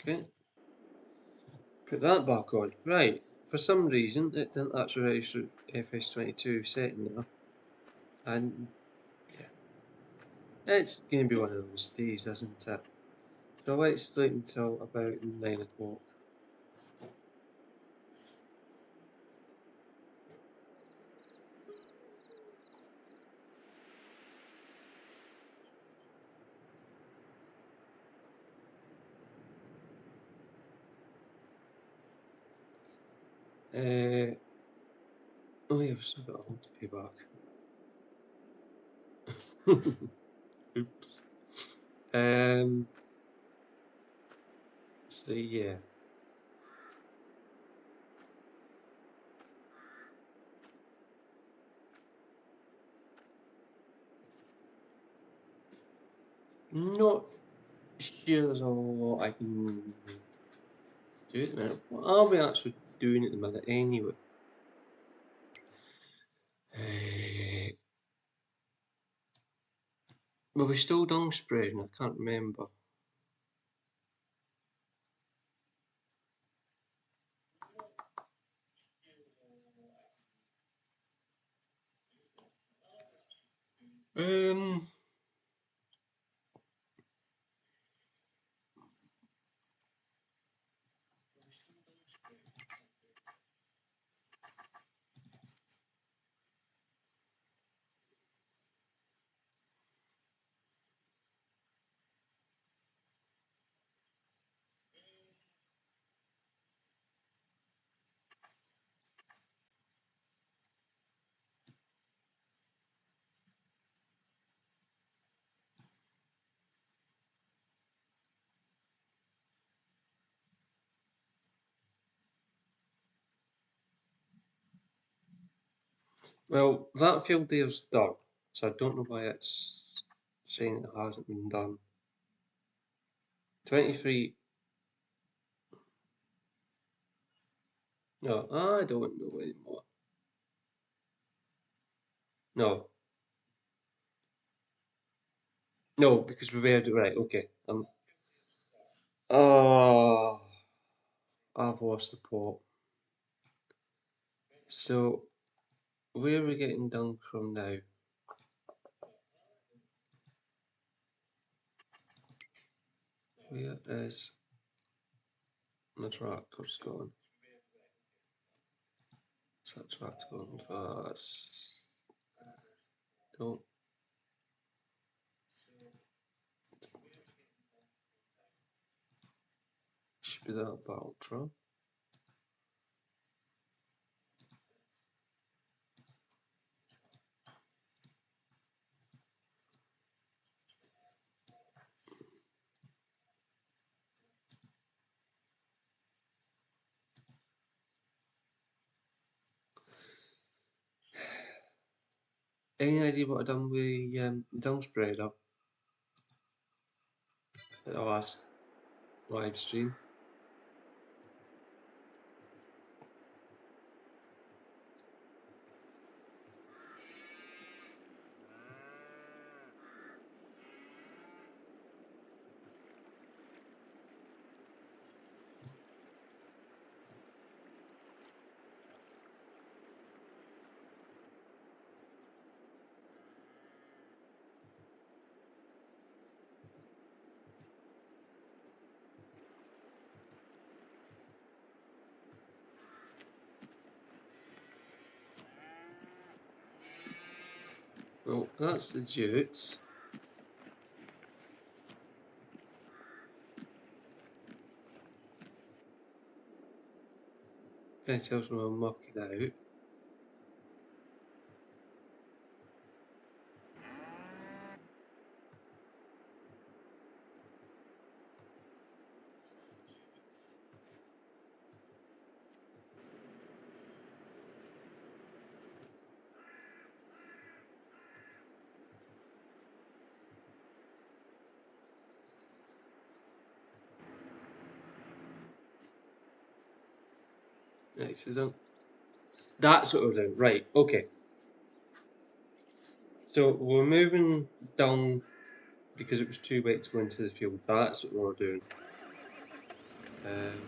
Okay. Put that back on. Right. For some reason, it didn't actually register FS22 setting there. And yeah, it's going to be one of those days, isn't it? So let's sleep until about 9 o'clock. Oh yeah, we've still got a lot to pay back. Oops. So yeah. Not sure there's a lot I can do at the minute. What are we actually doing at the minute anyway? Well, we're still dung spreading, I can't remember. Well, that field there's done, so I don't know why it's saying it hasn't been done. 23. No, I don't know anymore. No. No, because we were right, okay. Oh, I've lost the plot. So, where are we getting dung from now? Where is my tractor's gone? Is that tractor going fast? Don't. Should be that Valtra. Any idea what I done with the dung spreader at the last live stream? Well, that's the Jutes. Kind of tells me I'm mucking out. Right, so don't. That's what we're doing. Right, okay. So we're moving down because it was too wet to go into the field. That's what we're doing. Um,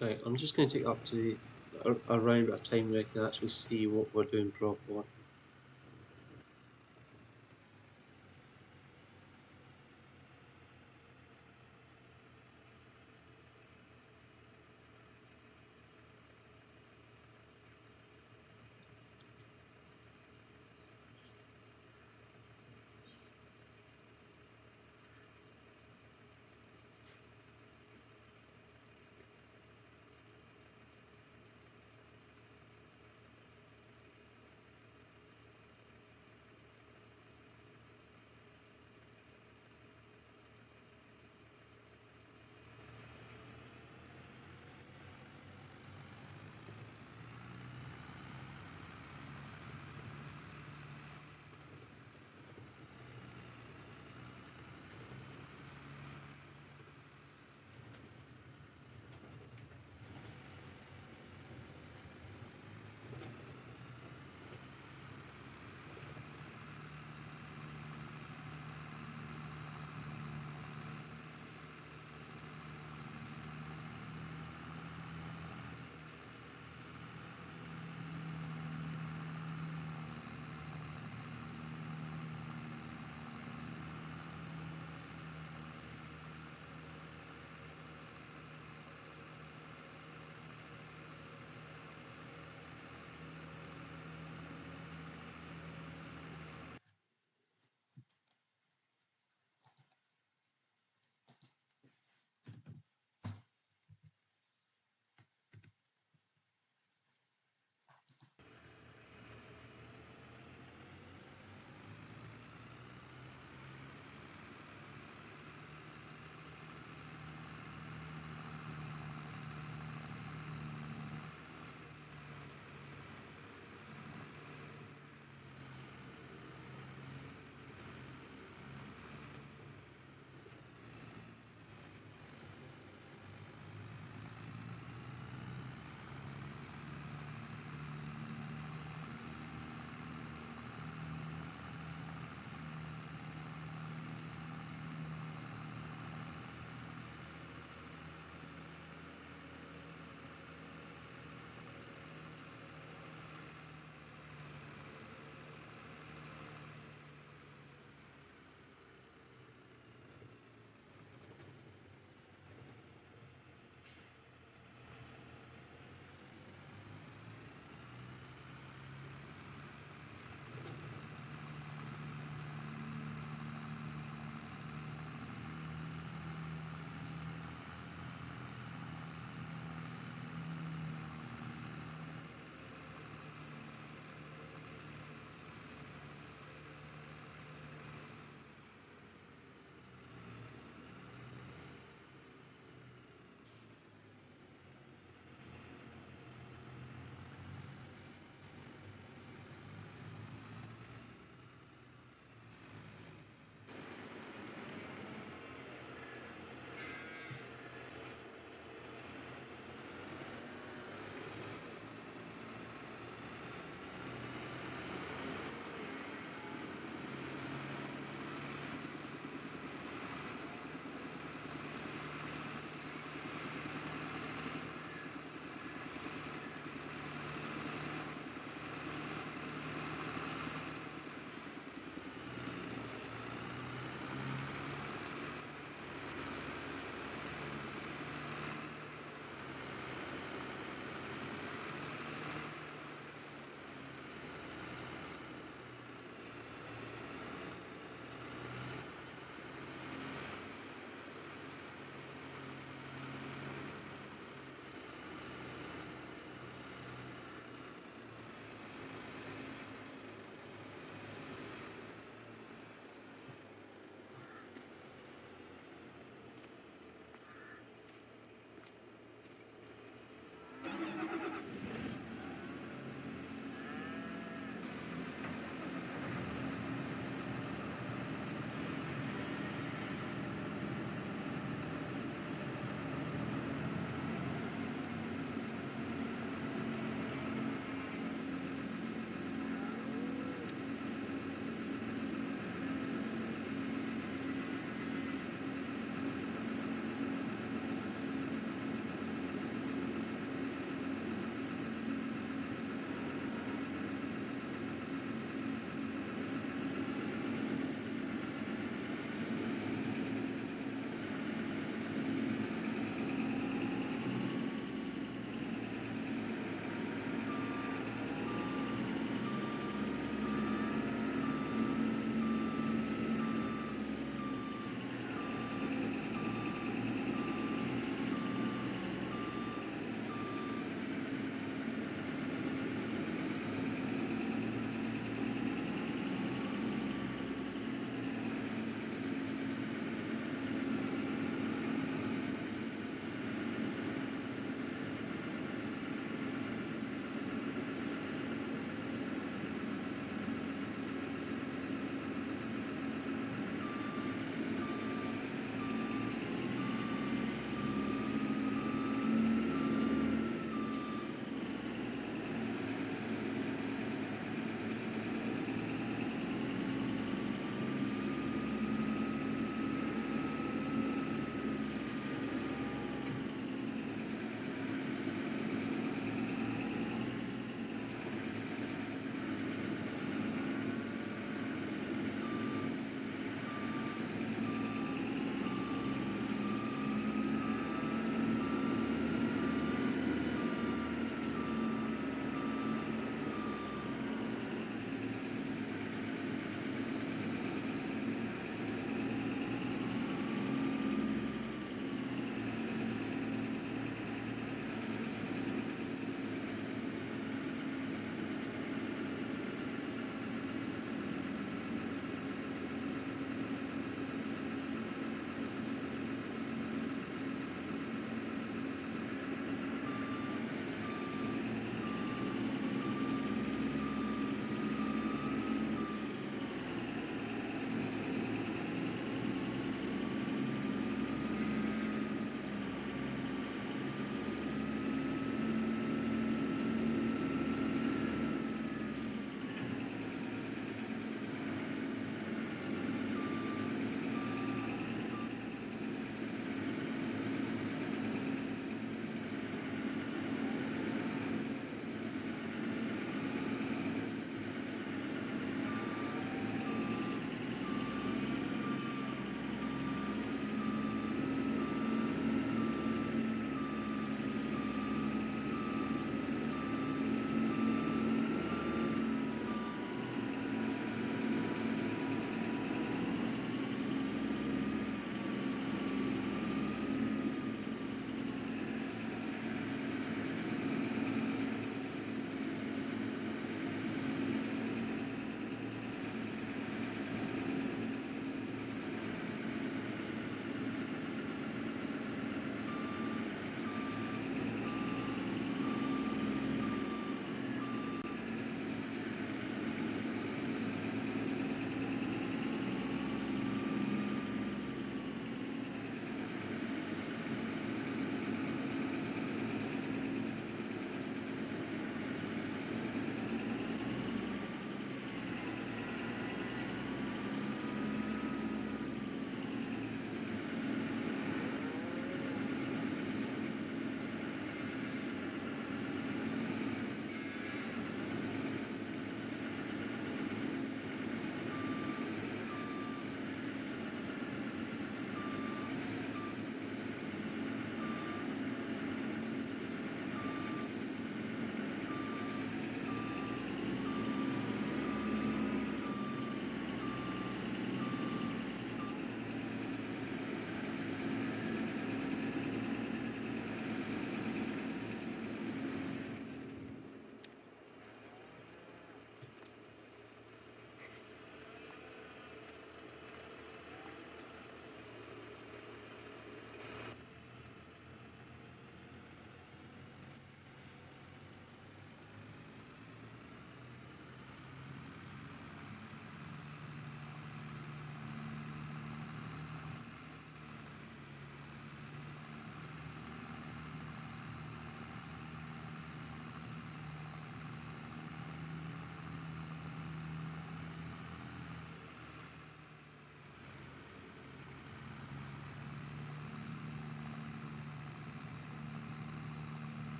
Right, I'm just going to take up to around a time where I can actually see what we're doing properly.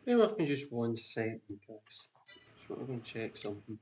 Bear with me just 1 second, guys. Just want to go and check something.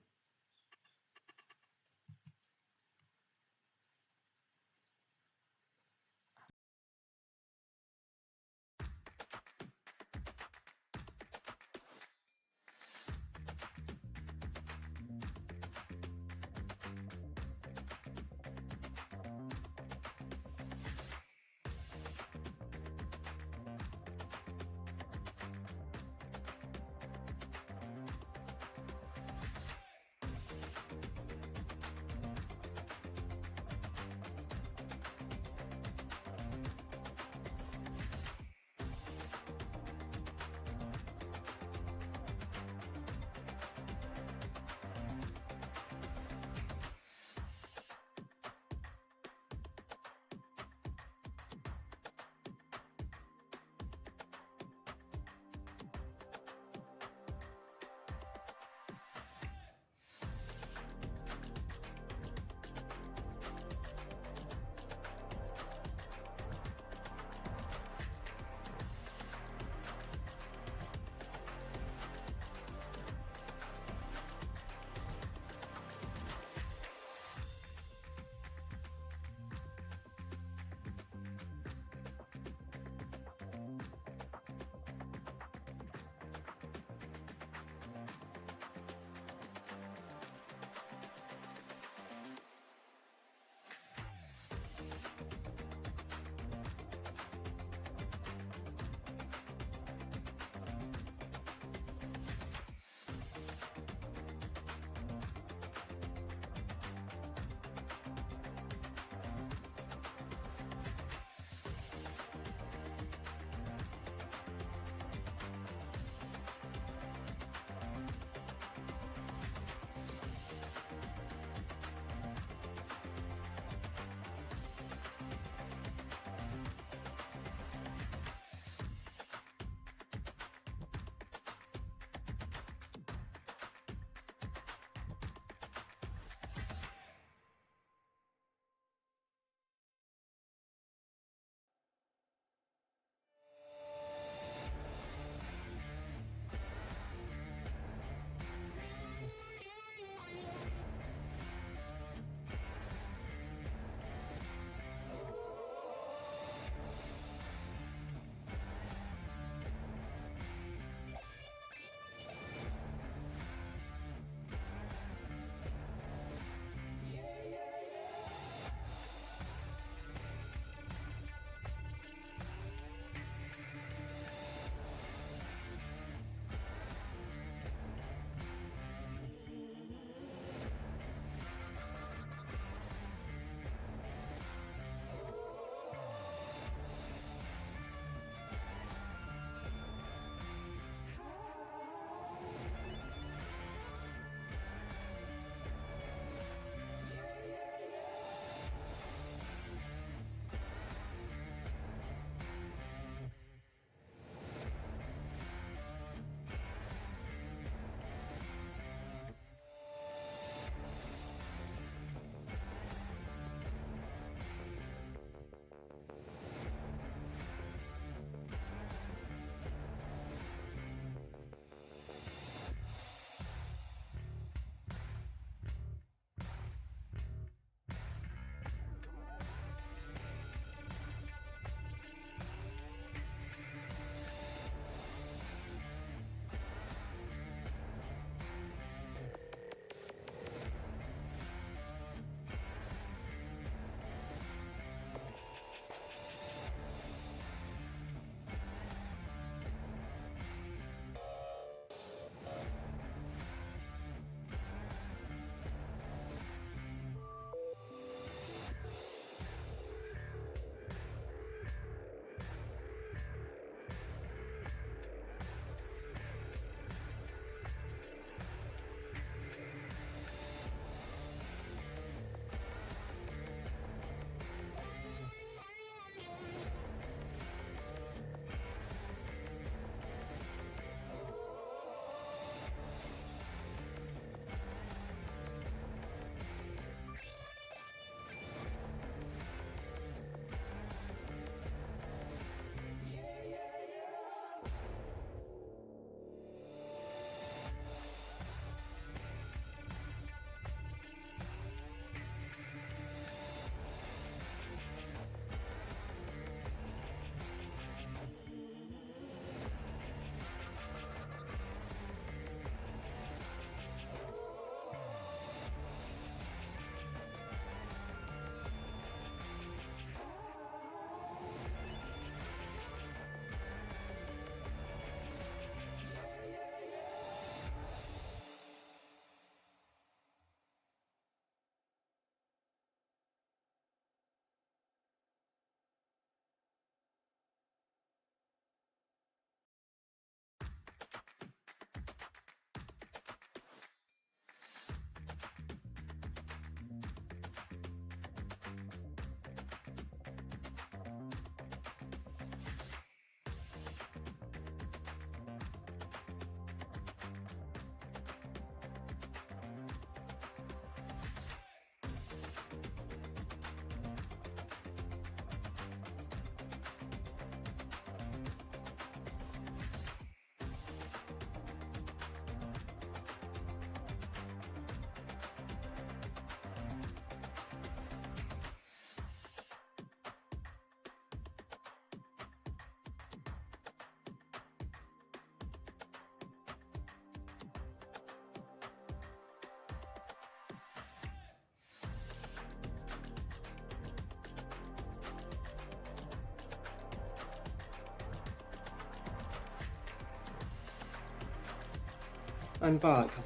I'm back, I'm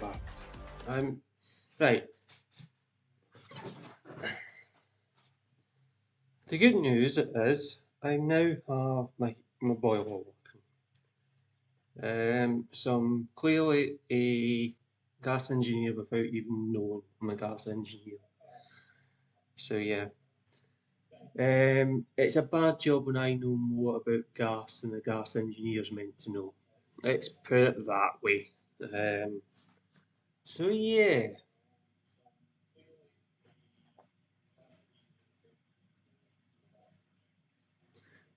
back. I'm right. The good news is I now have my boiler working. So I'm clearly a gas engineer without even knowing I'm a gas engineer. So yeah. It's a bad job when I know more about gas than the gas engineer's meant to know. Let's put it that way. So yeah.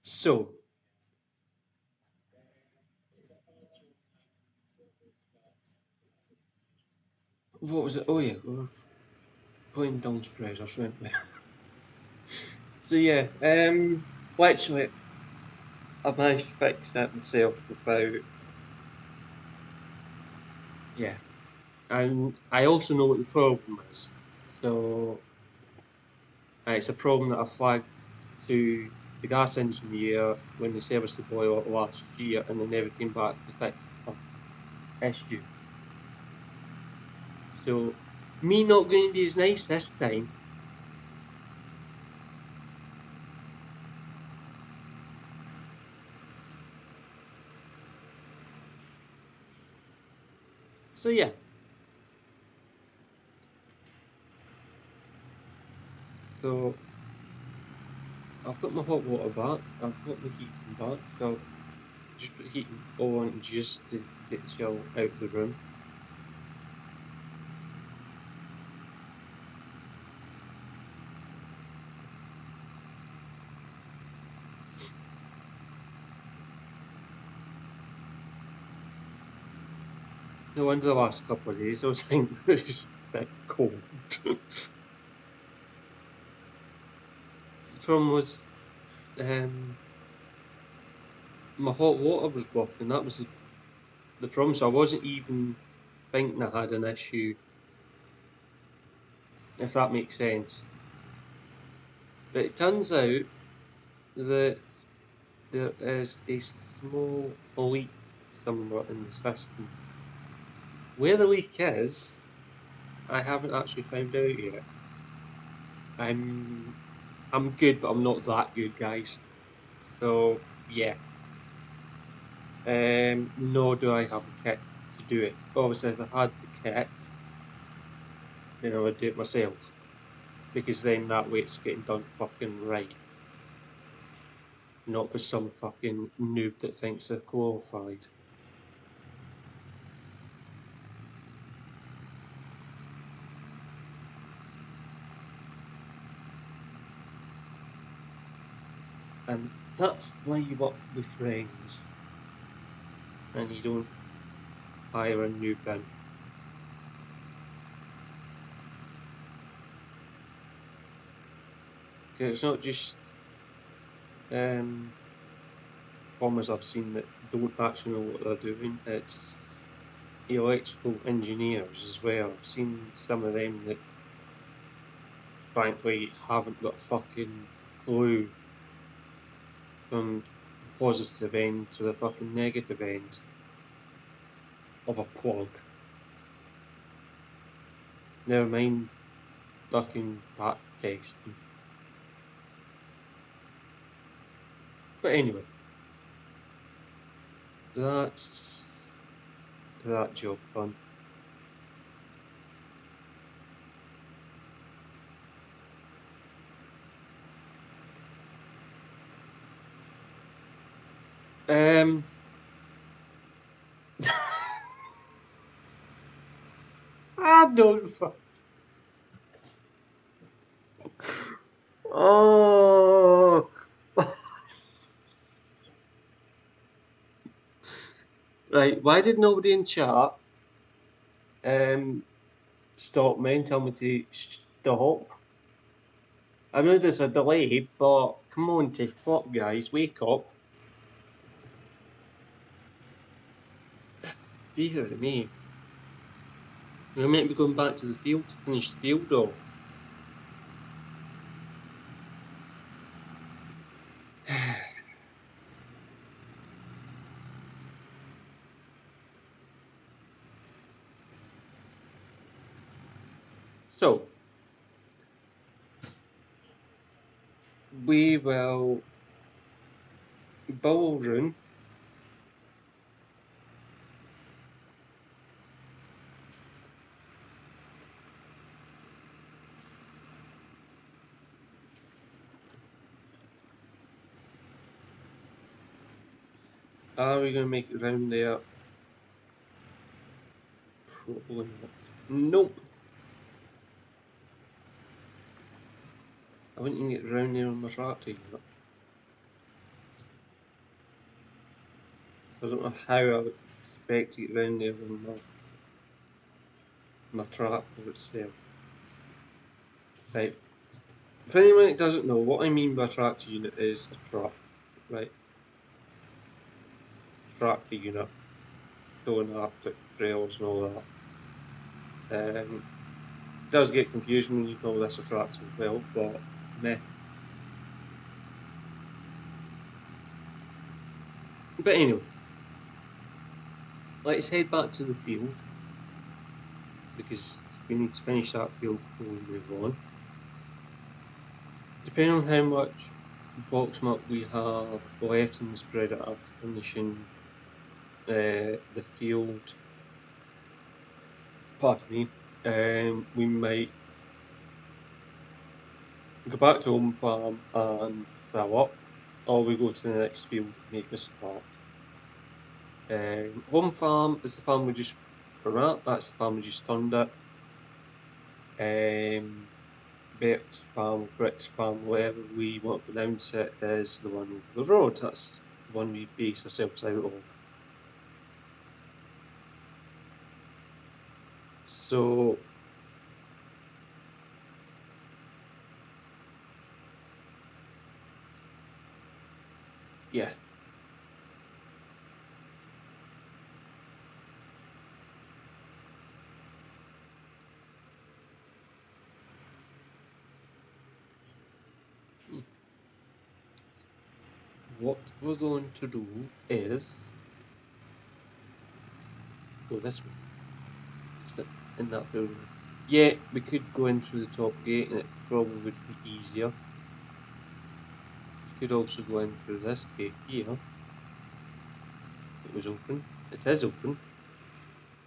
So what was it? Oh yeah, we were putting down spreaders, weren't we? So yeah, literally I managed to fix that myself without, yeah. And I also know what the problem is. So it's a problem that I flagged to the gas engineer when they serviced the boiler last year and they never came back to fix the fucking issue. So me not going to be as nice this time. So yeah. So I've got my hot water back, I've got my heating back, so just put the heating on just to take the chill out of the room. No wonder the last couple of days I was thinking it was a bit cold. The problem was um, my hot water was working. That was the problem. So I wasn't even thinking I had an issue, if that makes sense. But it turns out that there is a small leak somewhere in the system. Where the leak is, I haven't actually found out yet. I'm I'm good, but I'm not that good, guys. So yeah. Nor do I have the kit to do it. Obviously, if I had the kit, then I would do it myself. Because then that way it's getting done fucking right. Not with some fucking noob that thinks they're qualified. And that's why you work with friends and you don't hire a noob in. Because it's not just um, plumbers I've seen that don't actually know what they're doing, it's electrical engineers as well. I've seen some of them that frankly haven't got a fucking clue from the positive end to the fucking negative end of a plug. Never mind fucking back testing. But anyway, that's that job done. Um, I don't. Oh, right. Why did nobody in chat um stop me and tell me to stop? I know there's a delay, but come on, to fuck, guys, wake up. Dear me. We're meant to be going back to the field to finish the field off. So, we will bowl rune. Are we going to make it round there? Probably not. Nope. I wouldn't even get round there on my tractor unit. I don't know how I would expect to get round there on my tractor itself. Right. For anyone that doesn't know, what I mean by tractor unit is a truck, right? Tractor unit, towing electric trails and all that. It does get confusing when you call this a tractor as well, but meh. But anyway, let's head back to the field because we need to finish that field before we move on. Depending on how much box muck we have left in the spreader after finishing the field, pardon me, we might go back to home farm and fill up, or we go to the next field and make a start. Home farm is the farm we just were at, that's the farm we just turned at. Bert's farm, Brick's farm, whatever we want to pronounce it, is the one over the road. That's the one we base ourselves out of. So, yeah. What we're going to do is go this way. Is it in that field? Yeah, we could go in through the top gate and it probably would be easier. We could also go in through this gate here. It was open. It is open.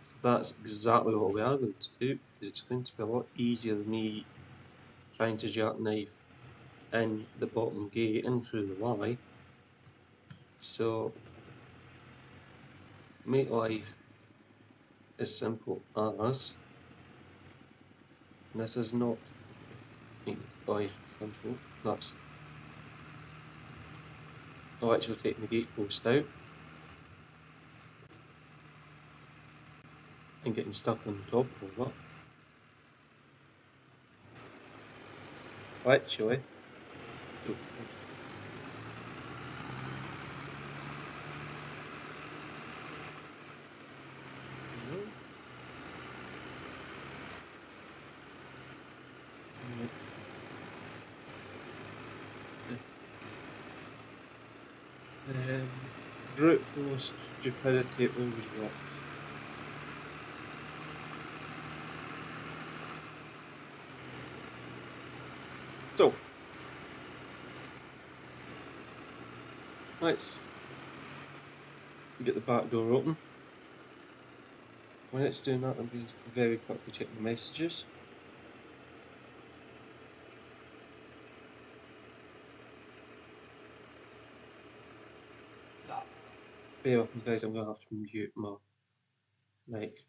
So that's exactly what we are going to do because it's going to be a lot easier than me trying to jackknife in the bottom gate in through the Y. So make life as simple as, and this is not make life simple, that's I'll actually take the gate post out and getting stuck on the top of it. Actually, so um, brute force stupidity always works. So let's get the back door open. When it's doing that, I'll be very quickly check the messages. Bear with me guys, I'm going to have to mute my mic.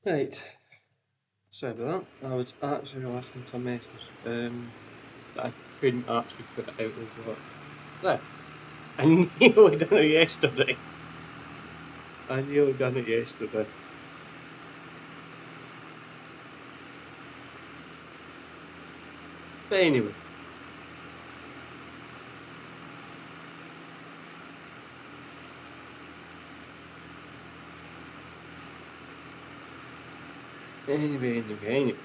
Right, sorry about that. I was actually listening to a message that I couldn't actually put it out over this. I nearly done it yesterday. I nearly done it yesterday. But anyway. Anyway.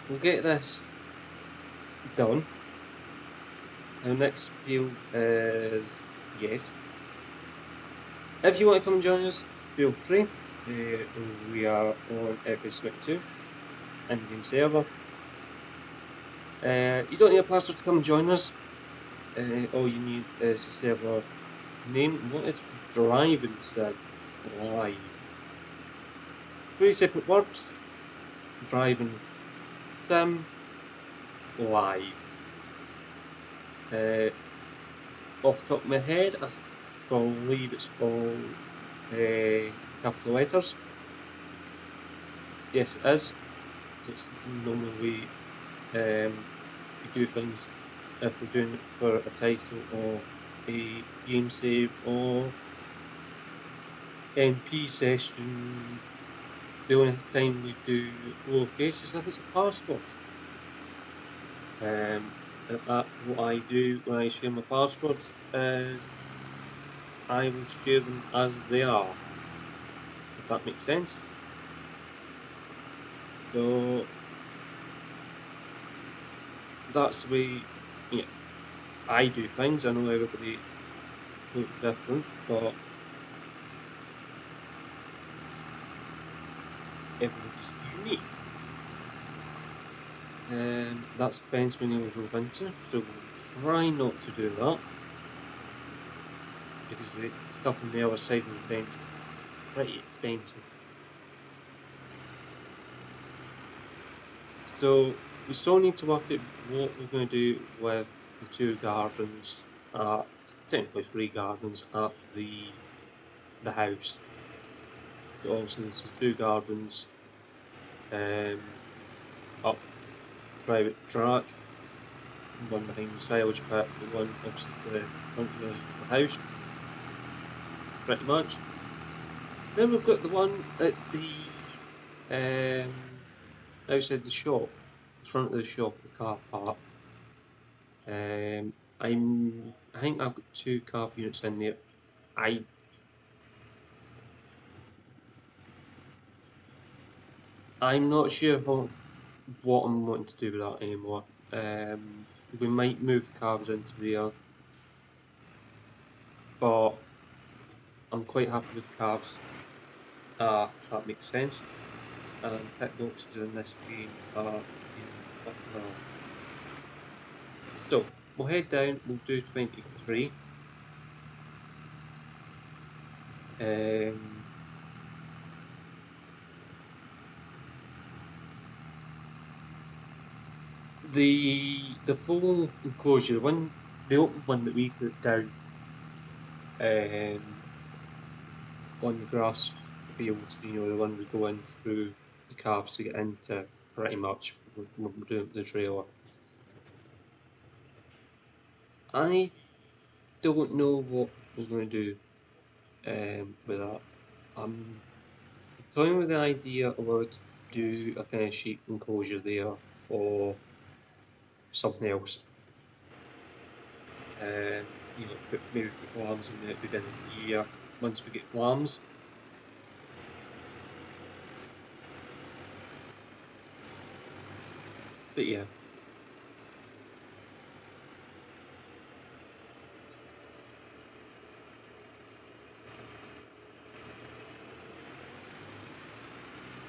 We'll get this done. Our next field is yes. If you want to come and join us, feel free. We are on FS22 in-game server. You don't need a password to come and join us. All you need is a server name. What is driving sim live? 3 separate words. Driving sim live. Off the top of my head, I believe it's all capital letters. Yes, it is. It's normally we do things if we're doing it for a title of a game save or NP session. The only time we do lowercase is if it's a password. What I do when I share my passwords is I will share them as they are, if that makes sense. So that's the way I do things. I know everybody is completely different, but everybody's unique. That's the fence we nearly drove into, so we'll try not to do that because the stuff on the other side of the fence is pretty expensive. So we still need to work out what we're going to do with the 2 gardens, technically 3 gardens at the house. So obviously there's the 2 gardens up private track, one behind the silage pit, the one opposite the front of the house, pretty much. Then we've got the one at the outside the shop, the front of the shop, the car park. I think I've got 2 carve units in there. I'm not sure what I'm wanting to do with that anymore. We might move the carves into there, but I'm quite happy with the carves. If that makes sense. And hitboxes in this game are fucking off. So we'll head down. We'll do 23. Um, the full enclosure, the open one that we put down um, on the grass field, the one we go in through the calves to get into, pretty much when we're doing the trailer. I don't know what we're going to do with that. I'm toying with the idea of whether to do a kind of sheep enclosure there or something else. Maybe put lambs in there at the beginning of the year once we get lambs. But yeah.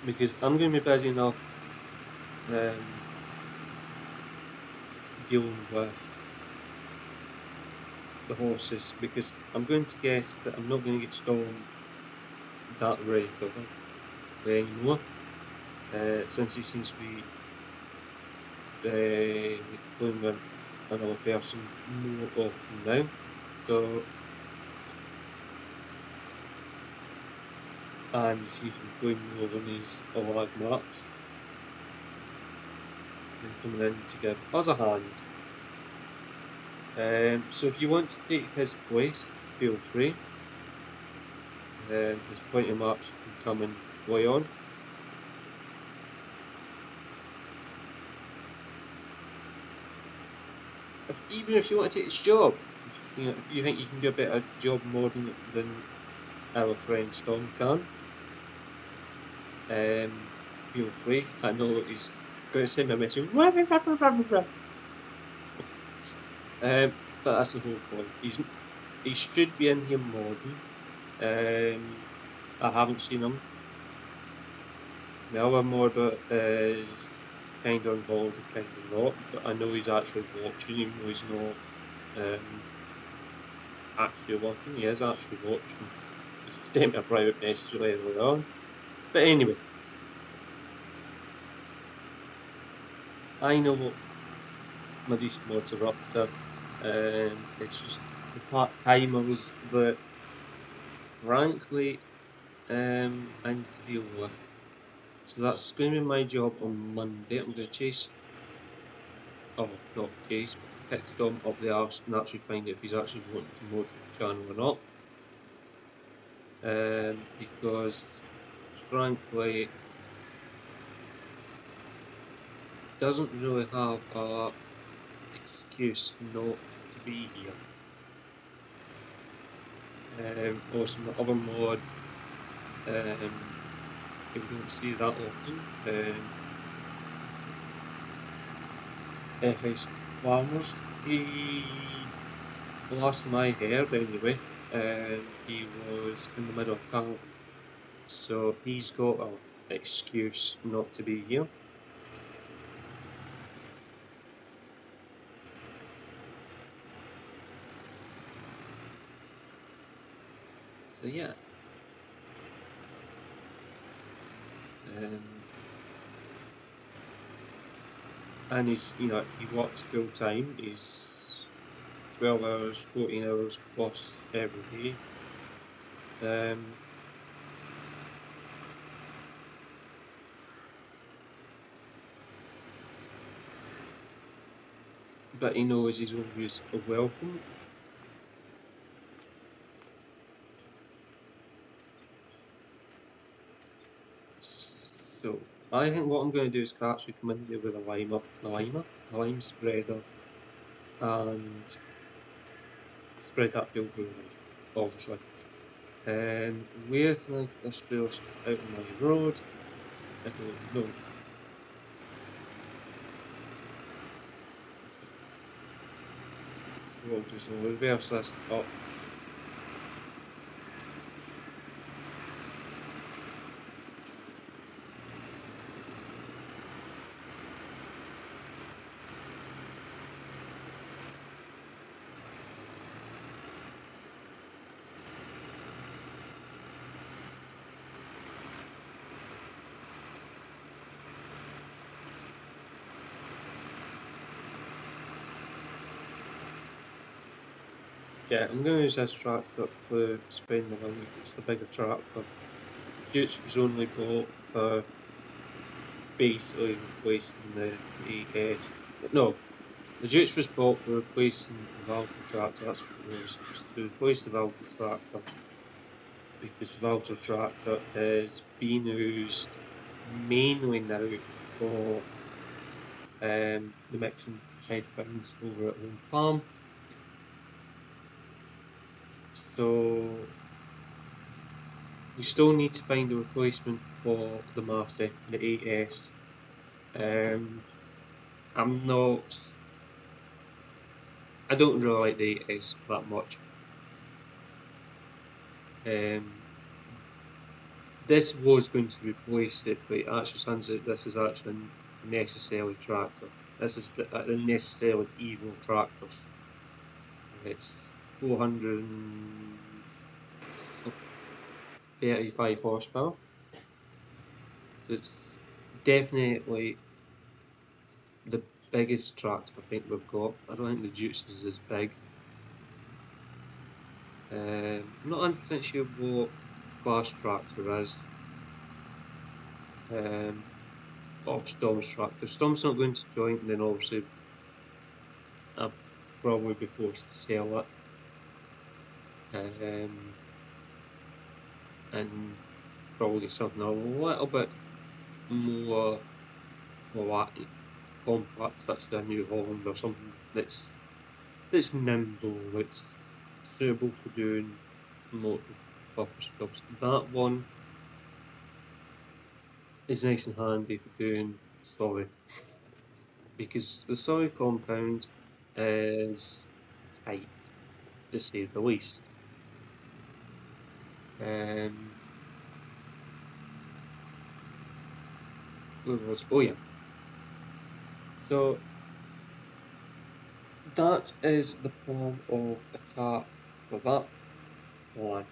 Because I'm going to be busy enough dealing with the horses because I'm going to guess that I'm not going to get stormed that very cover anymore since he seems to be playing with another person more often now. So and he seems to be playing more on his lag maps than coming in to give us a hand. So if you want to take his place, feel free. There's plenty of maps you can come and play on. Even if you want to take his job, if you think you can do a better job more than our friend Storm can, feel free. I know he's going to send me a message. But that's the whole point. He should be in here modding. I haven't seen him. My other modder is kind of on holiday, kind of not, but I know he's actually watching, even though he's not actually working. He is actually watching. He sent me a private message earlier on. But anyway, I know what my decent mods are up to. It's just the part-timers that, frankly, I need to deal with. So that's going to be my job on Monday. I'm going to chase, oh, not chase, but pick Dom up the arse and actually find out if he's actually wanting to mod for the channel or not. Because, frankly, doesn't really have a excuse not to be here. Also, my other mod, we don't see that often. FS Farmers. The last time I heard anyway, he was in the middle of carnival. So he's got an excuse not to be here. So yeah. And he's, he works full time. He's 12 hours, 14 hours plus every day. But he knows he's always welcome. So I think what I'm going to do is actually come in here with a lime spreader, and spread that field around, obviously. Where can I get this trail out of my road? I don't know. So we'll just reverse this up. Yeah, I'm going to use this tractor for spending the week. It's the bigger tractor. Jutes was only bought for basically replacing the AS. No, the Jutes was bought for replacing the Valtra tractor. That's what it was. It was to replace the Valtra tractor, because the Valtra tractor is being used mainly now for the mixing side of things over at home farm. So we still need to find a replacement for the Massey, the 8S. I don't really like the 8S that much. This was going to replace it, but it actually turns out this is actually a necessary tractor. This is the necessarily evil tractors. It's 435 horsepower. So it's definitely the biggest tractor I think we've got. I don't think the Dukes is as big. I'm not 100% sure what grass tractor is. Or Storm's tractor. If Storm's not going to join, then obviously I'll probably be forced to sell it. And probably something a little bit more compact, such as a New Holland or something that's nimble, that's suitable for doing multi-purpose jobs. That one is nice and handy for doing sorry, because the sorry compound is tight, to say the least. Where was oh yeah. So that is the plan of attack for that plan.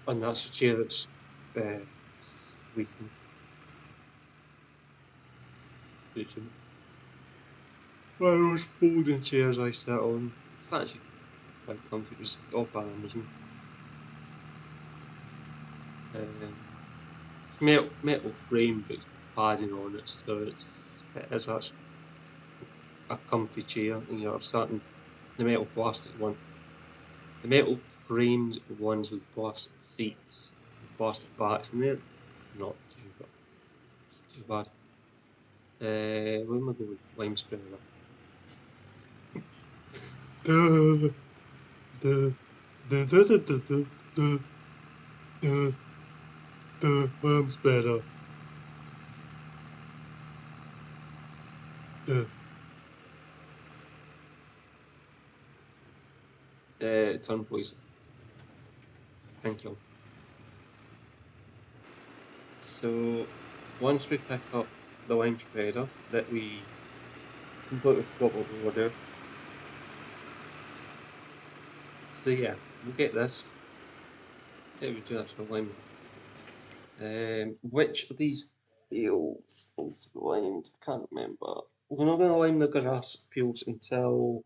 And that's a chair that's leaking. One of those folding chairs I sit on. It's actually quite comfy. It's off Amazon. It's metal frame, but padding on it, so it is actually a comfy chair. And, you know, I've sat in the metal plastic one. The metal framed ones with plastic seats, and plastic backs, and they're not too bad. Where am I going? Lime spreader. Lime spreader. Turn please. Thank you. So once we pick up the lime spreader that we completely forgot what we were doing. So yeah, we'll get this. Yeah, we do actually lime. Which of these fields is limed? Can't remember. We're not going to lime the grass fields until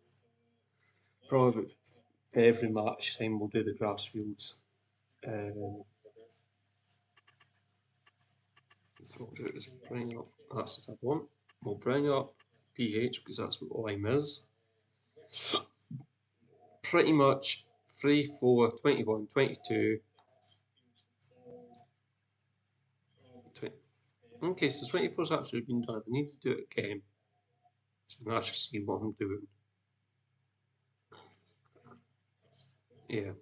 probably every March time. We'll do the grass fields. So what we'll do is bring up, that's the tab one. We'll bring up pH because that's what lime is. Pretty much 3, 4, 21, 22. 20. Okay, so 24's actually been done. I need to do it again so you can actually see what I'm doing. Yeah.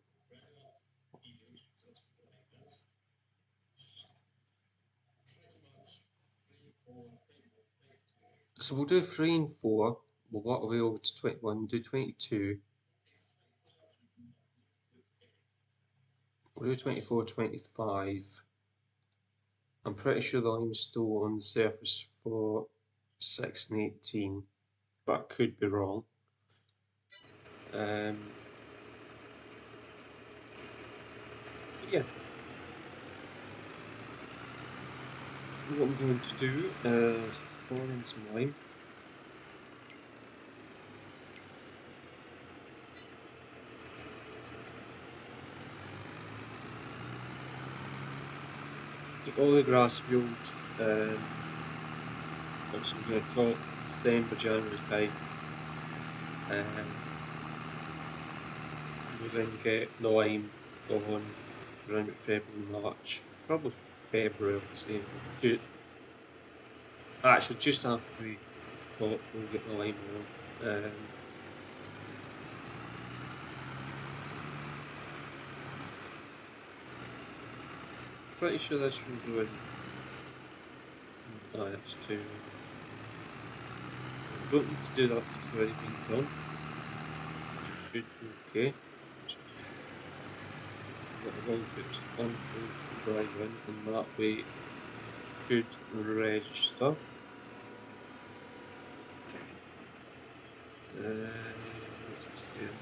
So we'll do 3 and 4. We'll work our way over to 21, do 22. We'll do 24, 25. I'm pretty sure the lime's still on the surface for 6 and 18, but I could be wrong. Yeah. What I'm going to do is pour in some lime. So all the grass fields, obviously we're going to talk December, January time. We'll then get the lime on around February, March, probably February, I would say. Actually, just after we talk, we'll get the lime on. Pretty sure this was already Oh, that's too. Don't need to do that because it's already been done. Should be okay. What I will do is unfold drive in, and that way it should register. What's it saying?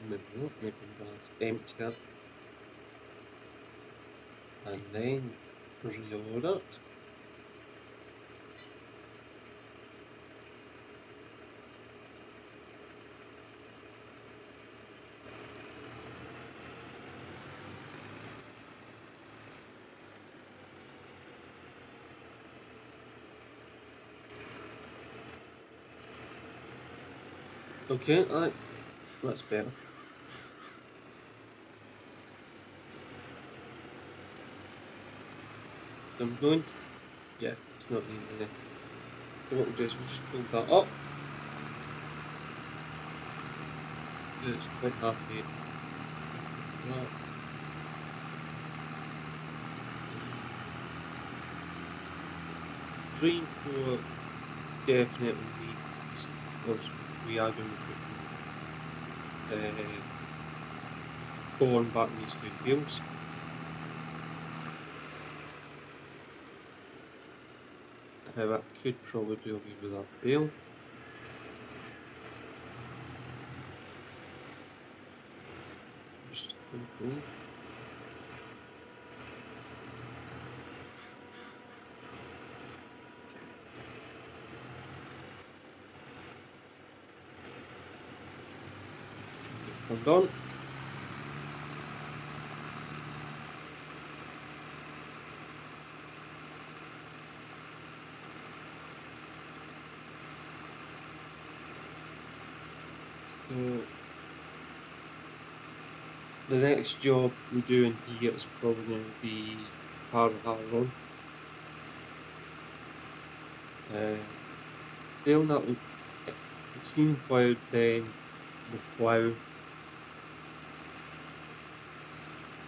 Maybe not, maybe that's empty, and then reload it. Okay, that's better. So I'm going to, yeah, it's not needing any. So what we'll do is we'll just build that up. It's quite happy. That. Three and four definitely need, once we are going to put corn back in these two fields. However, I could probably do away with that bale. Just control. Turned on. So the next job we do in here is probably going to be part of our run. Bale that will, it's steam plowed, then we'll plough.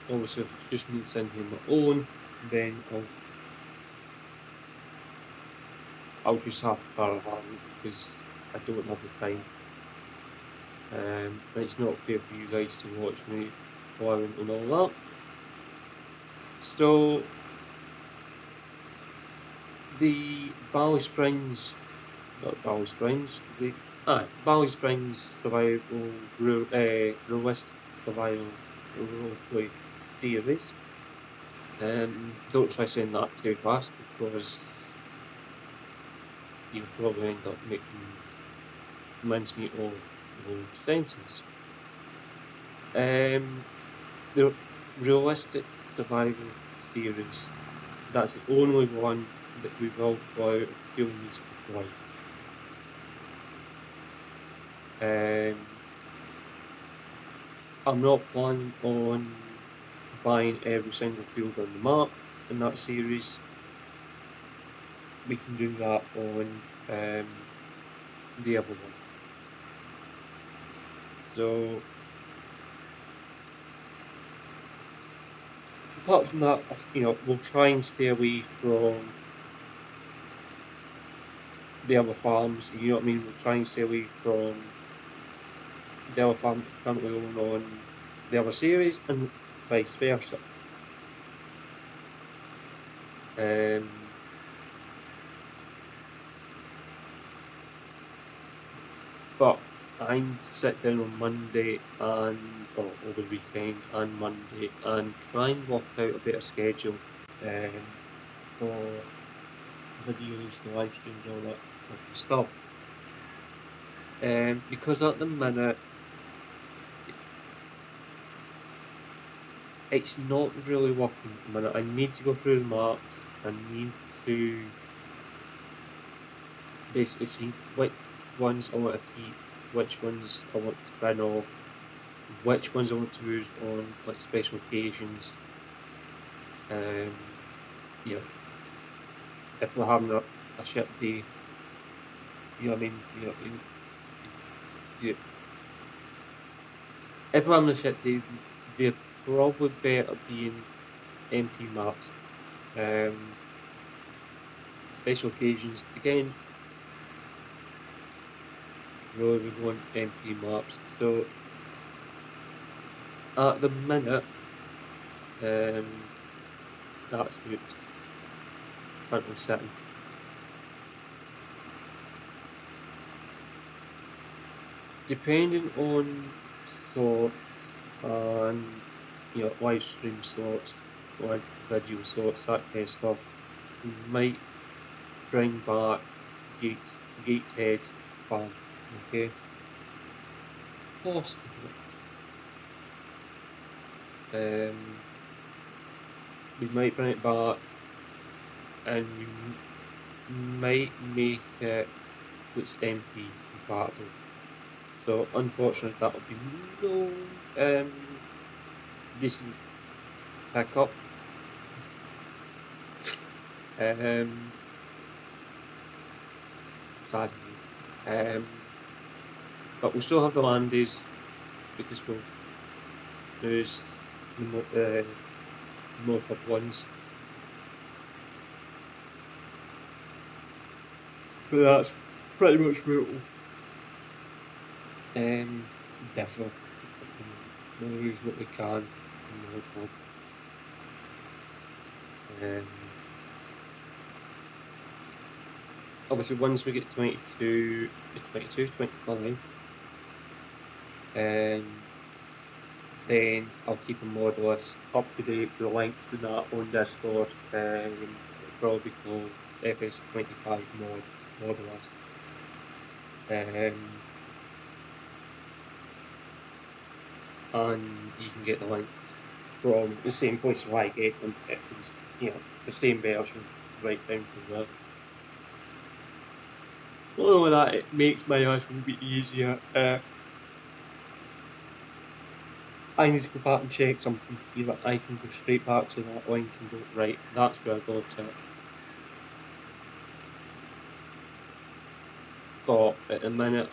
Obviously, if it's just me sending my own, then I'll just have to caravan because I don't have the time. And it's not fair for you guys to watch me ploughing and all that. So the Bally Springs, not Bally Springs, Bally Springs Survival Realistic Survival Roleplay series. Don't try saying that too fast because you'll probably end up making mincemeat of the whole sentence. The Realistic Survival series, that's the only one that we will plough if the field needs to be ploughed. I'm not planning on buying every single field on the map in that series. We can do that on the other one. So apart from that, we'll try and stay away from the other farms. You know what I mean? We'll try and stay away from the other farm currently own on the other series, and vice versa. But I need to sit down on Monday or over the weekend and Monday and try and work out a better schedule for videos, the live streams, all that type of stuff. Because at the minute it's not really working at the minute. I need to go through the maps. I need to basically see which ones I want to keep, which ones I want to bin off, which ones I want to use on like special occasions. You know, if we're having a shit day, you know what I mean? You, if we're having a shit day, they're probably better being MP maps. Special occasions, again, really we want MP maps. So at the minute, that's what's currently sitting. Depending on slots and live stream slots, like video slots, that kind of stuff, we might bring back Gatehead Ballam, okay? Possibly. We might bring it back and we might make it so it's MP compatible. So unfortunately that will be no decent pickup. Sadly. But we'll still have the Landies because we'll use the most up ones. But that's pretty much where it'll differ. We'll use what we can in Mod Hub. Obviously once we get 22, 25, then I'll keep a mod list up to date with the links to that on Discord. It'll probably be called FS25 mod list. And you can get the links from the same place where I get them. It's the same version right down to there. Not only that, it makes my life a bit easier. I need to go back and check something. Either I can go straight back to that link and go, right, that's where I got it. But at the minute,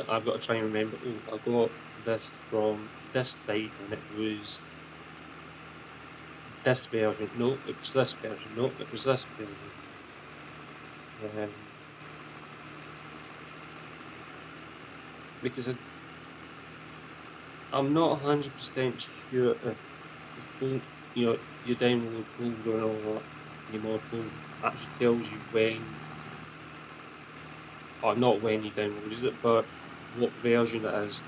I've got to try and remember, oh, I got this from this site and it was this version. No, it was this version. No, it was this version. Because I'm not 100% sure if the full, your download folder and all that, your mod folder actually tells you when, or not when you downloaded it, but what version it is.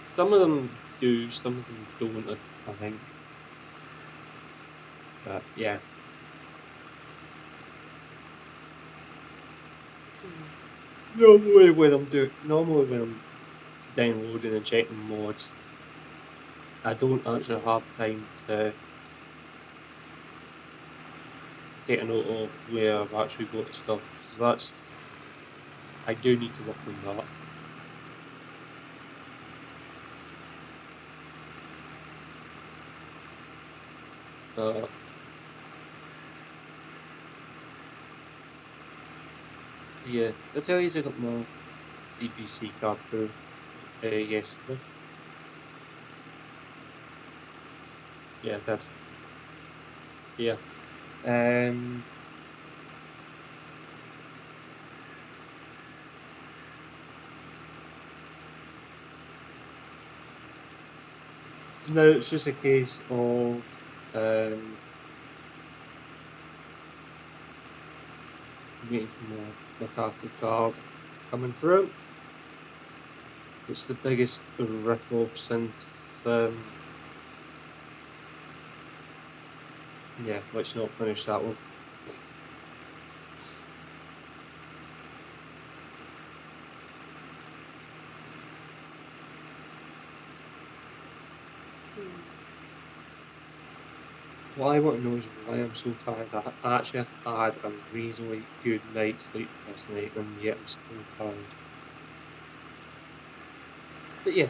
Some of them do, some of them don't, I think. But yeah. Normally when I'm downloading and checking mods, I don't actually have time to take a note of where I've actually got the stuff. So I do need to work on that. Yeah, I tell you I got my CPC card through yesterday. Yeah, I did. Yeah. No, it's just a case of waiting for my tackle card coming through. It's the biggest rip-off since yeah, let's not finish that one. What I want to know is why I'm so tired. I actually had a reasonably good night's sleep last night, and yet I'm still tired. But yeah.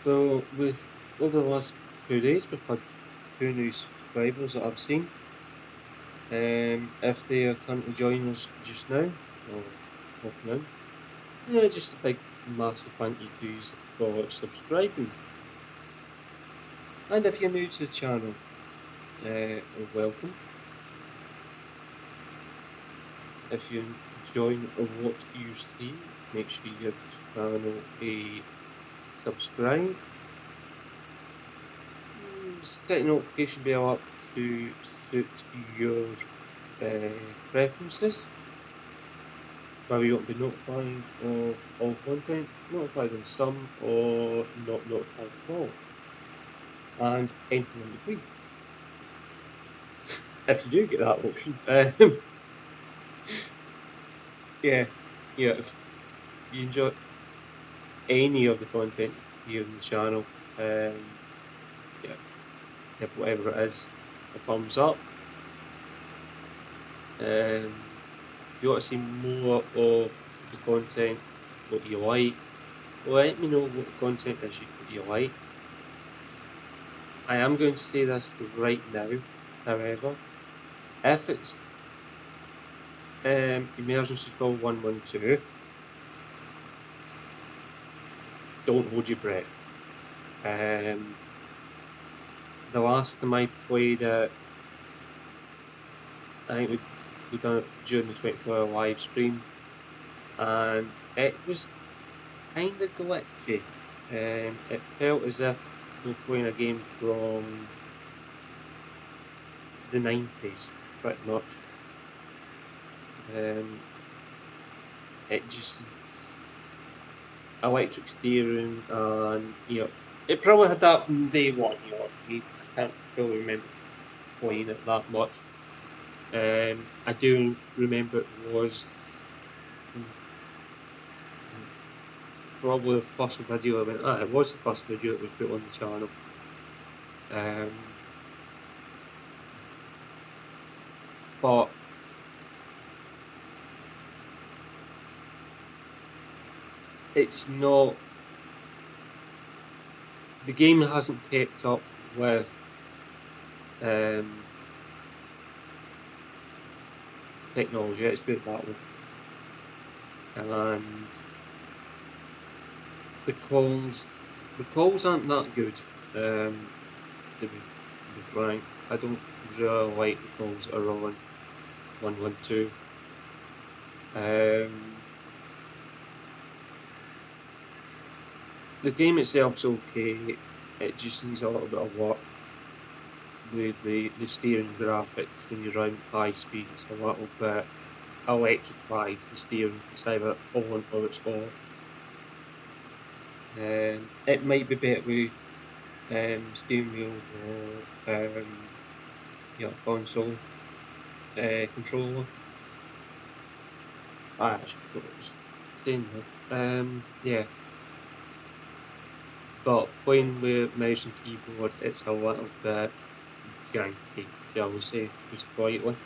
So over the last 2 days, we've had 2 new subscribers that I've seen. If they are currently joining us just now, or popping in, yeah, just a big, massive thank you to you for subscribing. And if you're new to the channel, welcome. If you enjoy what you see, make sure you give this channel a subscribe. Set the notification bell up to suit your preferences. Whether you want to be notified of all content, notified on some, or not notified at all. And anything in between. If you do get that option. Yeah, if you enjoy any of the content here on the channel, yeah, give whatever it is a thumbs up. If you want to see more of the content, what you like, let me know what the content is you like. I am going to say this right now, however, if it's emergency call 112, don't hold your breath. The last time I played it, I think we done it during the 24-hour live stream, and it was kind of glitchy. It felt as if we were playing a game from the 90s, pretty much. It just electric steering, and it probably had that from day one. I can't really remember playing it that much. I do remember it was probably the first video I went. It was the first video that we put on the channel. But it's not. The game hasn't kept up with technology. Let's put it that way. And the calls aren't that good. To be frank, I don't really like the calls that are on 112. The game itself's okay. It just needs a little bit of work with the steering graphics. When you're around high speed, it's a little bit electrified. The steering, it's either on or it's off. It might be better with steering wheel or console controller. I actually forgot what I was saying there. Yeah. But playing with mouse and keyboard, it's a little bit janky, shall we say, to put it politely.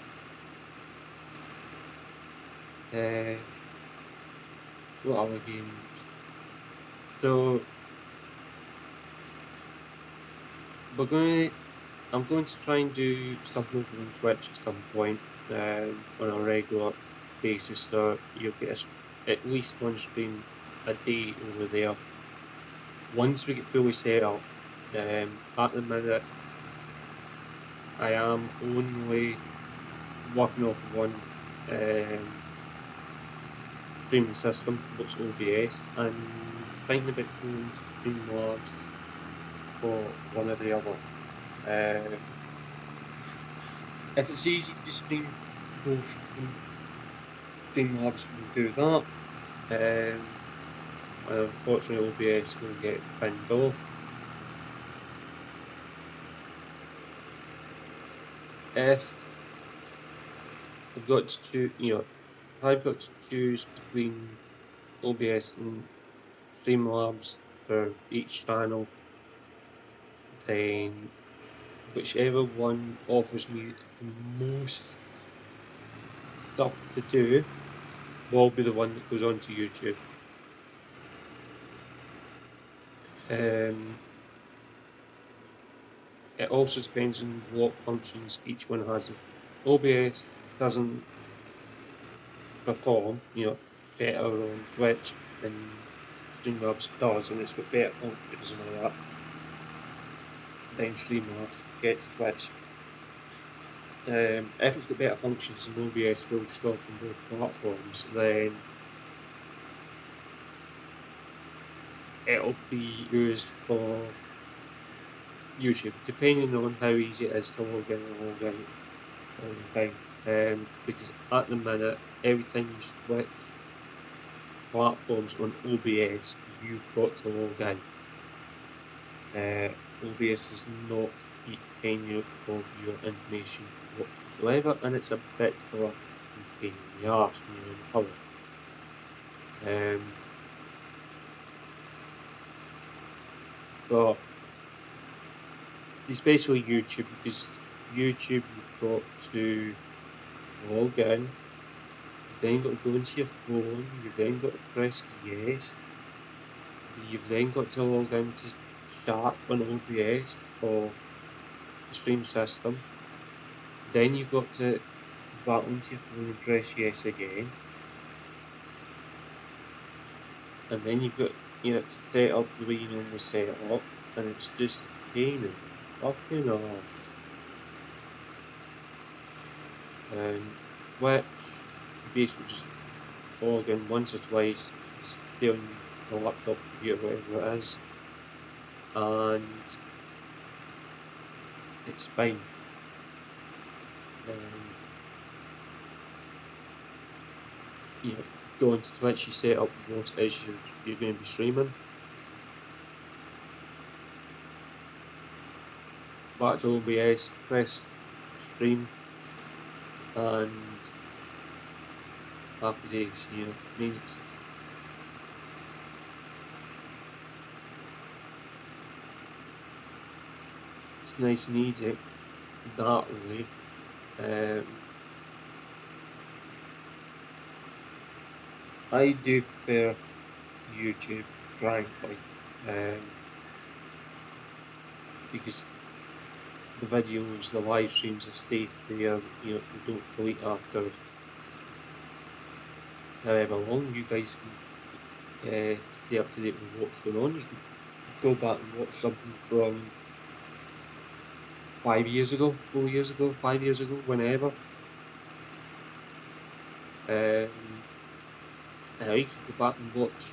What other games? So I'm going to try and do something over on Twitch at some point on a regular basis, so you'll get at least one stream a day over there. Once we get fully set up, at the minute I am only working off of one streaming system, which is OBS, and thinking about going to Streamlabs for one or the other. If it's easy to stream both Streamlabs, we'll do that. Unfortunately, OBS will get pinned off. If I've got to choose, if I've got to choose between OBS and Streamlabs for each channel, then whichever one offers me the most stuff to do will be the one that goes onto YouTube. It also depends on what functions each one has. If OBS doesn't perform, better on Twitch than Streamlabs does, and it's got better functions and all that, then Streamlabs gets Twitch. If it's got better functions and OBS will stop on both platforms, then it'll be used for YouTube, depending on how easy it is to log in and log out all the time. Because at the minute, every time you switch platforms on OBS, you've got to log in. OBS does not keep any of your information whatsoever, and it's a bit of a pain in the arse when you're in public. But especially YouTube, because YouTube you've got to log in, you've then got to go into your phone, you've then got to press yes, you've then got to log into chat on OBS or the stream system, then you've got to go back onto your phone and press yes again, and then you've got to set up the way you normally set it up, and it's just a pain in the fucking arse. Which you basically just log in once or twice, stay on the laptop, computer, whatever it is, and it's fine. Go into Twitch, you set up what it is you're going to be streaming. Back to OBS, press stream, and happy days, it's nice and easy that way. I do prefer YouTube, frankly, because the videos, the live streams are safe there, they don't delete after however long. You guys can stay up to date with what's going on. You can go back and watch something from 5 years ago, 4 years ago, 5 years ago, whenever. You can go back and watch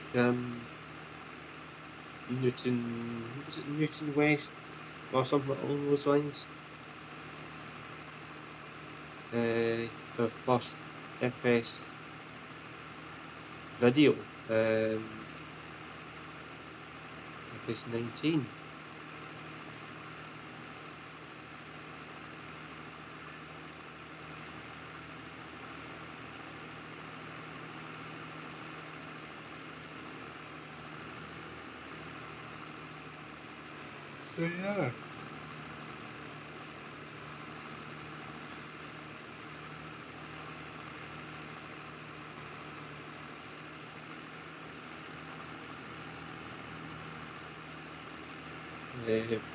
Newton West or something along those lines. The first FS video, FS19. So yeah.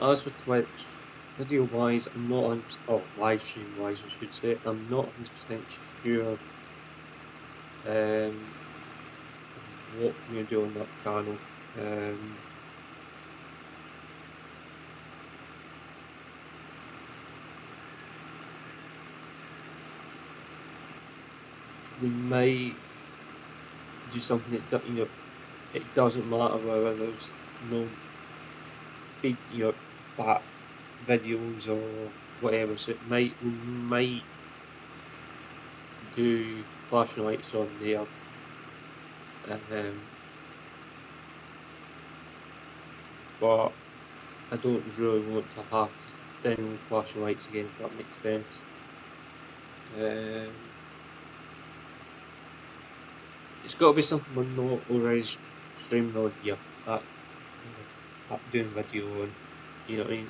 As for Twitch, video wise, I'm not live stream wise, I should say, I'm not 100% sure what we're going to do on that channel. We might do something that it doesn't matter whether there's no feed back videos or whatever. So we might do flashing lights on there. But I don't really want to have to download flashing lights again, if that makes sense. it's got to be something we're not already streaming on here. That's doing video and you know what I mean.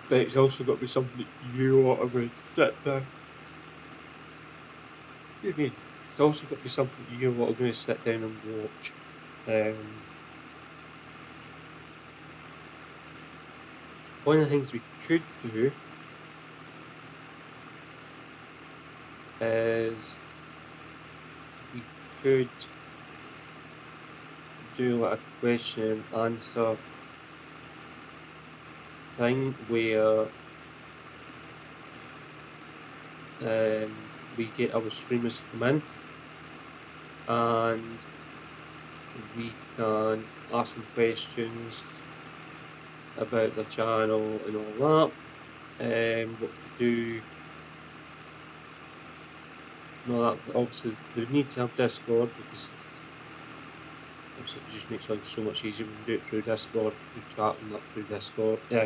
But it's also got to be something that you want to sit down. Excuse me. It's also got to be something you want to sit down and watch. One of the things we could do is we could do like a question and answer thing where we get our streamers to come in and we can ask them questions about their channel and all that. What we do, that obviously they need to have Discord because obviously it just makes life so much easier. We can do it through Discord, through chat and not through Discord. We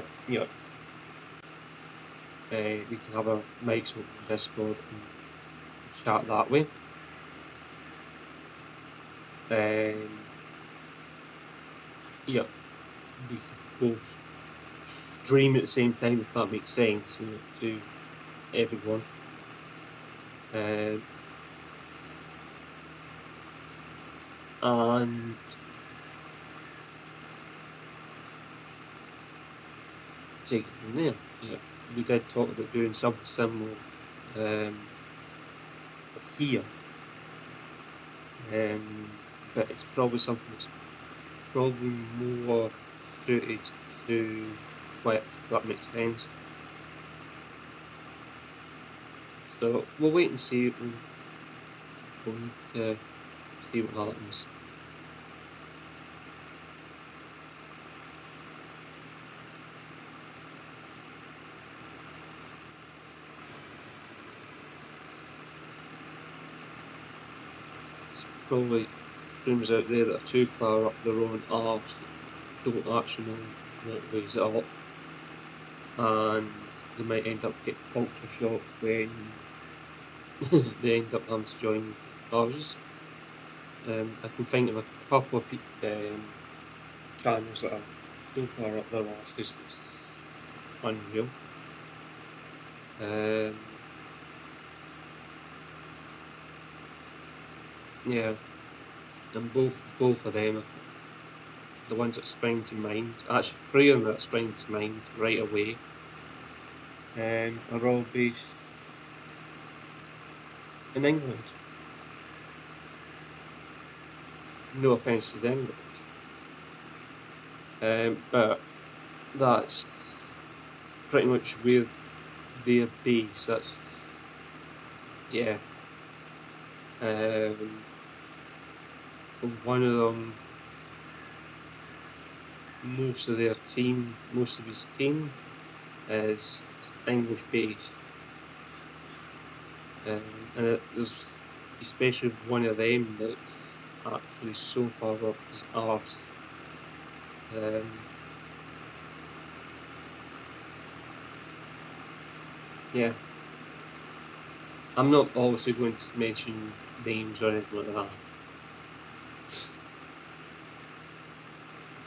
can have our mics open on Discord and chat that way. We can both stream at the same time if that makes sense, to everyone. And take it from there. We did talk about doing something similar here, but it's probably something that's probably more suited to Twitch, if that makes sense. So we'll wait and see. We'll need to see what happens. It's probably streamers out there that are too far up their own arse that don't actually know what ways it up, and they might end up getting culture shock when they end up having to join ours. I can think of a couple of channels that are so far up their arses, it's unreal. Yeah, and both of them, the ones that spring to mind, actually 3 of them that spring to mind right away, are all based in England. No offence to the English, but that's pretty much where they're based. That's one of them. Most of his team is English based, and there's especially one of them that's actually so far up his arse. I'm not obviously going to mention names or anything like that,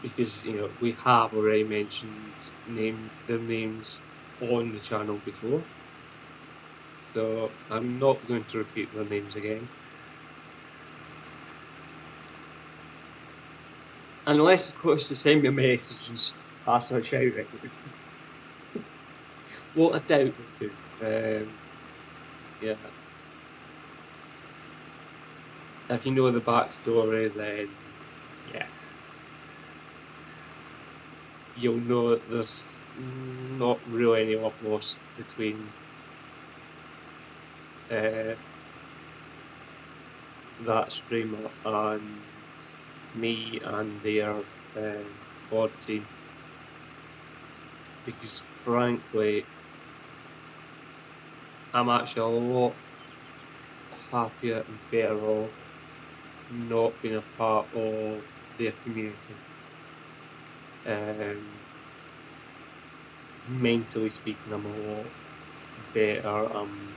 because we have already mentioned their names on the channel before, so I'm not going to repeat their names again. Unless, of course, they send me a message and ask for a shout out. Well, I doubt they do. If you know the backstory, then you'll know that there's not really any love lost between that streamer and me and their board team, because frankly I'm actually a lot happier and better off not being a part of their community. Mentally speaking, I'm a lot better. I'm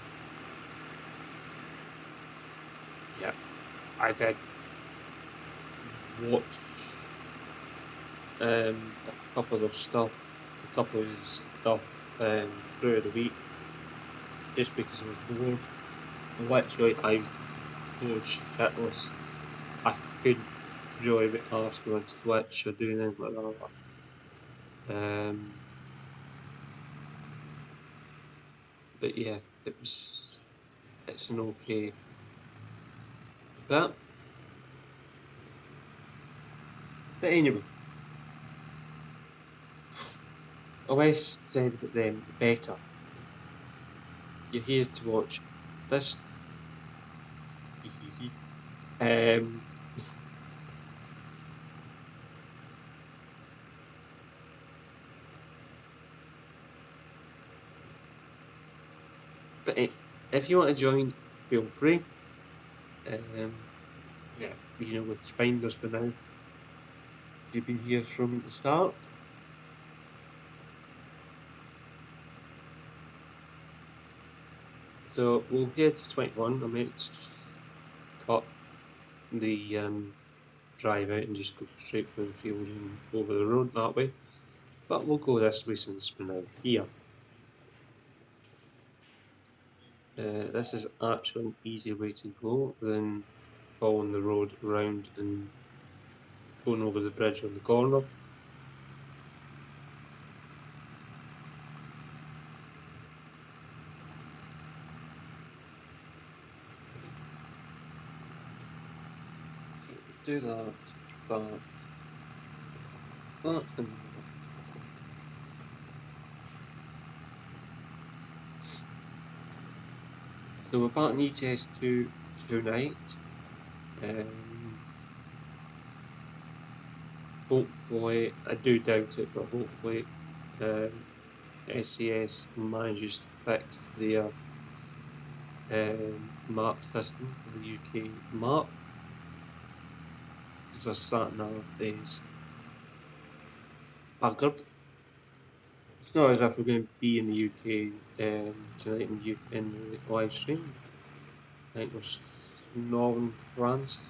yeah, I did watch a couple of stuff through the week just because I was bored. Literally, I was bored shitless. I couldn't really be asked going to Twitch or doing anything like that. But yeah, it's an okay bit. But anyway, the less said about them, the better. You're here to watch this. um, but if you want to join, feel free. Yeah, you know where to find us by now. You've been here from the start. So we'll head to 21. I meant to just cut the drive out and just go straight through the field and over the road that way. But we'll go this way since we're now here. This is actually an easier way to go than following the road around and going over the bridge on the corner. So do that, and that. So we're back in ETS2 tonight. Hopefully, I do doubt it, but hopefully SAS manages to fix their map system for the UK map, because our sat nav is buggered. It's not as if we're going to be in the UK tonight in the live stream. I think we're northern France,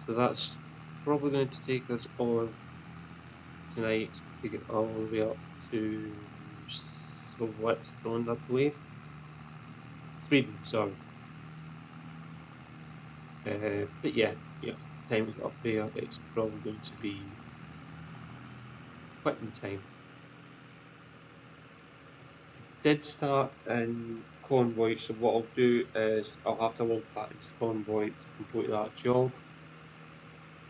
so that's probably going to take us all of tonight to get all the way up to Switzerland, I believe. Sweden, sorry. But yeah, time to get up there, it's probably going to be quite in time. Did start in Convoy, so what I'll do is I'll have to log back into Convoy to complete that job.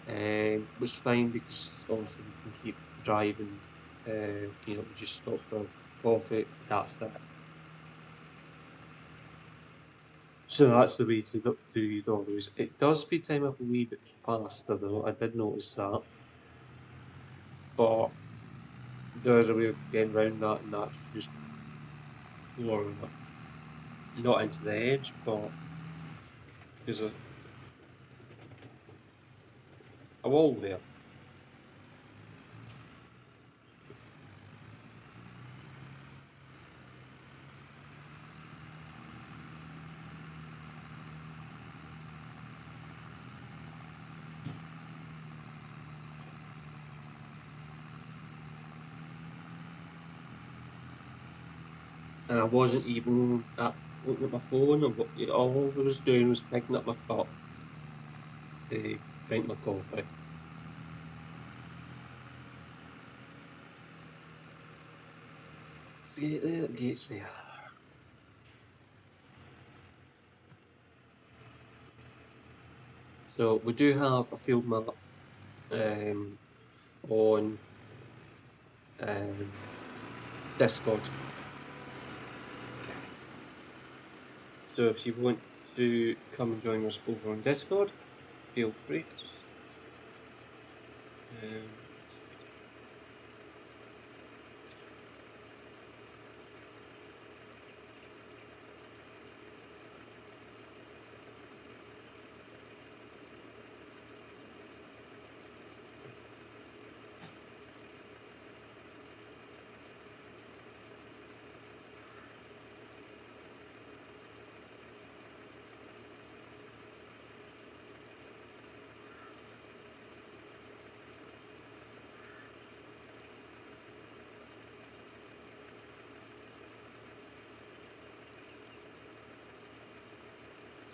Which is fine because obviously we can keep driving, we just stop for coffee, that's it. So that's the way to do those. It does speed time up a wee bit faster though, I did notice that. But there is a way of getting around that, and that's just flooring it. Not into the edge, but there's a wall there. And I wasn't even looking at my phone, all I was doing was picking up my cup to drink my coffee. Let's get there, it gets there. So we do have a field map on Discord. So if you want to come and join us over on Discord, feel free.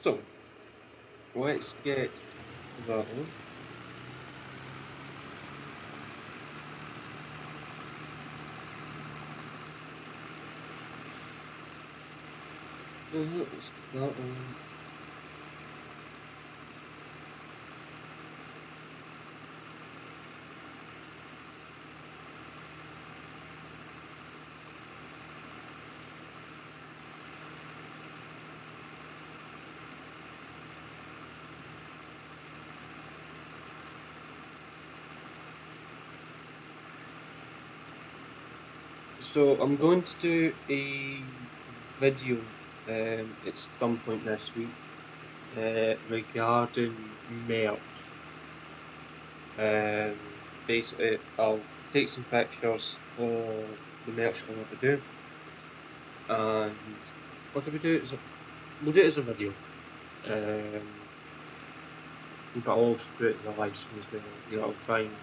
So, let's get that on. Let's get that on. So I'm going to do a video at some point this week regarding merch. Basically, I'll take some pictures of the merch I want to do, and what do we do? We'll do it as a video, um, but I'll also do it as a live stream as well. You know, I'll try and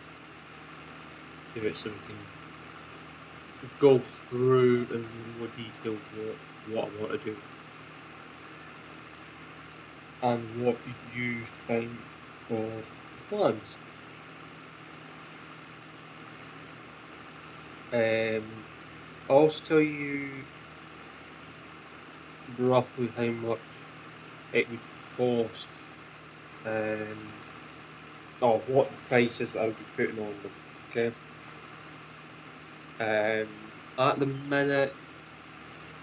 do it so we can go through in more detail what I want to do and what you think of the plans. I'll also tell you roughly how much it would cost, or what the prices I would be putting on them. Okay. At the minute,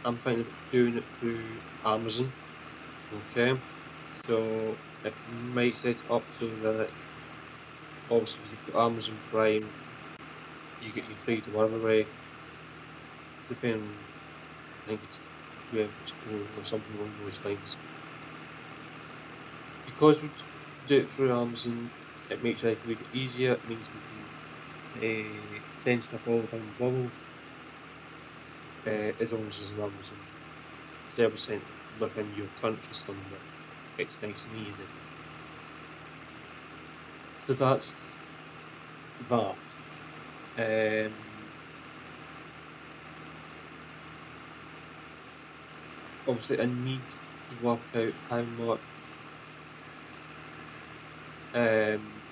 I'm thinking about doing it through Amazon. Okay. So it might set it up so that obviously if you've got Amazon Prime, you get your free delivery, depending, I think it's whoever it's for or something along those lines. Because we do it through Amazon, it makes life a little bit easier. It means we can send stuff all around the world, as long as there's an Amazon service centre within your country somewhere. It's nice and easy. So that's that. Obviously, I need to work out how much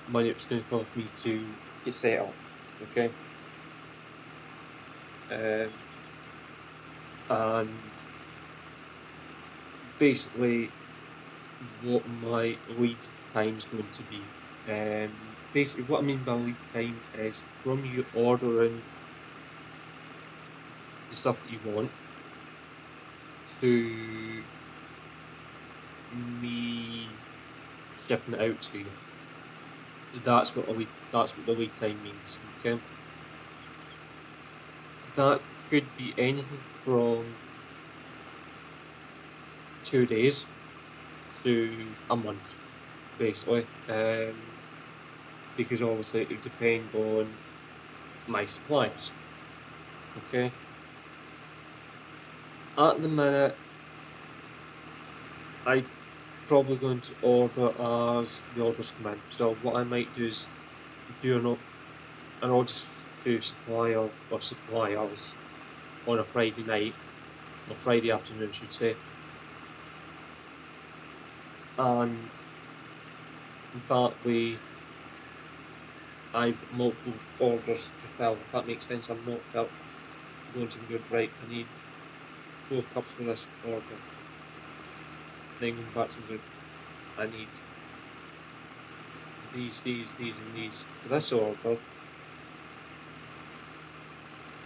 money it's going to cost me to get set up. Okay. And basically, what my lead time is going to be. Basically, what I mean by lead time is from you ordering the stuff that you want to me shipping it out to you. That's what the lead time means. Okay, that could be anything from 2 days to a month, basically. Because obviously it would depend on my suppliers. Okay. At the minute, I'm probably going to order as the orders come in. So what I might do is do an order to supplier or suppliers on a Friday night or Friday afternoon, I should say, and that way I've got multiple orders to fill. If that makes sense, I'm not going to be good. Right, I need 4 cups for this order. Then going back to good. I need these, and these for this order.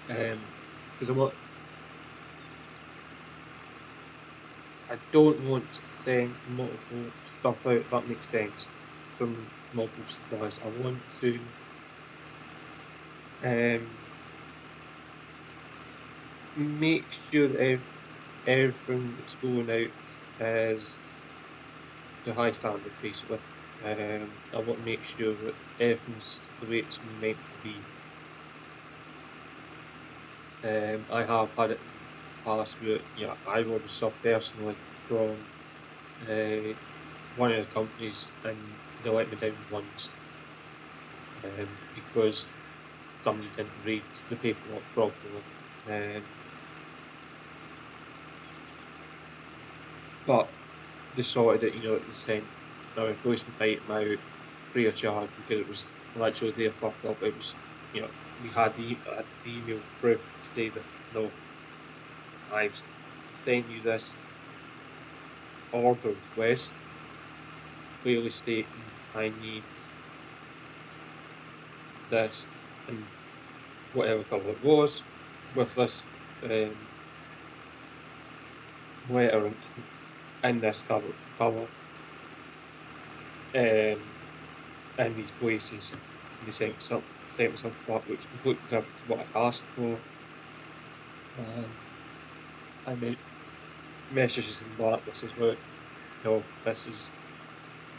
Because I don't want to send multiple stuff out, if that makes sense, from multiple suppliers. I want to make sure that everything that's going out is to high standard, basically. I want to make sure that everything's the way it's meant to be. I have had it in the past where I've ordered stuff personally from one of the companies and they let me down once because somebody didn't read the paperwork properly. But they sorted it, they sent a replacement item out free of charge because it was literally their fuck up. It was, we had the email proof to say that, no, I've sent you this order request, clearly stating I need this in whatever colour it was, with this lettering in this colour, in these places. And they sent me something back which was completely different to what I asked for. And I made messages them back that says, look, no, this is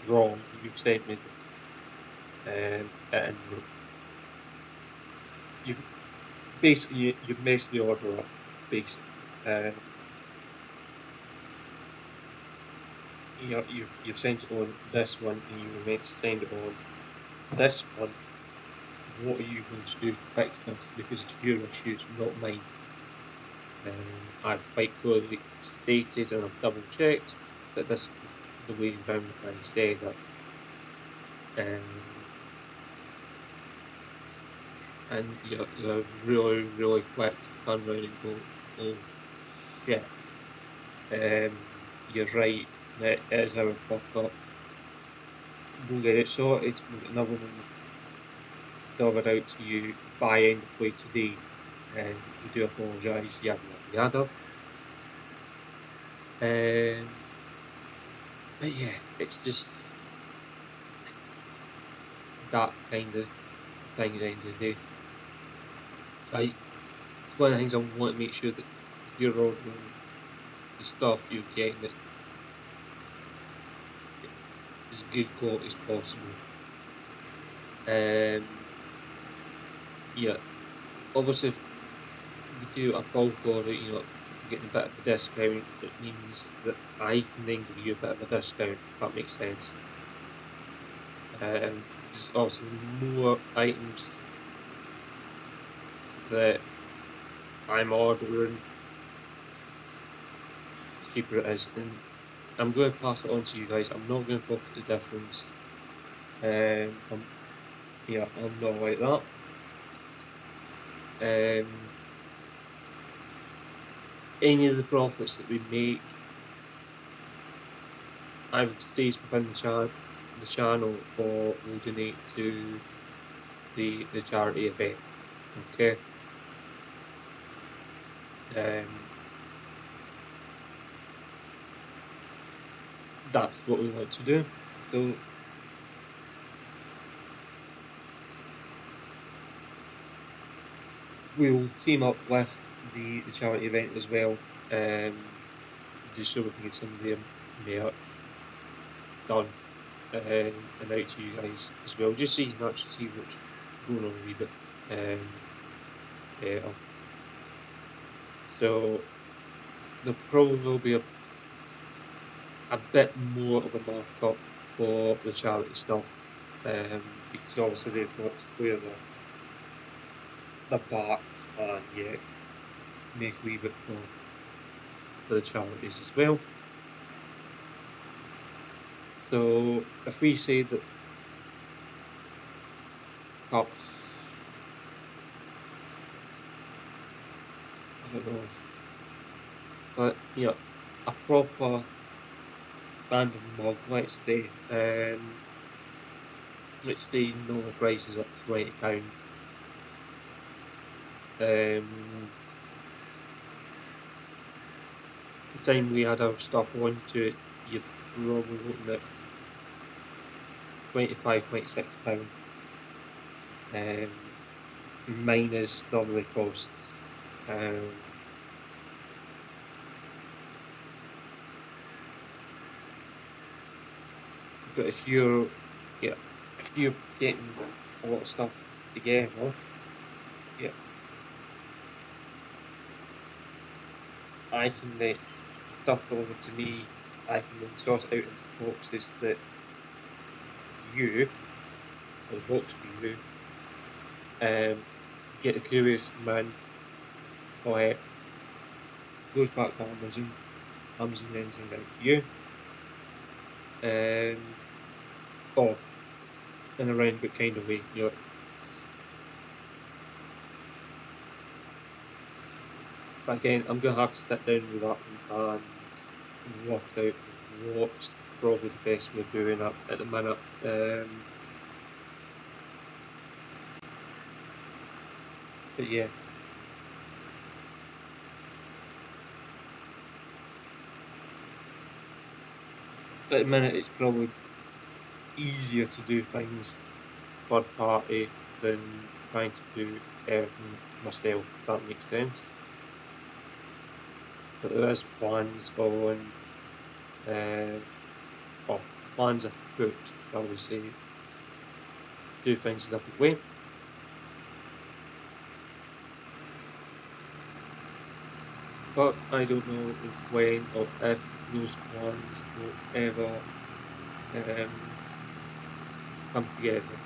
wrong. You've sent me and you've basically you've messed the order up, basically. You've sent it on this one, and you were meant to send it on this one. What are you going to do to fix this? Because it's your issue, it's not mine. I've quite clearly stated, and I've double checked, that this is the way round I say that. And you're really, really quick to turn around and go, oh shit. You're right, that is our fuck up. We'll get it sorted, we'll get another one delivered out to you by end of play today. And we do apologise, yada yada yada. But yeah, it's just that kind of thing at the end of the day. It's one of the things I want to make sure that you're ordering the stuff you're getting that is good quality as possible. Yeah, obviously if we do a bulk order, getting a bit of a discount, it means that I can then give you a bit of a discount, if that makes sense. There's obviously more items that I'm ordering, the cheaper it is, and I'm going to pass it on to you guys. I'm not going to pocket the difference. I'm not like that. Any of the profits that we make, I would say is within the channel, or we'll donate to the charity event. Okay. That's what we want to do. So we'll team up with the charity event as well, just so we can get some of their merch done and out to you guys as well, just so you can actually see what's going on a wee bit better. So there probably will be a bit more of a markup for the charity stuff, because obviously they've got to clear the VAT and make a wee bit for the charities as well. So if we say that cups, I don't know, but a proper standard mug, let's say normal price is up to £20. The time we add our stuff onto it, you're probably looking at £25, £26. Mine is normally costs but if you're getting a lot of stuff together, I can make stuff delivered to me. I can then sort it out into boxes that you, or the box for you, get the courier to come in, collect, goes back to Amazon then sends it out to you. or in a roundabout kind of way. But again, I'm gonna have to sit down with that one and work out what's probably the best way of doing it at the minute. But yeah, at the minute it's probably easier to do things third party than trying to do everything myself, if that makes sense. But there is plans on, uh, or plans afoot, shall we say, to do things a different way. But I don't know when or if those plans will ever um, come together.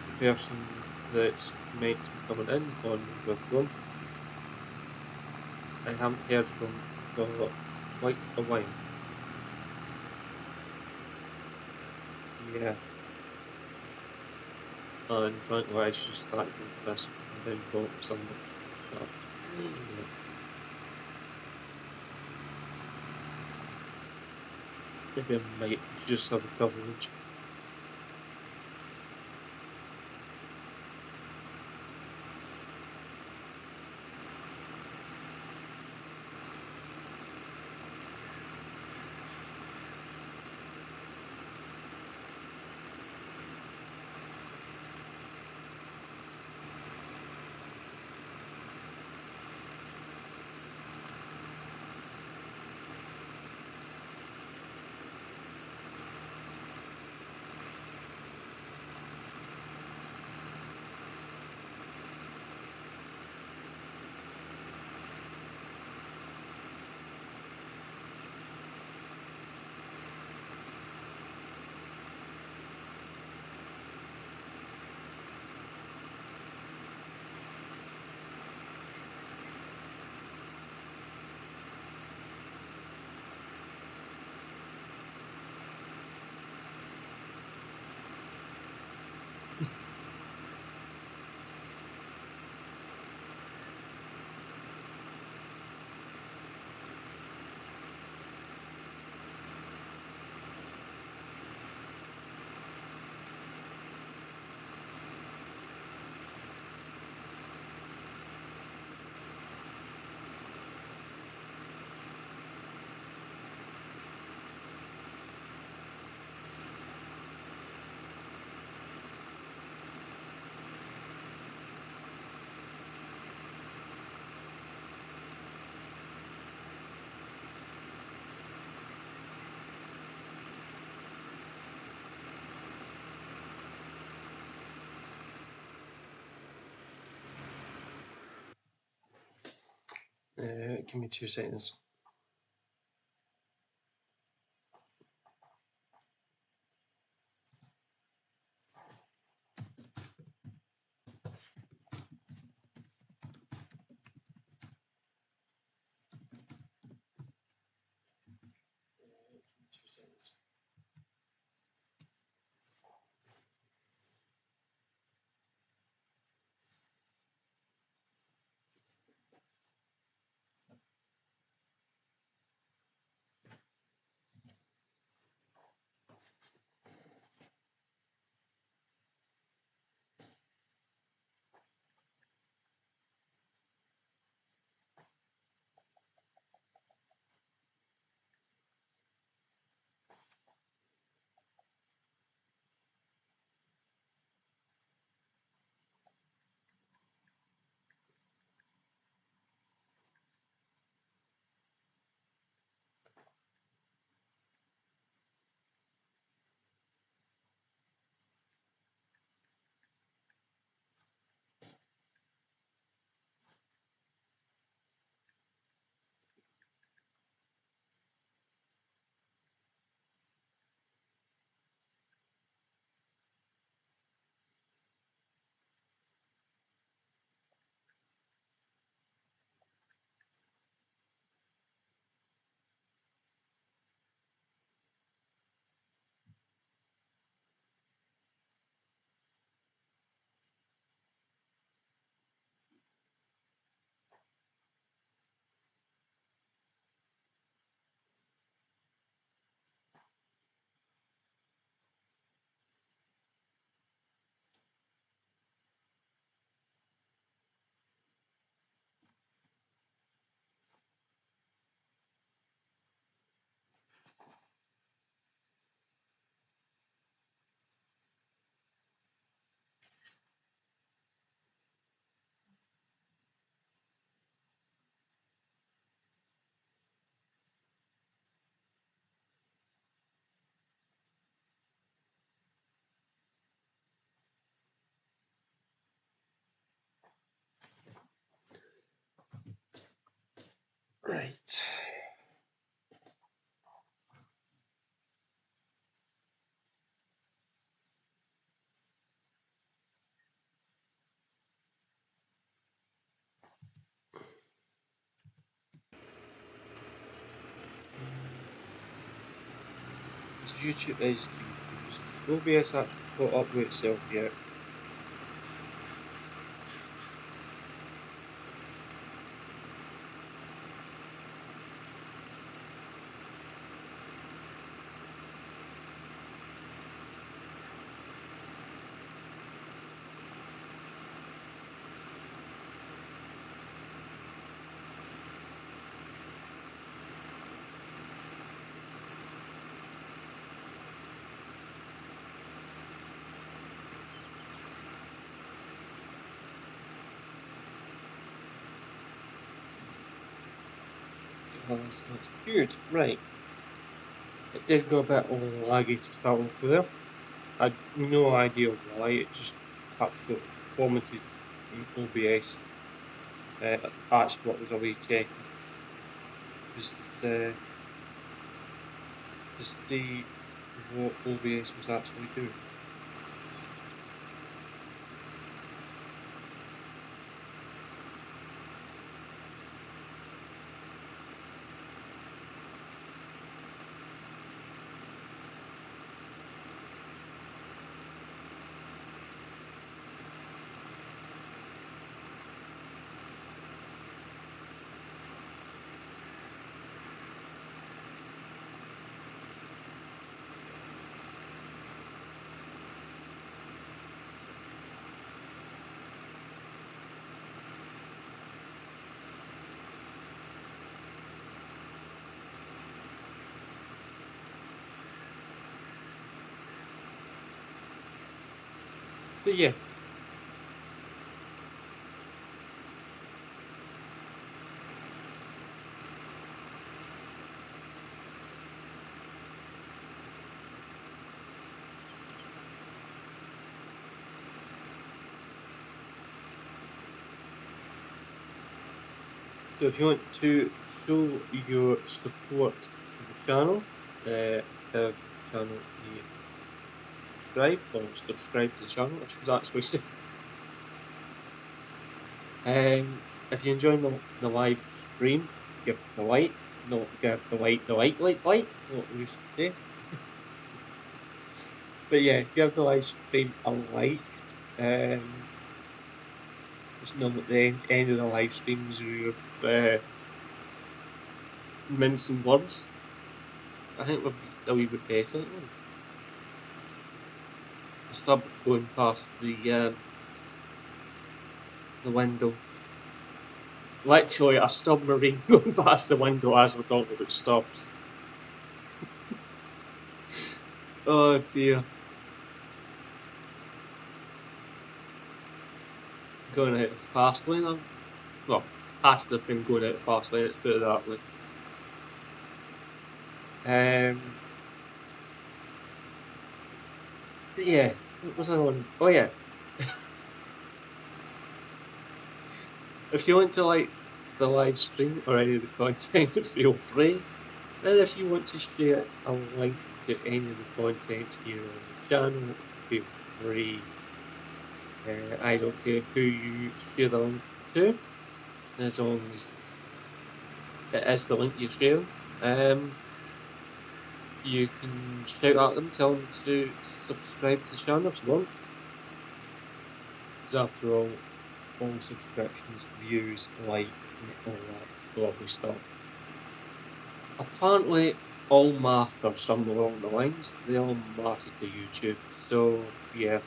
The person that's meant to be coming in on with them, I haven't heard from for quite a while. Yeah, and frankly, I should start going to this down the bottom somewhere. Start. Yeah. Maybe I might just have a privilege. Give me 2 seconds. Right. This YouTube is confused. OBS actually caught up with itself yet. Oh, that's good. Right. It did go a bit laggy to start off with there. I had no idea why. It just absolutely plummeted in OBS. That's actually what was away checking. Was to see what OBS was actually doing. So yeah. So if you want to show your support to the channel, give the channel a subscribe, or subscribe to the channel, I should actually say. If you're enjoying the live stream, give the like, not give the like, what we used to say. But yeah, give the live stream a like. Just know at the end of the live streams we're mincing words. I think we'll be a wee bit better. I stopped going past the window. Literally a submarine going past the window as we're talking about stops. Oh dear. Going out of fast lane. Well, past have been going out of fast lane, let's put it that way. But yeah, what was I on? Oh yeah. If you want to like the live stream or any of the content, feel free. And if you want to share a link to any of the content here on the channel, feel free. I don't care who you share the link to, as long as it is the link you're sharing. You can shout at them, tell them to subscribe to the channel if you want. Because after all subscriptions, views, likes, and all that lovely stuff. Apparently, all matter somewhere along the lines. They all matter to YouTube. So yeah,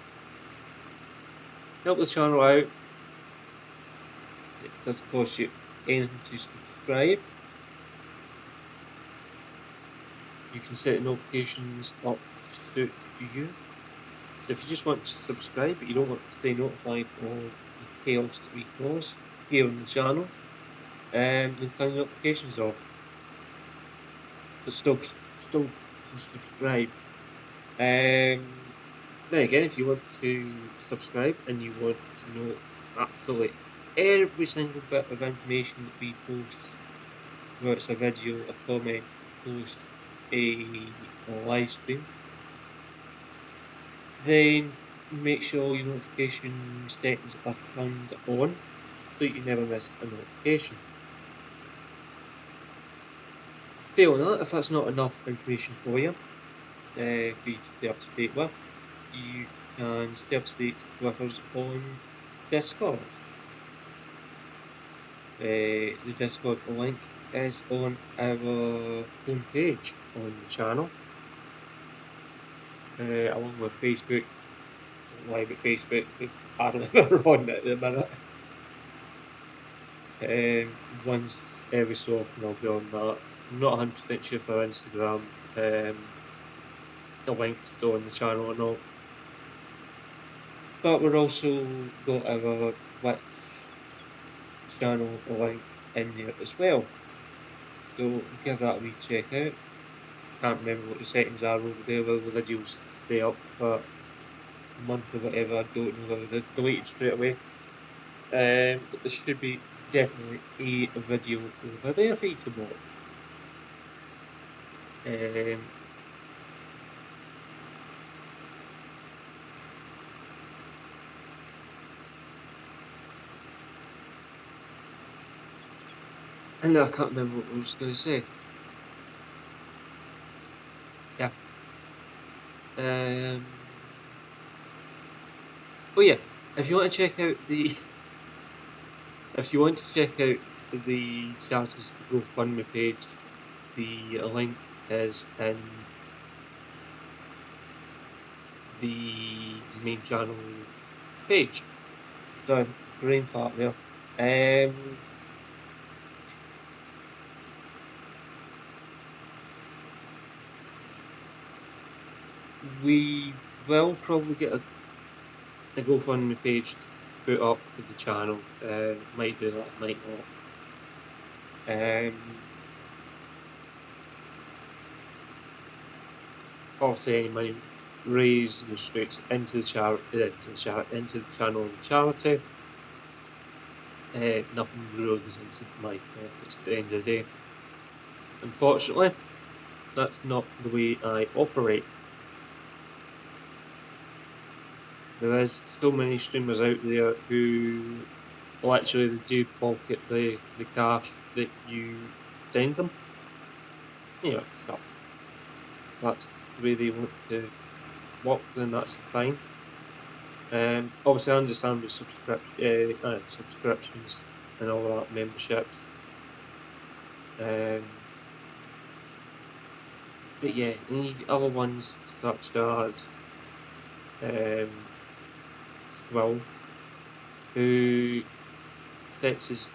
help the channel out. It doesn't cost you anything to subscribe. You can set notifications up to suit you. So if you just want to subscribe but you don't want to stay notified of the chaos that we cause here on the channel, then turn your notifications off. But still subscribe. Then again, if you want to subscribe and you want to know absolutely every single bit of information that we post whether it's a video, a comment, post, a live stream, then make sure your notification settings are turned on so you never miss a notification. Failing that, if that's not enough information for you to stay up to date with, you can stay up to date with us on Discord. The Discord link is on our homepage on the channel, along with Facebook. Don't lie about Facebook, we hardly ever on it at the minute. Once every so often I'll be on that. I'm not 100% sure if our Instagram the link's still on the channel or not. But we're also got our Twitch channel link in there as well. So give that a wee check out. Can't remember what the settings are over there, whether the videos stay up for a month or whatever, I don't know whether they're deleted straight away. But there should be definitely a video over there for you to watch. And I can't remember what I was going to say. Yeah. Oh yeah, if you want to check out the Charters GoFundMe page, the link is in the main channel page. So brain fart there. We will probably get a GoFundMe page put up for the channel. Might do that, might not. Obviously, any money raised goes straight into the channel and charity. Nothing really goes into my pockets at the end of the day. Unfortunately, that's not the way I operate. There is so many streamers out there who literally do pocket the cash that you send them. You know, so if that's the way they want to work, then that's fine. Obviously, I understand with subscriptions and all that, memberships. But yeah, you need other ones such as Squill, who sets his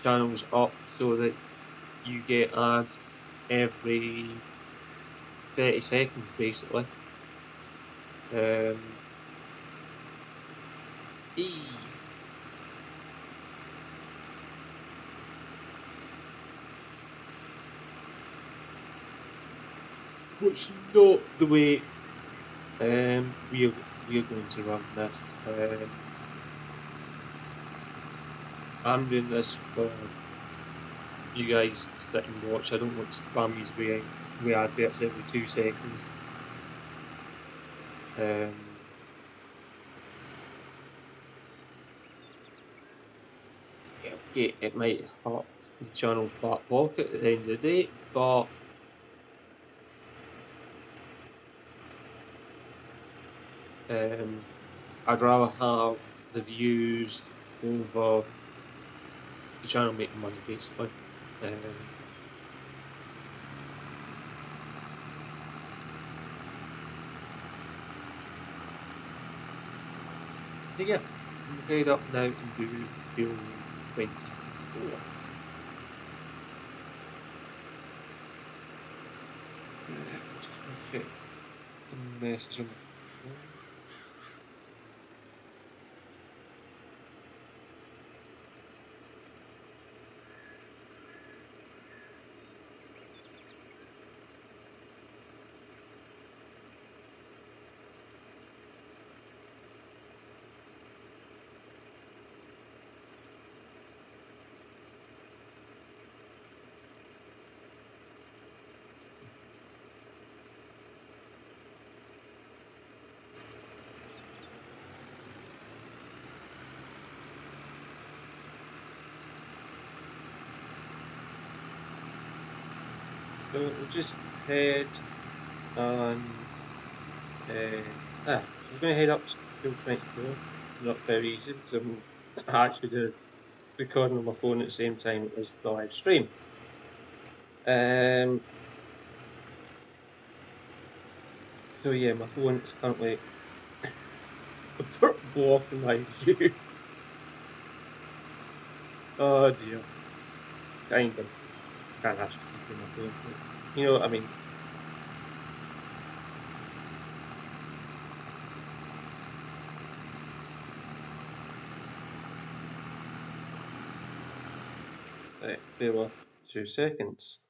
channels up so that you get ads every 30 seconds, basically. Which not the way we are going to run this. I'm doing this for you guys to sit and watch. I don't want to spam these with adverts every 2 seconds. Okay, it might hurt the channel's back pocket at the end of the day, but I'd rather have the views over the channel making money, basically. So yeah, I'm head up now and do Bill 24. Just want to check the message on my phone. So we'll just head and so we're going to head up to field 24. Not very easy because I'm actually doing recording on my phone at the same time as the live stream. So yeah, my phone is currently blocking my view. Oh dear. Kind of. Can't actually see my phone, but you know what I mean. Right, bear with 2 seconds.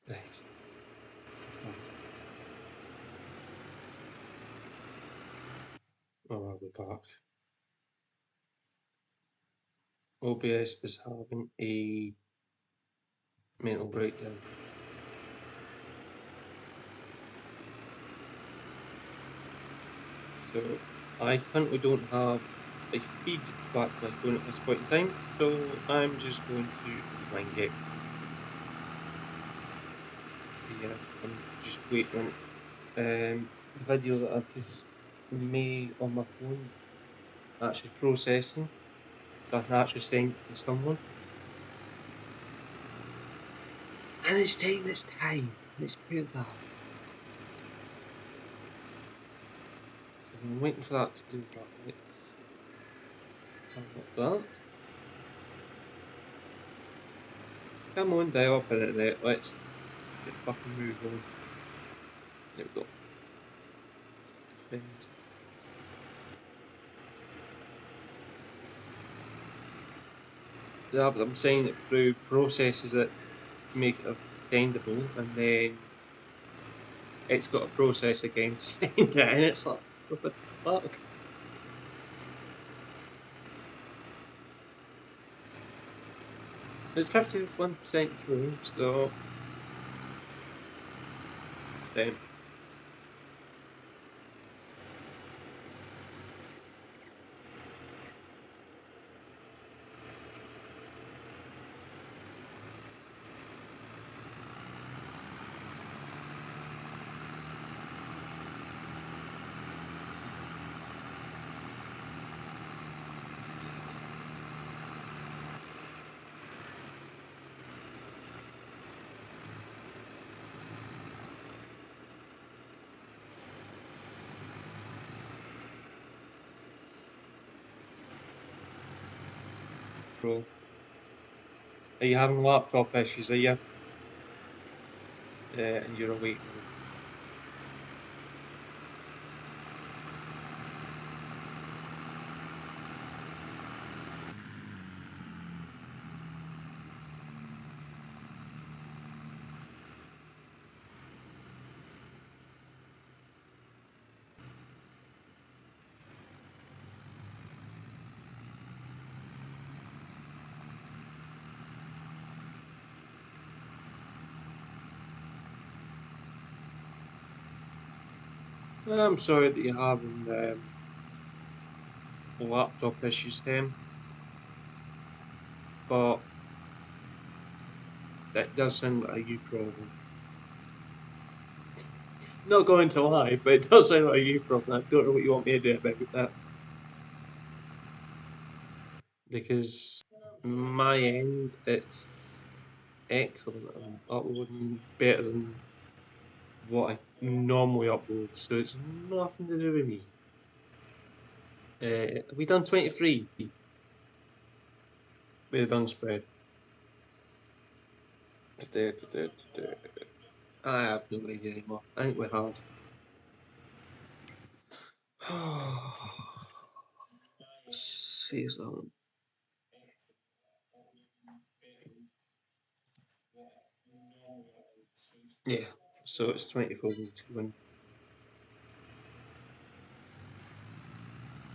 Right. Oh, I'll be back. OBS is having a mental breakdown. So I currently don't have a feed back to my phone at this point in time, so I'm just going to wing it. So yeah, I'm just waiting on the video that I've just made on my phone actually processing, so I can actually send it to someone. And it's taking its time. Let's put it that. So I'm waiting for that to do that. Let's turn up that. Come on, dial up internet. Let's get fucking move on. There we go. Send. Yeah, but I'm saying it through processes it to make it sendable, and then it's got a process again to send it, and it's like, what the fuck? It's 51% through, so same. Bro, are you having laptop issues? Are you? And you're awake. I'm sorry that you're having laptop issues, Tim, but that does sound like a you problem. Not going to lie, but it does sound like a you problem. I don't know what you want me to do about that. Because my end, it's excellent. I'm uploading better than what I normally upload, so it's nothing to do with me. Have we done 23? We've done spread. I have no idea anymore. I think we have. Save that. Yeah, so it's 24 minutes to win.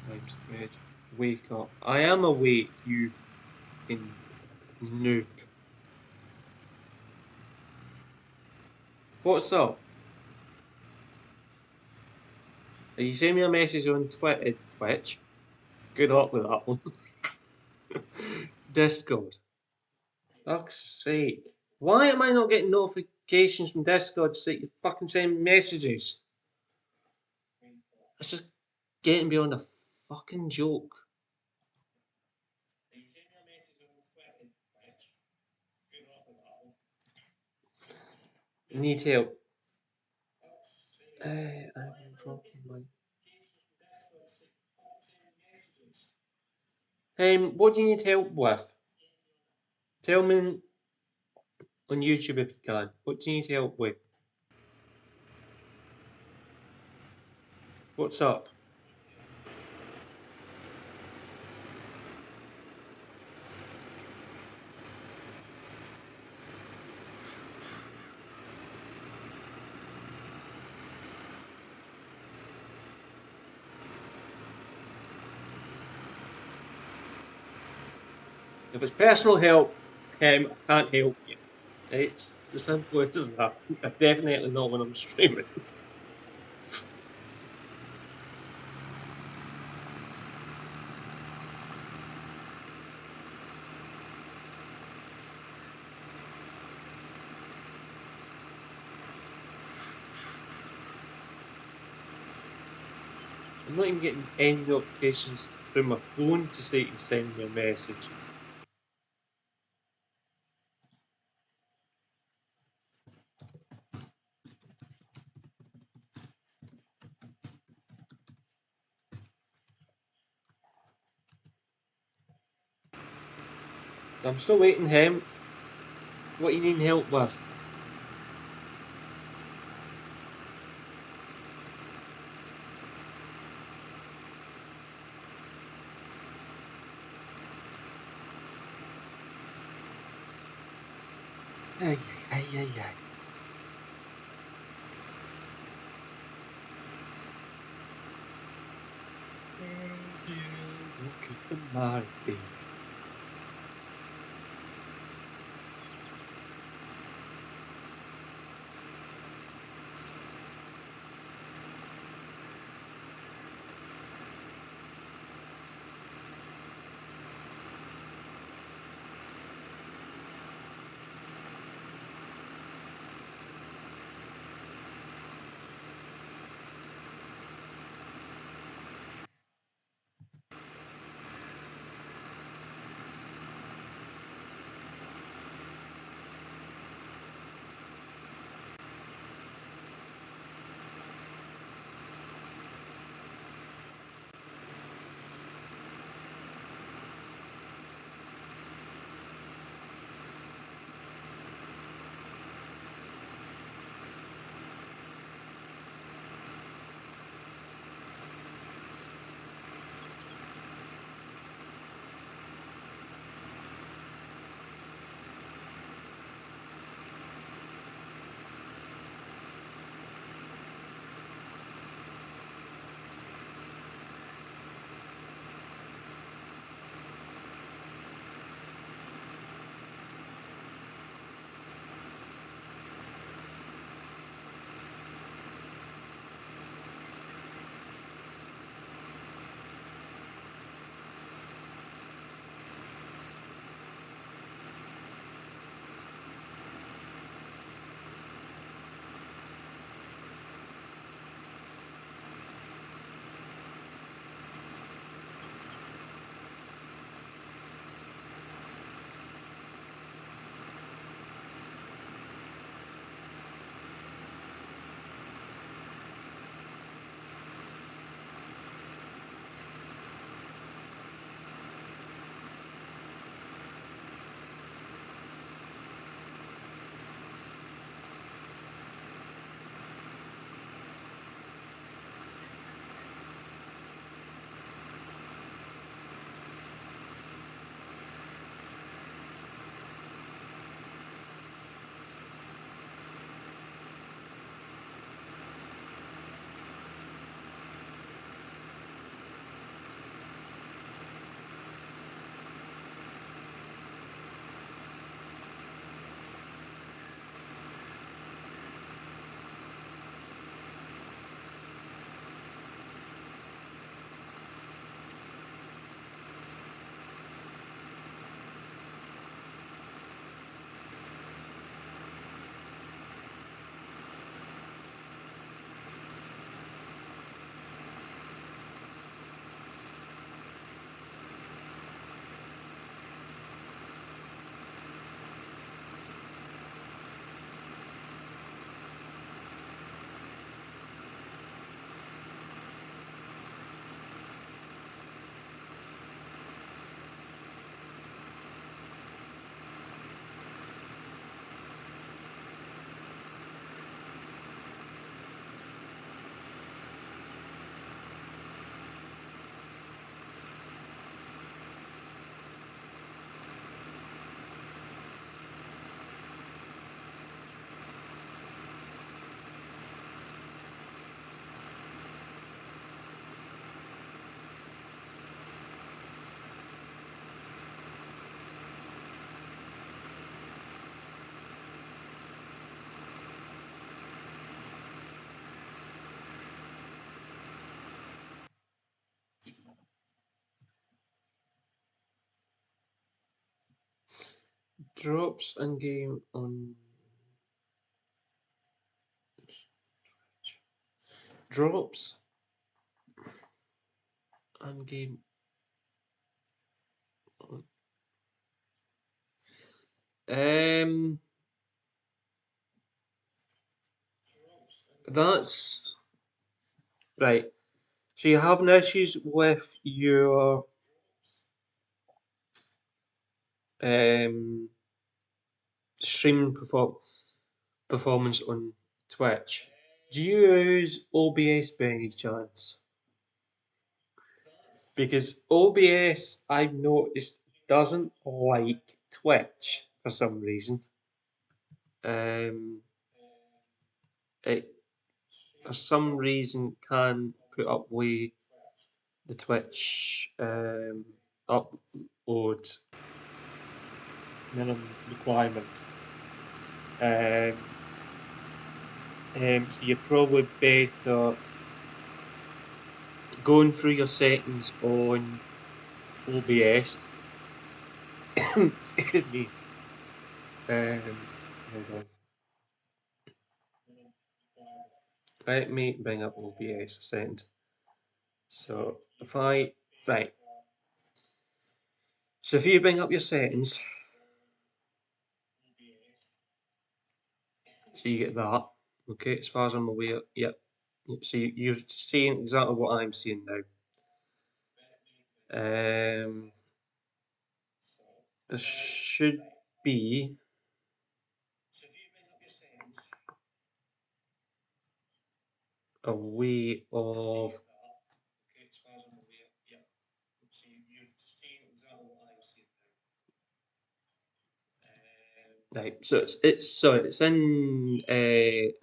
Right, red. Wake up. I am awake, you fucking Noob. What's up? You send me a message on Twitch. Good luck with that one. Discord. Fuck's sake. Why am I not getting notifications from Discord to say you fucking send messages? It's just getting beyond a fucking joke. I need help. I'm fucking what do you need help with? Tell me on YouTube if you can. What do you need help with? What's up? If it's personal help, I can't help you. It's as simple as that. Definitely not when I'm streaming. I'm not even getting any notifications through my phone to say you can send me a message. So I'm still waiting, Hem. What are you needing help with? Ay, ay, ay, ay. Oh dear, look at the Marby. Drops and game on drops and game on. That's right. So you're having issues with your streaming performance on Twitch. Do you use OBS by any chance? Because OBS, I've noticed, doesn't like Twitch for some reason. It for some reason can put up with the Twitch upload minimum requirements. So you're probably better going through your settings on OBS. Excuse me. Hold on. Let me bring up OBS a second. So if I right, so if you bring up your settings, so you get that. Okay, as far as I'm aware, yep. So you're seeing exactly what I'm seeing now. There should be a way of right. So it's in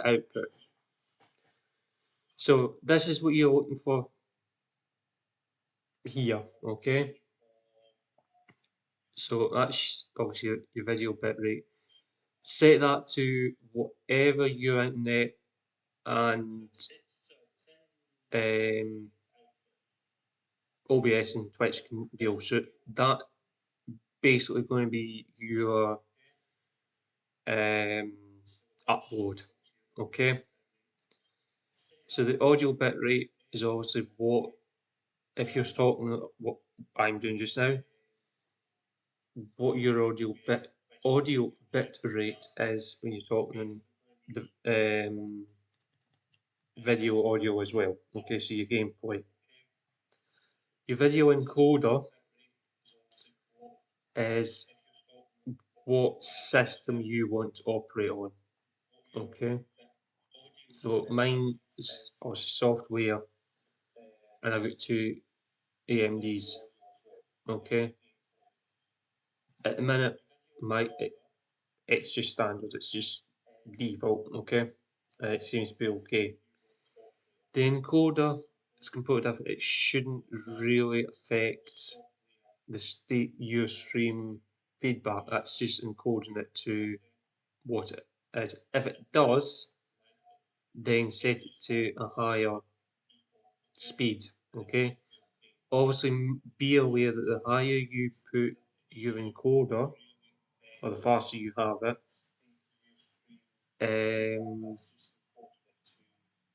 output. So this is what you're looking for here. Okay. So that's obviously your video bitrate. Set that to whatever your internet and OBS and Twitch can deal. So that basically going to be your upload. Okay. So the audio bitrate is obviously what if you're talking what I'm doing just now, what your audio bit rate is when you're talking the video audio as well. Okay, so your gameplay. Your video encoder is what system you want to operate on. Okay, so mine is obviously software, and I've got two AMDs. Okay, at the minute, it's just standard. It's just default. Okay, it seems to be okay. The encoder is completely different. It shouldn't really affect the state your stream feedback. That's just encoding it to what it is. If it does, then set it to a higher speed. Okay. Obviously, be aware that the higher you put your encoder, or the faster you have it,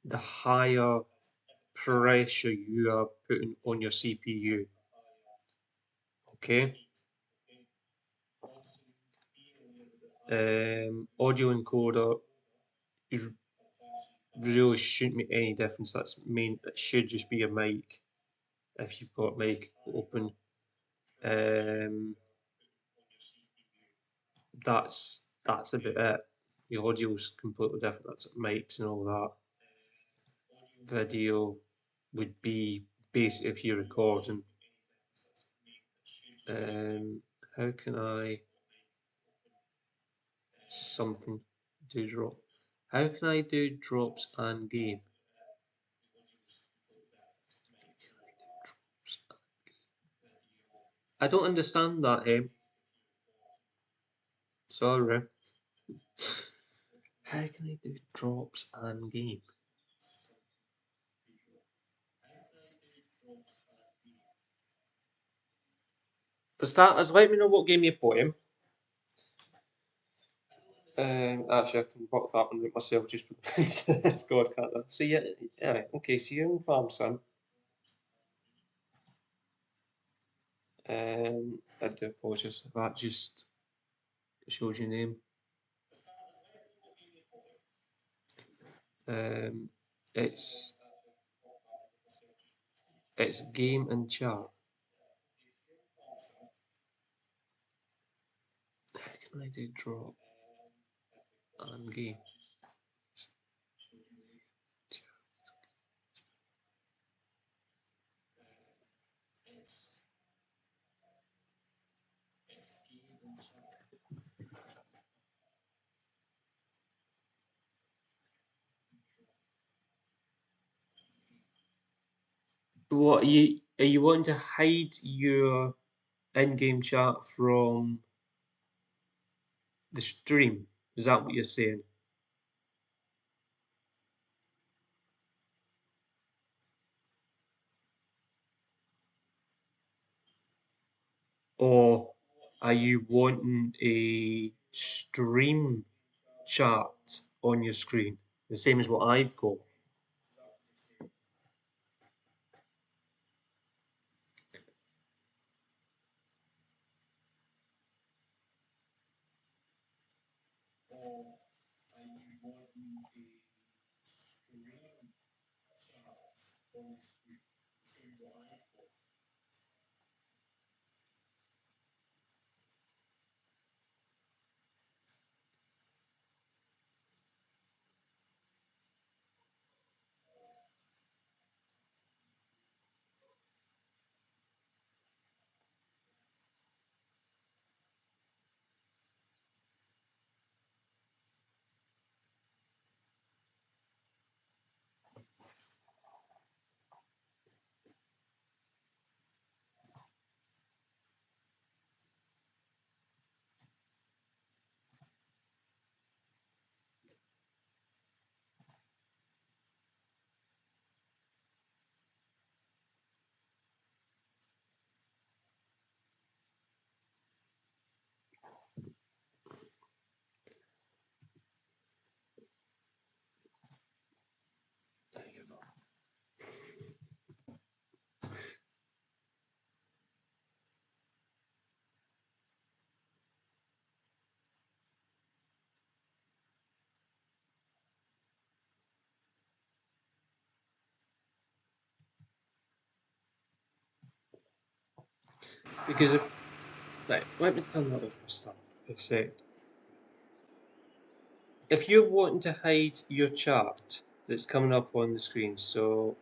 the higher pressure you are putting on your CPU. Okay. Audio encoder really shouldn't make any difference. It should just be a mic if you've got mic open. That's about it. Your audio's completely different. That's mics and all that. Video would be basically if you're recording. How can I something do drop? How can I do drops and game? I don't understand that, Sorry. How can I do drops and game? For starters, let me know what game you're playing. Actually, I can work that one out myself just into this god, can't I? So yeah, yeah, okay. So young farm son. I do apologise if that just shows your name. Um, it's game and chat. How can I do drop and game? What are you wanting to hide your in-game chat from the stream? Is that what you're saying? Or are you wanting a stream chat on your screen? The same as what I've got. Because if right, let me turn that over start for a sec. If you're wanting to hide your chart that's coming up on the screen, so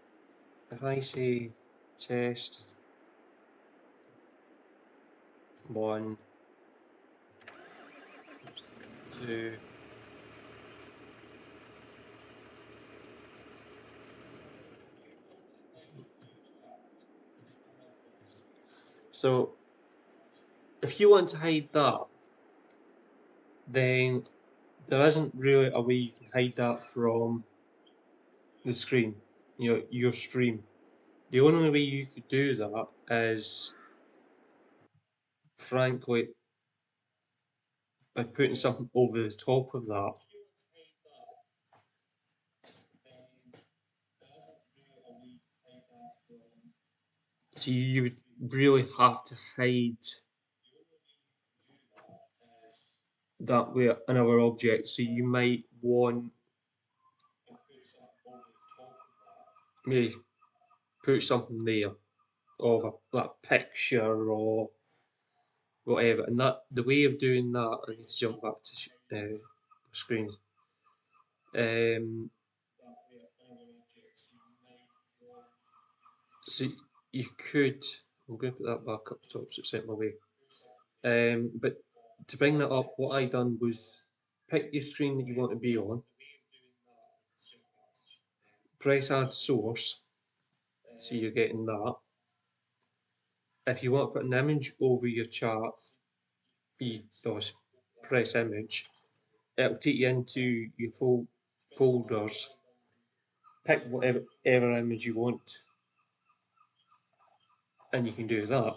if I say test 1, 2, so if you want to hide that, then there isn't really a way you can hide that from the screen, your stream. The only way you could do that is, frankly, by putting something over the top of that. So you would really have to hide that with another object. So you might want maybe put something there of a picture or whatever. And that the way of doing that, I need to jump back to screen. So you could. I'm going to put that back up top so it's out of my way. But to bring that up, what I done was pick your screen that you want to be on, press add source, so you're getting that. If you want to put an image over your chart, you obviously press image. It'll take you into your folders. Pick whatever image you want, and you can do that.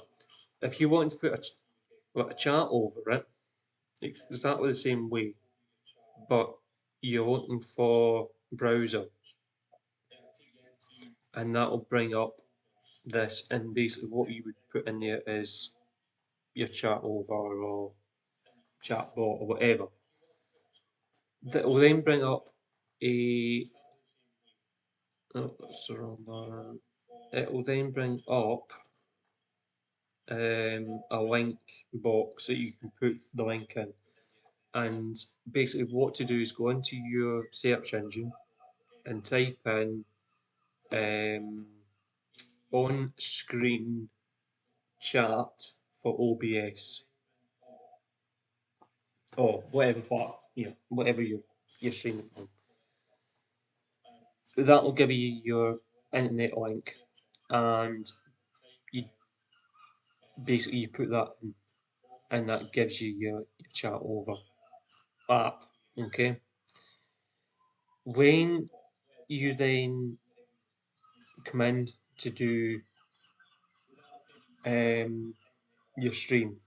If you want to put a chart over it, it's exactly the same way. but you're looking for browser, and that'll bring up this, and basically what you would put in there is your chat over or chat bot or whatever. That will then bring up a that's the wrong bar. It will then bring up a link box that you can put the link in. And basically, what to do is go into your search engine and type in on screen chat for OBS or whatever part, whatever you're streaming from. That will give you your internet link, and you basically you put that in, and that gives you your chat over app. Okay. When you then come in to do your stream,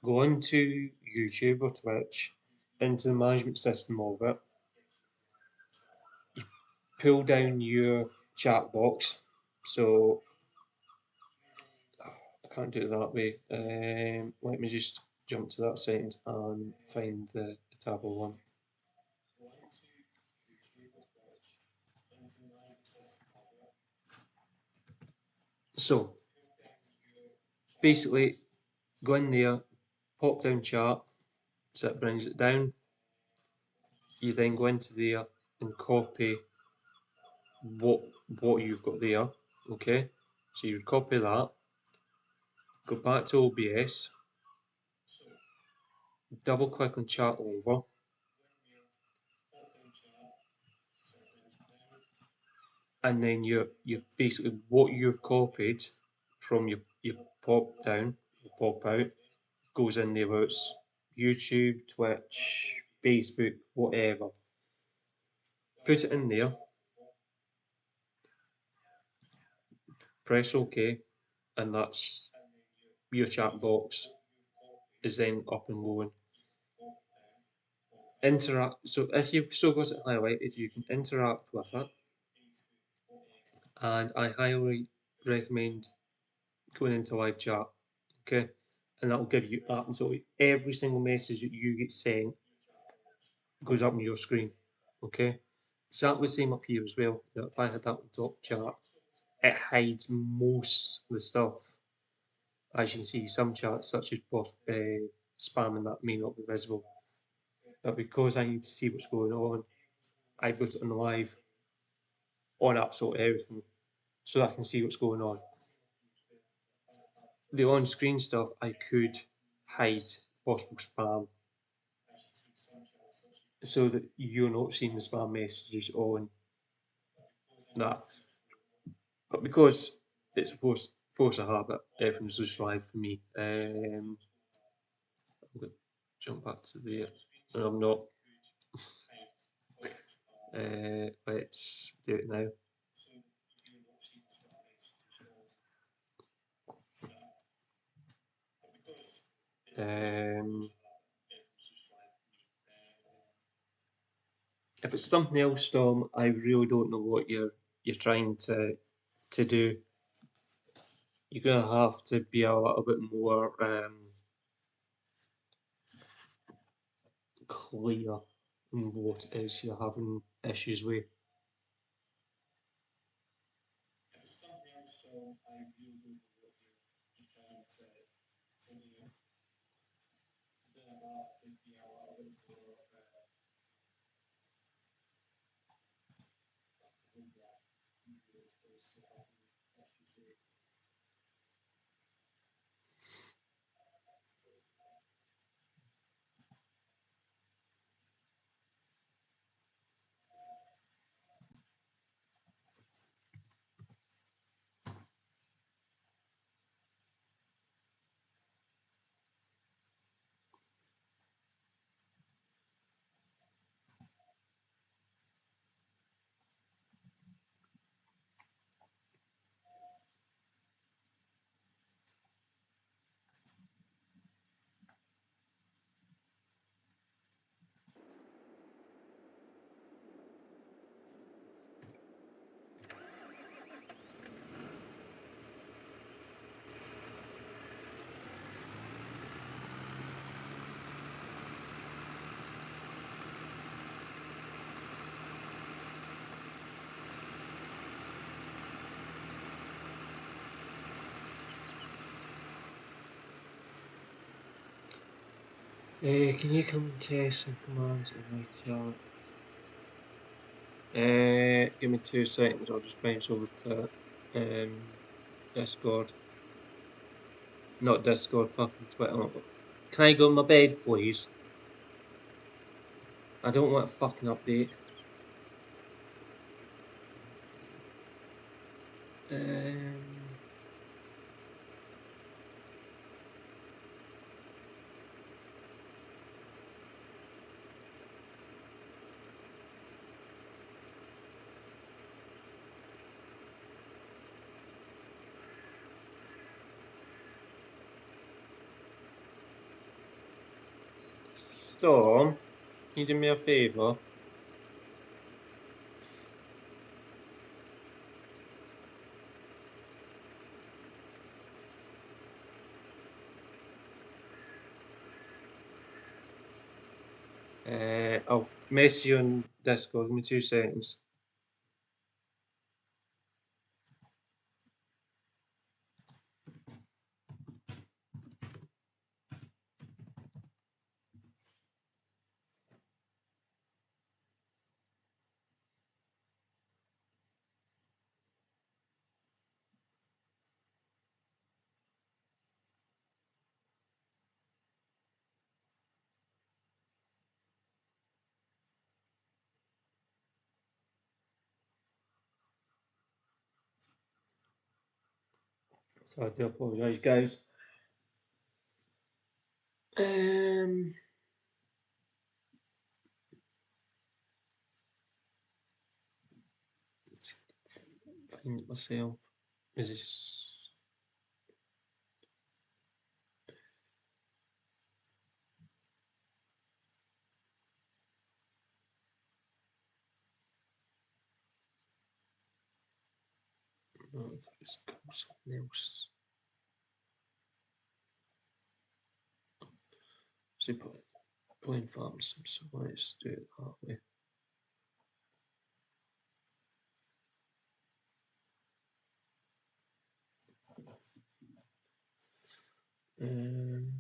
go into YouTube or Twitch, into the management system of it, pull down your chat box. So I can't do it that way. Let me just jump to that setting and find the tab I want. So basically, go in there, pop down chat, so it brings it down. You then go into there and copy what you've got there. Okay, so you copy that, go back to OBS, double click on chat over, and then you basically what you've copied from your pop down, your pop out, goes in there, whether it's YouTube, Twitch, Facebook, whatever. Put it in there, press OK, and that's your chat box is then up and going. Interact. So if you've still got it highlighted, you can interact with it, and I highly recommend going into live chat. Okay, and that will give you absolutely every single message that you get sent goes up on your screen. Okay, exactly the same up here as well. If I had that on top chat, it hides most of the stuff. As you can see, some chats such as spam and that may not be visible, but because I need to see what's going on, I've got it on live on absolutely everything, so I can see what's going on. The on-screen stuff I could hide possible spam, so that you're not seeing the spam messages on that. But because it's a force of habit, everything's just live for me. I'm going to jump back to there, and I'm not. Let's do it now. If it's something else, Tom, I really don't know what you're trying to do. You're gonna have to be a little bit more clear in what it is you're having issues with. Can you come test some commands in my chat? Give me 2 seconds, I'll just bounce over to Discord. Not Discord, fucking Twitter. Can I go in my bed, please? I don't want a fucking update. Um, Storm, can you do me a favour? I'll message you on Discord, give me 2 seconds. So I do apologise, guys. Find it myself. Is this? No, it's something else. Super playing farms, so let's do it that way. Um,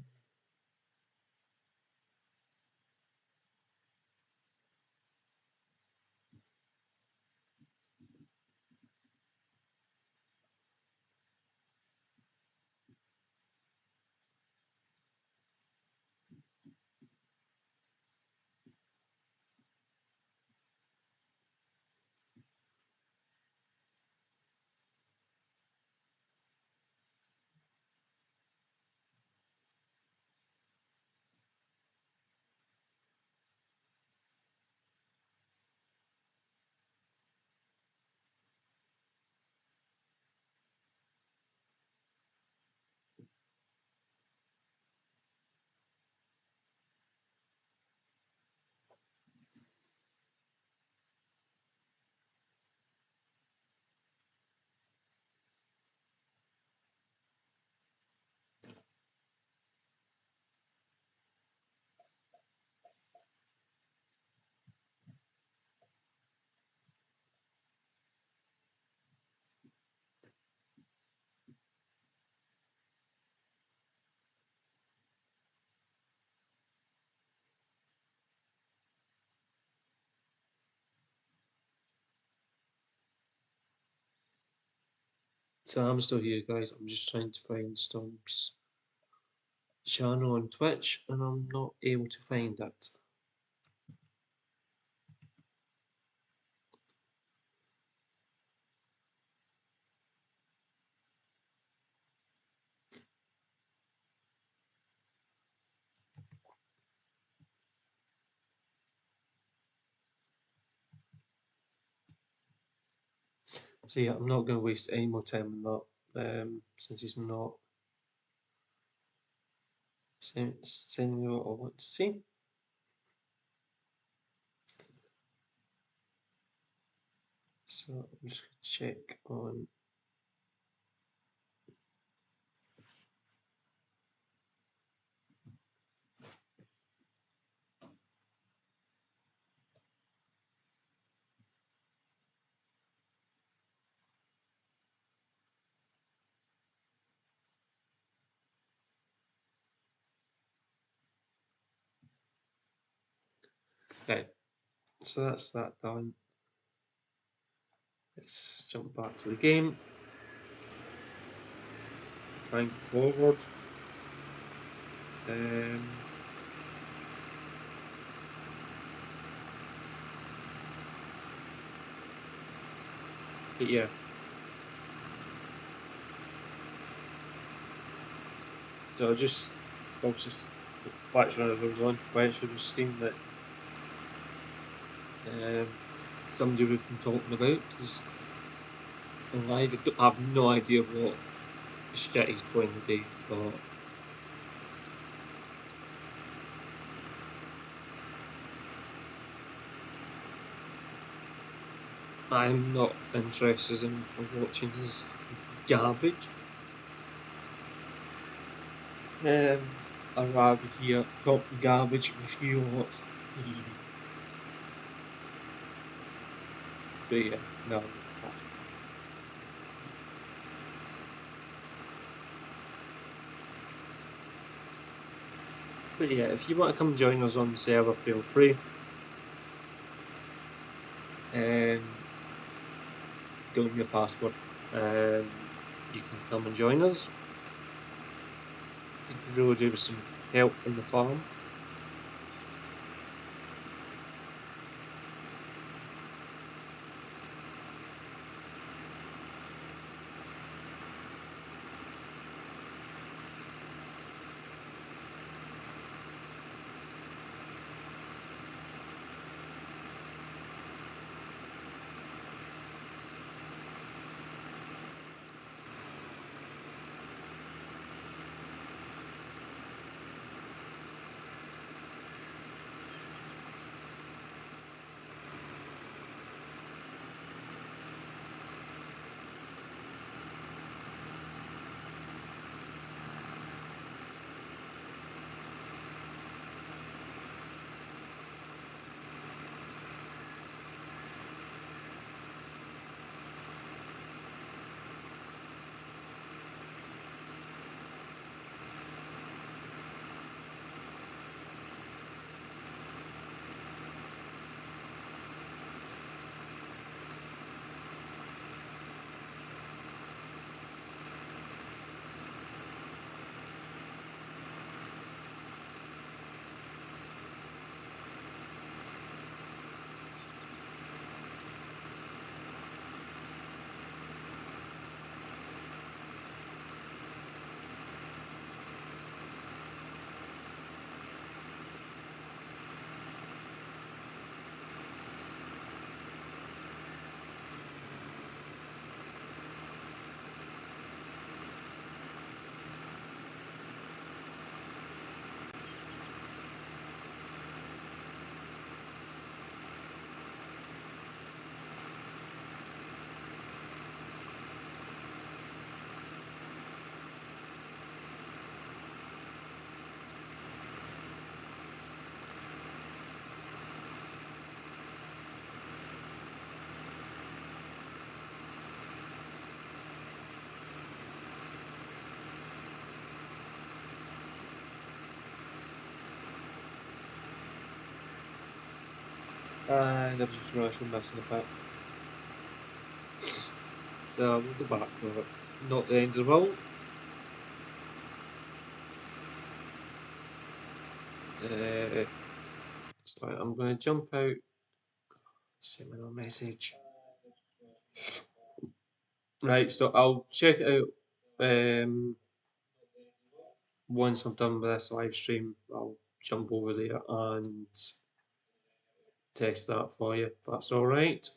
so I'm still here, guys. I'm just trying to find Storm's channel on Twitch, and I'm not able to find it. So yeah, I'm not going to waste any more time on that, since he's not sending me what I want to see. So I'm just going to check on. Right, so that's that done. Let's jump back to the game. Try and go forward. But yeah. So just obviously watching as I was on Twitch, I just seen that somebody we've been talking about is alive. I have no idea what shit he's playing today, but I'm not interested in watching his garbage. I'd rather hear top garbage review lot. But yeah, no. But yeah, if you want to come join us on the server, feel free. Give me your password. You can come and join us. Could really do with some help in the farm. And I've just realised we're missing a bit. So we'll go back for it. Not the end of the world. So I'm going to jump out. Send me a message. Right, so I'll check it out. Once I'm done with this live stream, I'll jump over there and test that for you. If that's all right.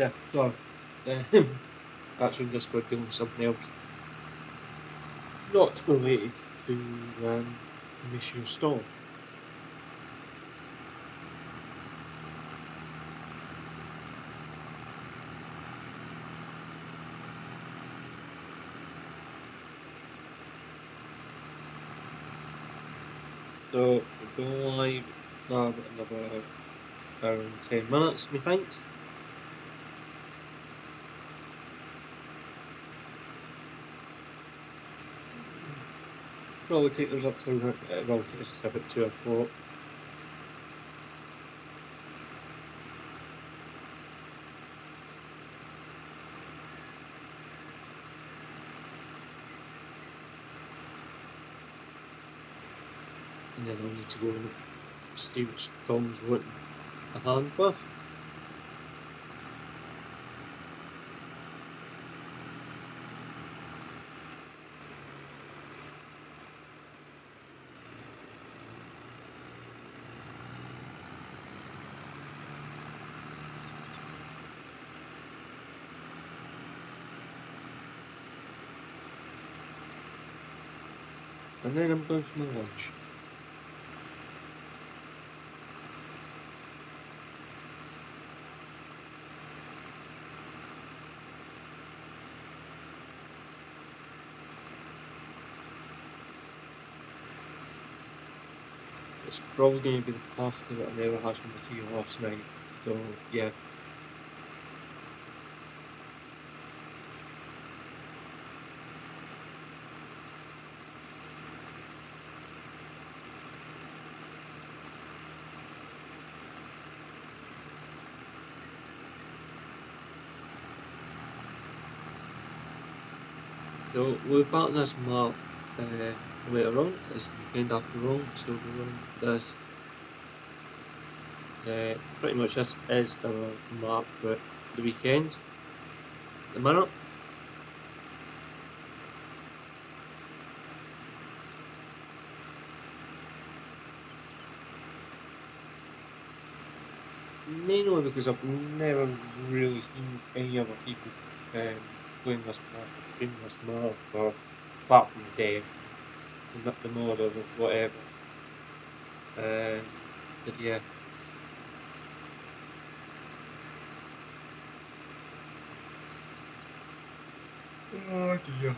Yeah, sorry. Actually, in Discord doing something else. Not related to Mission Storm. So we'll go live now in about hour and 10 minutes, methinks. Probably take us up to well, take us to about 2 o'clock. And then I'll need to go and see which Tom's wanting a hand with. And then I'm going for my lunch. It's probably going to be the pasta that I never had from the tea last night. So, yeah. So we'll be back on this map later on. It's the weekend after all, so we'll run this. Pretty much this is our map for the weekend. At the minute. Mainly because I've never really seen any other people playing this map or streaming this map, or apart from the dev, the mod or whatever. But yeah. Oh dear.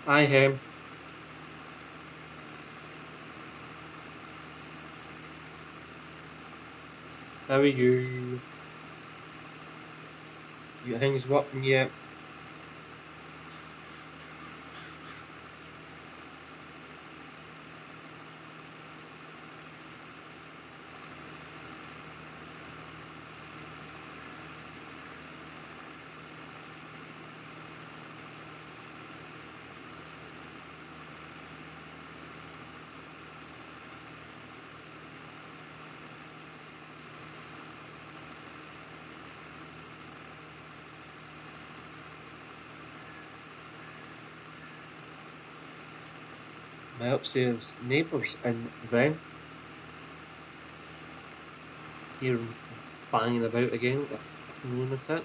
I am. How are you? You things working yet? My upstairs neighbours in Wren hear him banging about again like a fucking lunatic.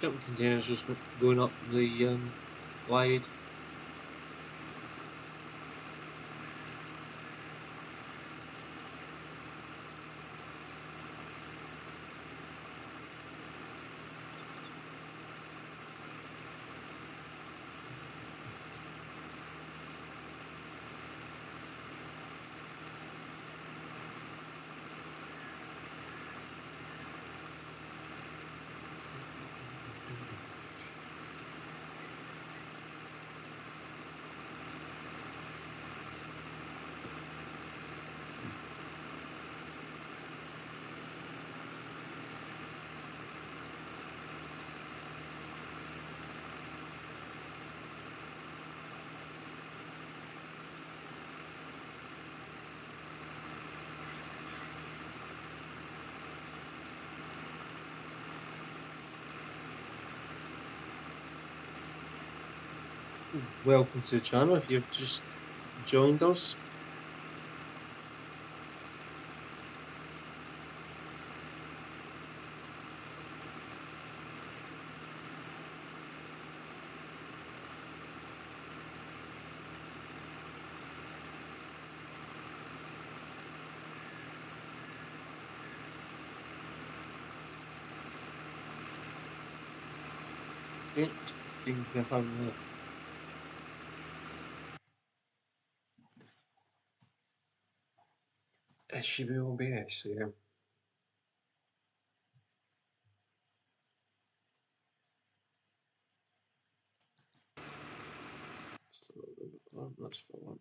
Shipping containers just going up the wide. Welcome to the channel if you've just joined us. Don't seem to have that issue with OBS, yeah. So, that's the one.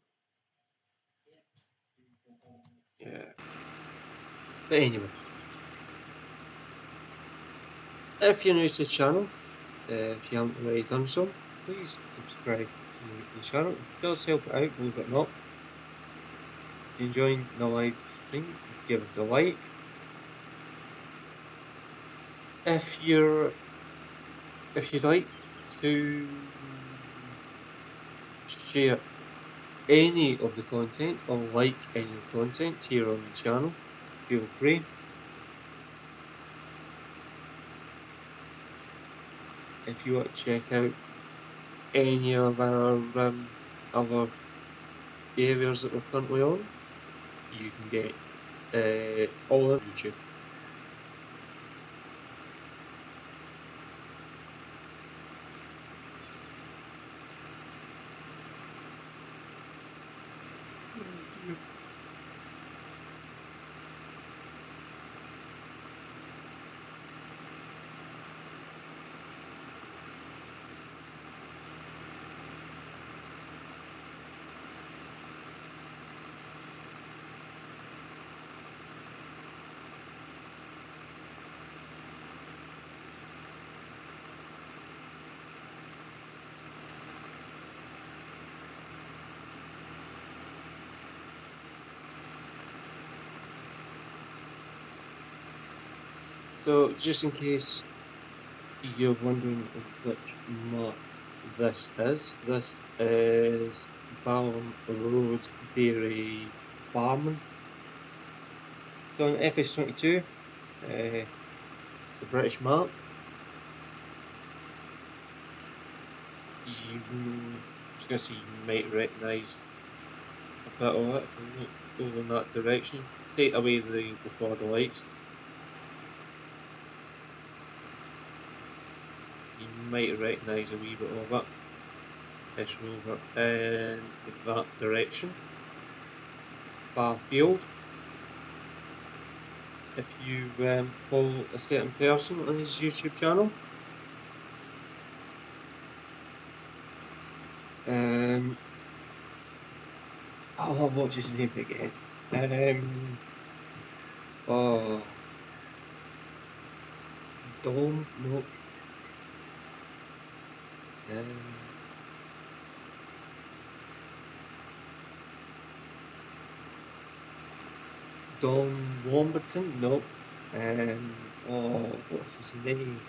Yeah. But anyway, if you're new to the channel, if you haven't already done so, please subscribe to the channel. It does help it out, believe it or not. If you're enjoying the live stream, give it a like. If you'd like to share any of the content or like any of the content here on the channel, feel free. If you want to check out any of our other areas that we're currently on, you can get all on YouTube. So, just in case you're wondering which map this is Ballam Road, Dairy, Barman. So on FS22, the British map, I was going to say you might recognise a bit of it if you look over in that direction. Take away the fog lights, you might recognise a wee bit of it. Especially over in that direction. Far field. If you follow a certain person on his YouTube channel. Oh, what's his name again? Oh, Dom? No. Dom Womberton? No. Oh, what's his name?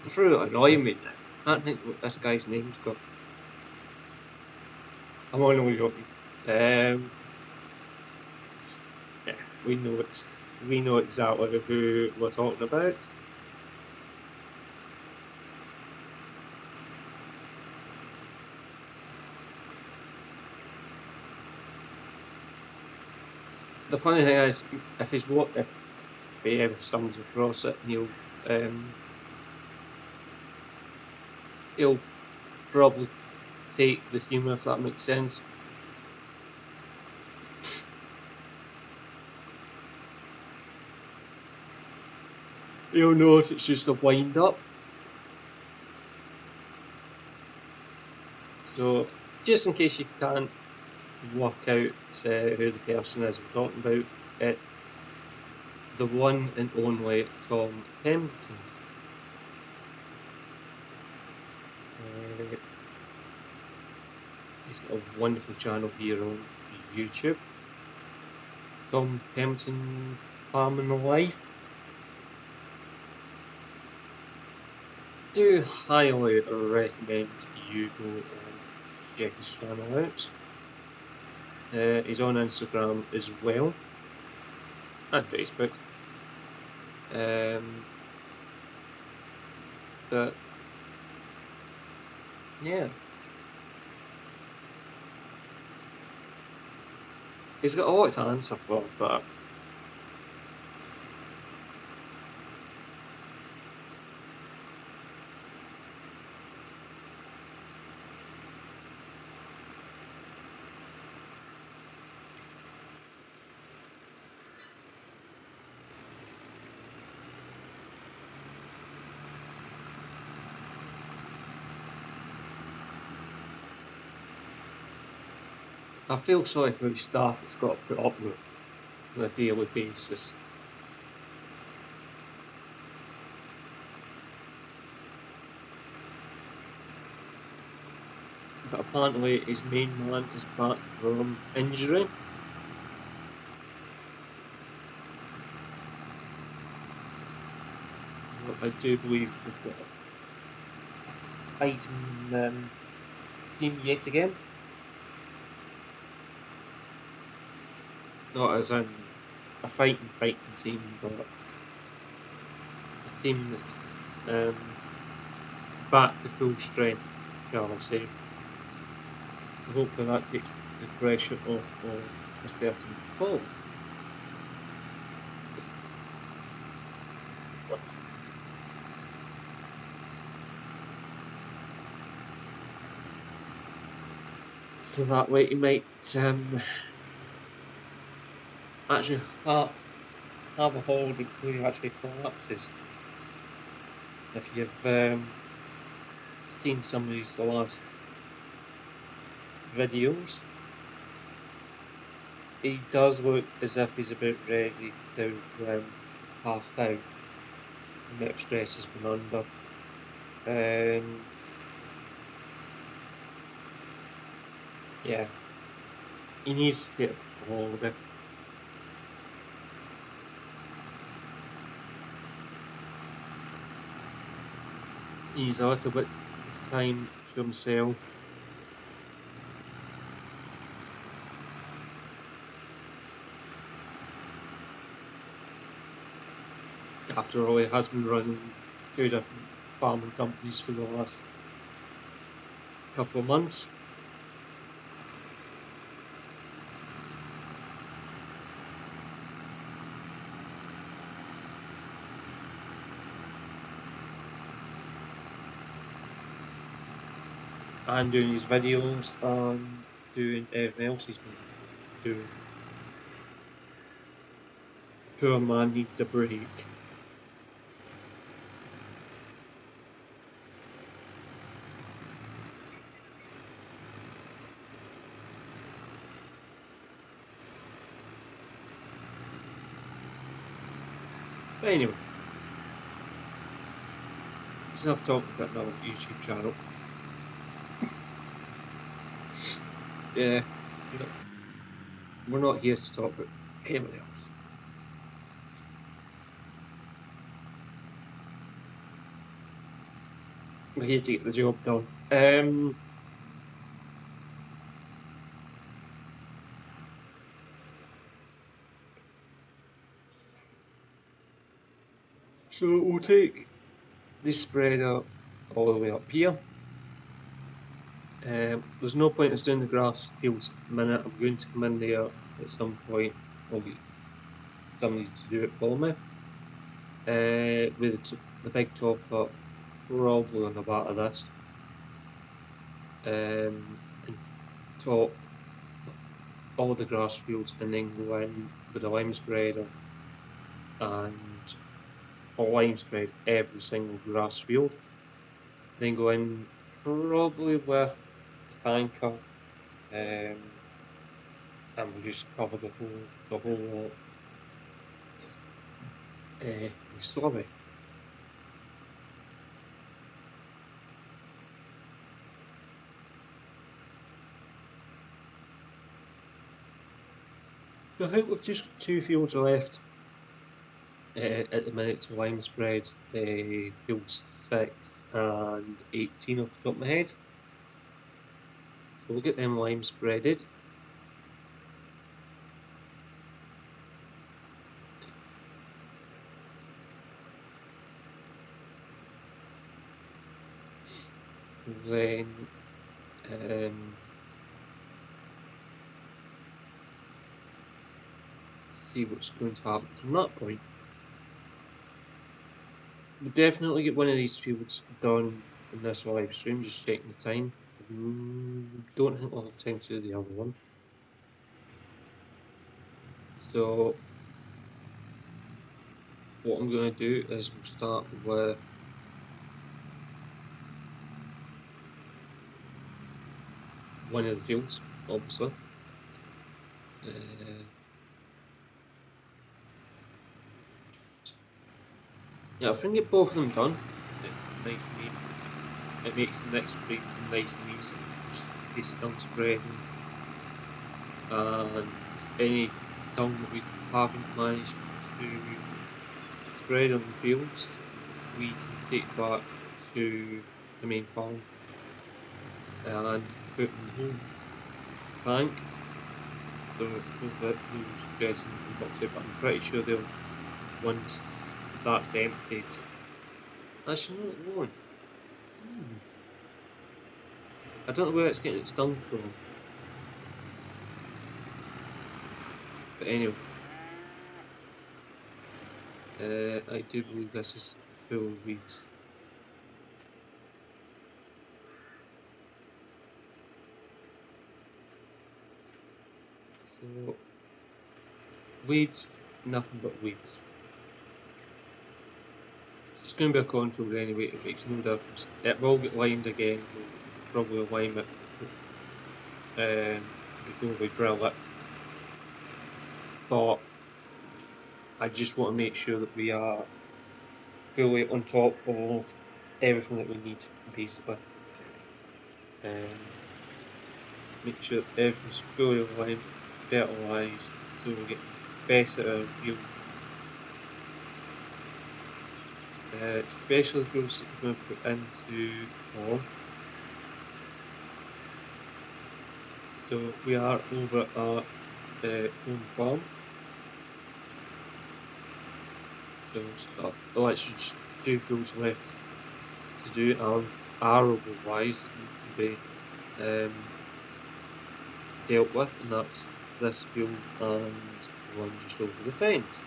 It's really annoying me now. I can't think what this guy's name's got. I'm only joking. Yeah, we know exactly who we're talking about. The funny thing is, if he ever stumbles across it, he'll probably take the humour, if that makes sense. He'll know it's just a wind up. So, just in case you can't work out who the person is we're talking about, it's the one and only Tom Pemberton. He's got a wonderful channel here on YouTube. Tom Pemberton Farming Life. Do highly recommend you go and check his channel out. He's on Instagram as well, and Facebook. But yeah, he's got a lot to answer for, but I feel sorry for the staff that's got to put up with on a daily basis. But apparently his main man is back from injury. I do believe we've got a fighting team yet again. Not as in a fighting team, but a team that's back to full strength, shall I say. Hopefully that takes the pressure off of a certain Paul. So that way you might actually have a hold before he actually collapses. If you've seen some of his last videos, he does look as if he's about ready to pass out. The amount of stress he's been under. Yeah, he needs to get holiday. He's a little bit of time to himself. After all, he has been running 2 different farming companies for the last couple of months. And doing his videos and doing everything else he's been doing. Poor man needs a break. But anyway, it's enough talking about my YouTube channel. Yeah, we're not here to talk about anyone else. We're here to get the job done. So we'll take this spreader all the way up here. There's no point in us doing the grass fields at the minute. I'm going to come in there at some point. I'll get somebody to do it for me. With the big top up probably on the back of this. And top all the grass fields and then go in with a lime spreader and lime spread every single grass field. Then go in probably with a tanker, and we'll just cover the whole lot with slurry. So I think we've just got 2 fields left at the minute to lime spread, fields 6 and 18 off the top of my head. So we'll get them lime spreaded. Then see what's going to happen from that point. We'll definitely get one of these fields done in this live stream, just checking the time. Don't think we'll have time to do the other one. So what I'm going to do is we'll start with one of the fields, obviously. Yeah, if I can get both of them done, it's nice and neat. It makes the next break nice and easy. Just piece of dung spreading, and any dung that we haven't managed to spread on the fields, we can take back to the main farm and put in the whole tank. So both those dressing and box it, but I'm pretty sure they'll, once that's emptied, actually not one. I don't know where it's getting its dung from. But anyway, I do believe this is full of weeds. So, weeds, nothing but weeds. It's going to be a cornfield anyway, it makes no difference. It will get limed again, we'll probably lime it before we drill it. But I just want to make sure that we are fully on top of everything that we need, basically. Make sure that everything's fully aligned. fertilised, so we're getting best out of our fields. Especially fuels that we're going to put into corn. So we are over at corn farm. So actually just 2 fields left to do, and arable wise that need to be dealt with, and that's this field and the one just over the fence.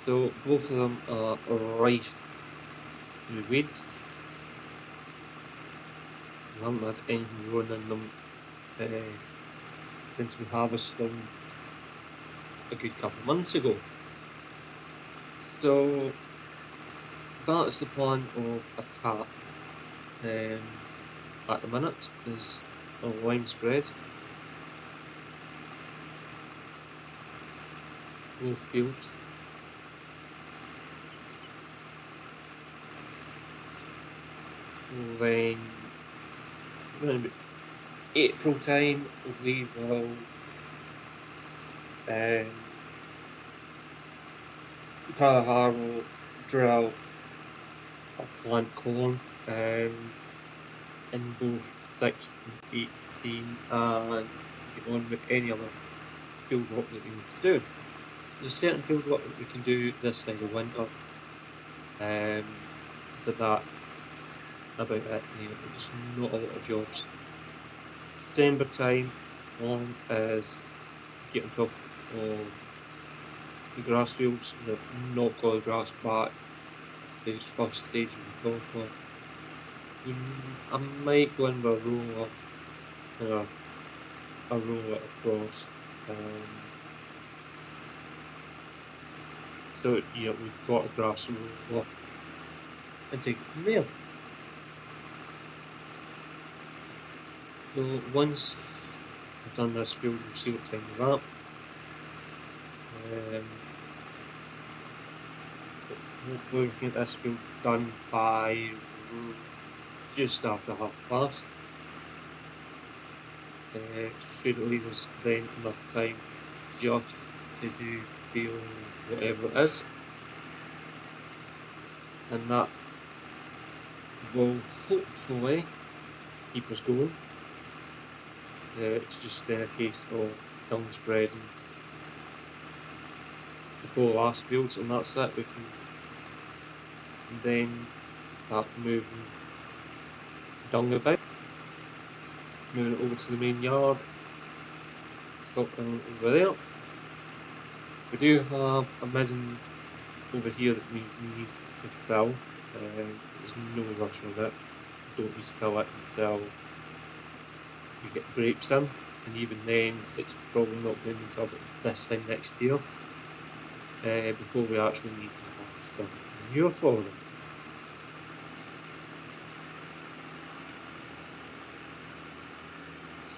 So both of them are rife with weeds. We haven't had anything growing in them since we harvested them a good couple of months ago. So that's the plan of attack at the minute, is a lime spread. Both fields. Then around about April time we will harrow, drill or plant corn in both 6th and 18, and get on with any other field work that we need to do. There's certain field work that we can do this side of winter, but that's about it. There's not a lot of jobs. December time on is get on top of the grass fields, knock all the grass back, the first stage of the topper. I might go in with a roller across. So we've got a grass roller and take it from there. So once I've done this field, we'll see what time we're at. Hopefully we can get this field done by just after past. Should leave us then enough time just to do field whatever it is, and that will hopefully keep us going. It's just then a case of dung spreading the 4 last fields, and that's it. We can then start moving dung about, moving it over to the main yard, stop over there. We do have a midden over here that we need to fill. There's no rush on it. We don't need to fill it until we get grapes in, and even then it's probably not going until this time next year before we actually need to have some manure for them.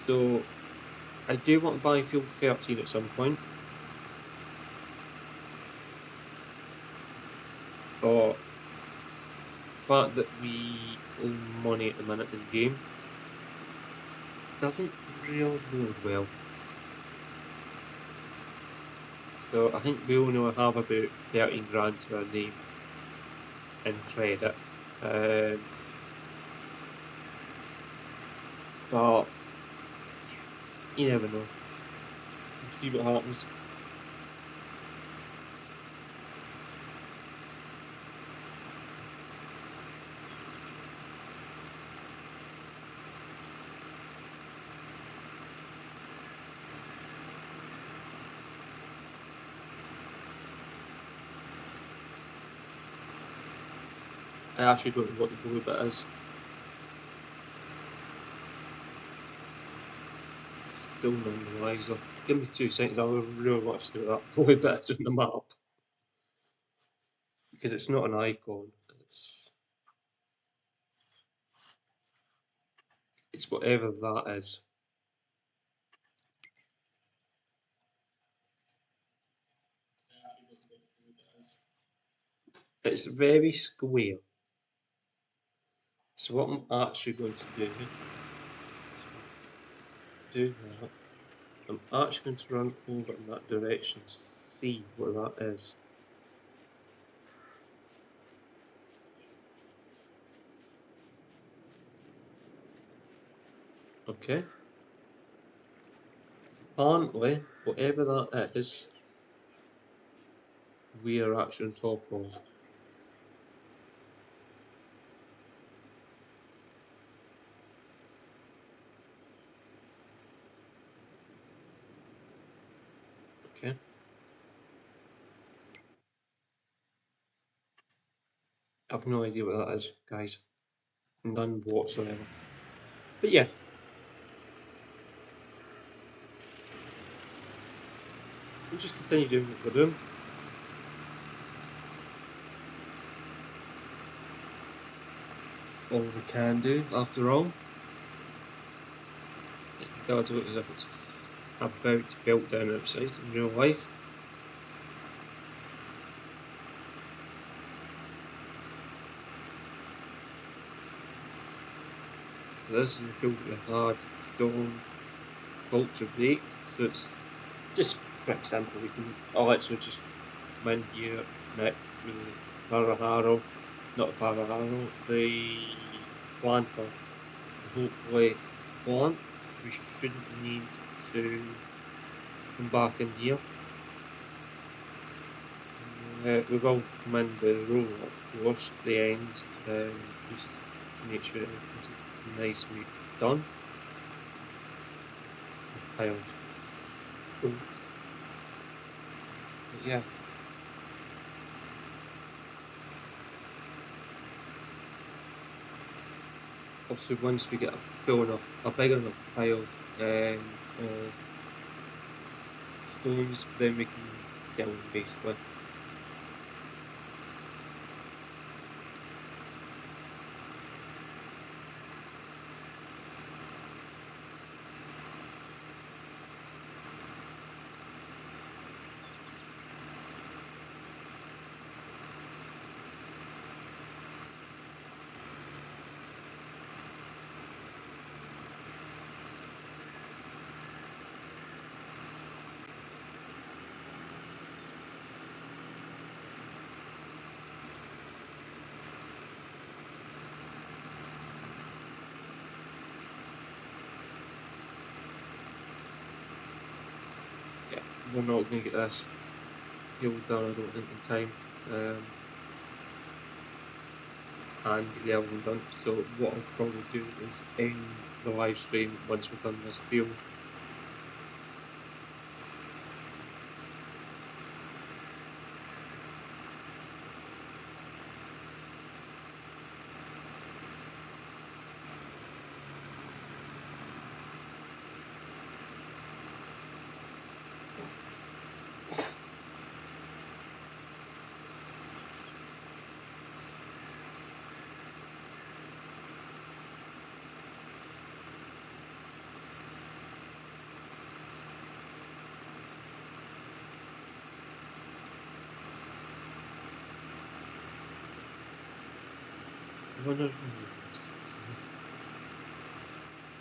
So I do want to buy field 13 at some point, but the fact that we owe money at the minute in the game doesn't really bode well. So I think we only have about 13 grand to our name in credit. But you never know. We'll see what happens. I actually don't know what the blue bit is. Still none the wiser. Give me 2 seconds, I really want to see what that blue bit is on the map. Because it's not an icon, it's whatever that is. It's very square. So what I'm actually going to do do that, I'm actually going to run over in that direction to see where that is. Okay. Apparently, whatever that is, we are actually on top of. Okay. I've no idea what that is, guys. None whatsoever. But yeah. We'll just continue doing what we're doing. All we can do, after all. It does look as if it's about to melt down outside in real life. So this is the field that we had stone culture baked. So it's just pretty simple. I'll literally just come in here next with the Paraharo, not the Paraharo, the planter, and hopefully plant. We shouldn't need to come back in here. We will come in with the roller, of course, the ends, just to make sure everything's nicely done. Piles of oats. But yeah. Obviously, once we get a big enough pile of stones, then we can sell them basically. Yeah, we're not going to get this hill done, I don't think, in time. And get the album done. So what I'll probably do is end the live stream once we've done this build.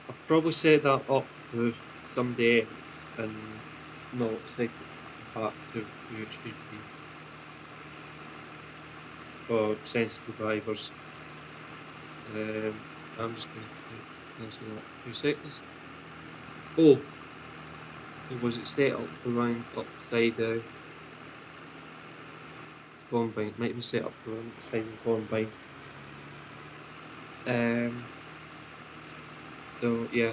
I've probably set that up with somebody else and not set it back to where it should be for sensible drivers. I'm just going to cancel that 2 seconds. Oh, or was it set up for running upside down combine? Might be set up for running upside down combine. So yeah.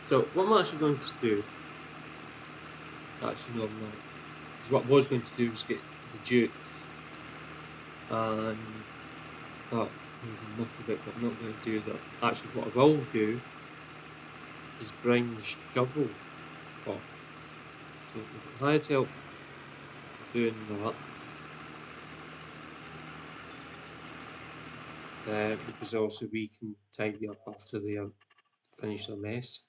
So what I'm actually going to do, actually no I'm not, is what I was going to do is get the Dukes and start moving up a bit, but I'm not going to do that. Actually what I will do is bring the shovel up. So we can hired help doing that, because also we can tidy up after they have finished their mess.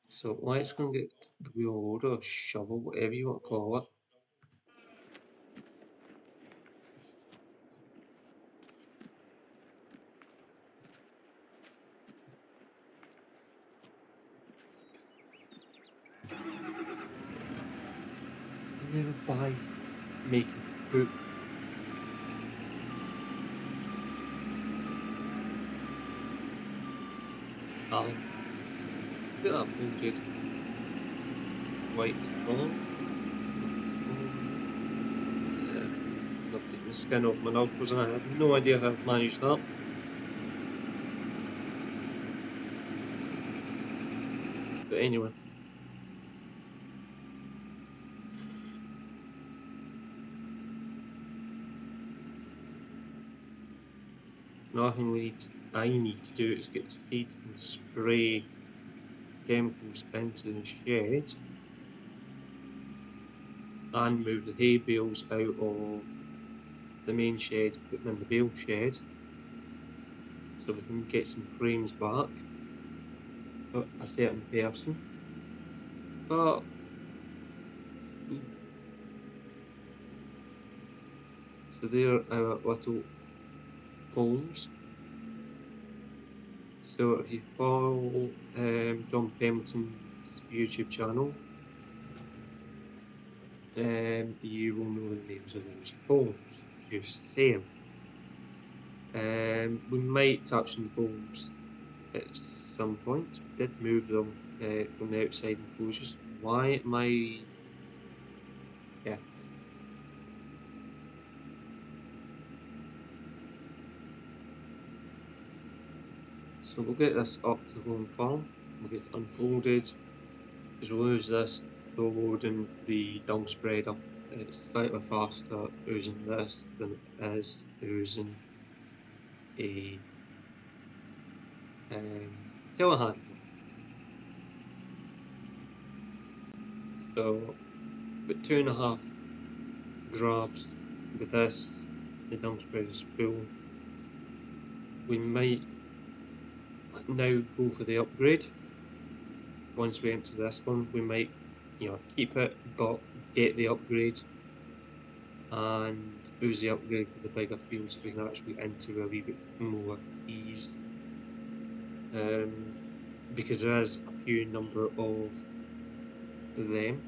So let's go and get the wheel loader or shovel, whatever you want to call it. I never buy making poop. Ballam. Look at that folded white stone. Not taking the skin off my knuckles, and I have no idea how I've managed that. But anyway. Nothing I need to do is get seeds and spray chemicals into the shed and move the hay bales out of the main shed, put them in the bale shed so we can get some frames back for a certain person. But so there are our little foals. So if you follow John Pemberton's YouTube channel, you will know the names of those foals. Just say them. We might touch on the foals at some point. We did move them from the outside enclosures. Why am I... yeah. So we'll get this up to home farm. We'll get it unfolded. Because we'll use this for loading the dung spreader. It's slightly faster using this than it is using a telehandler. So, about 2.5 grabs with this. The dung spreader is full. We might now go for the upgrade. Once we empty this one, we might, keep it, but get the upgrade and use the upgrade for the bigger fields so we can actually enter a wee bit more ease. Because there is a few number of them.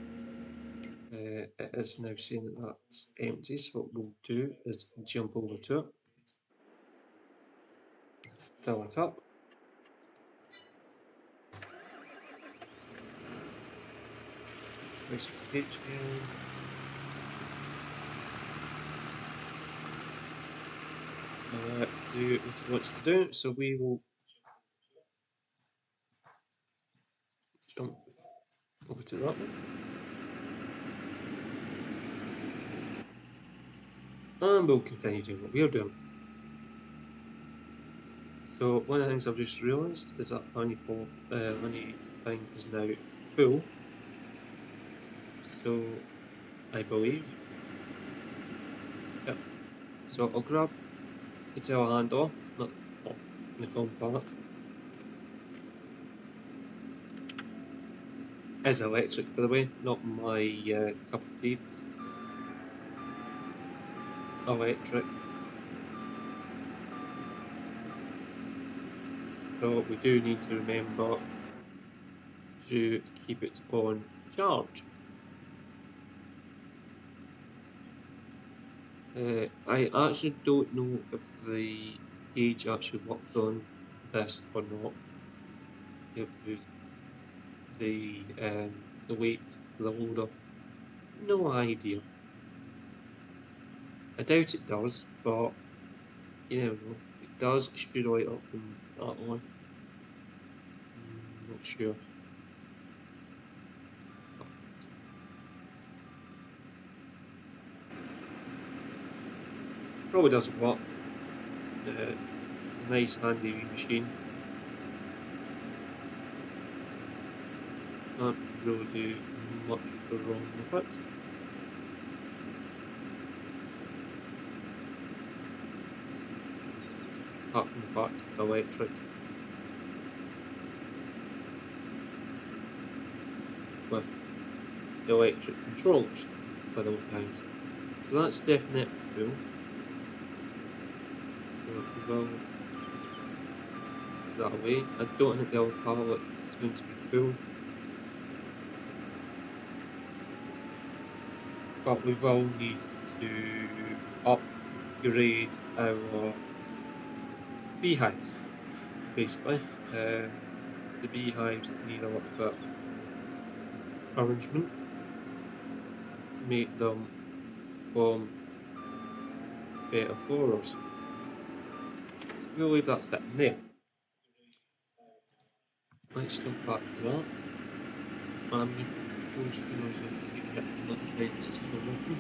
It is now saying that that's empty, so what we'll do is jump over to it, fill it up. Place of H again. To do what it wants to do, so we will jump over to that one. And we'll continue doing what we're doing. So one of the things I've just realised is that honey thing is now full. So I believe. Yep. So I'll grab the telehandler, not the compact. Is electric, by the way, not my cup of tea. Electric. So we do need to remember to keep it on charge. I actually don't know if the gauge actually works on this or not. You have to do the weight of the loader. No idea. I doubt it does, but you never know. If it does, it should light up on that one. Not sure. Probably doesn't work. A nice handy wee machine. Can't really do much wrong with it. Apart from the fact it's electric. with electric controllers for those guys. So that's definite full. So we will take that away. I don't think the other pallet is going to be full, but we will need to upgrade our beehives, basically. The beehives need a little bit of arrangement to make them form better for us. So we'll leave that sitting there. Let's jump back to that. I'm going to post the noise on the secret and let the it's still open.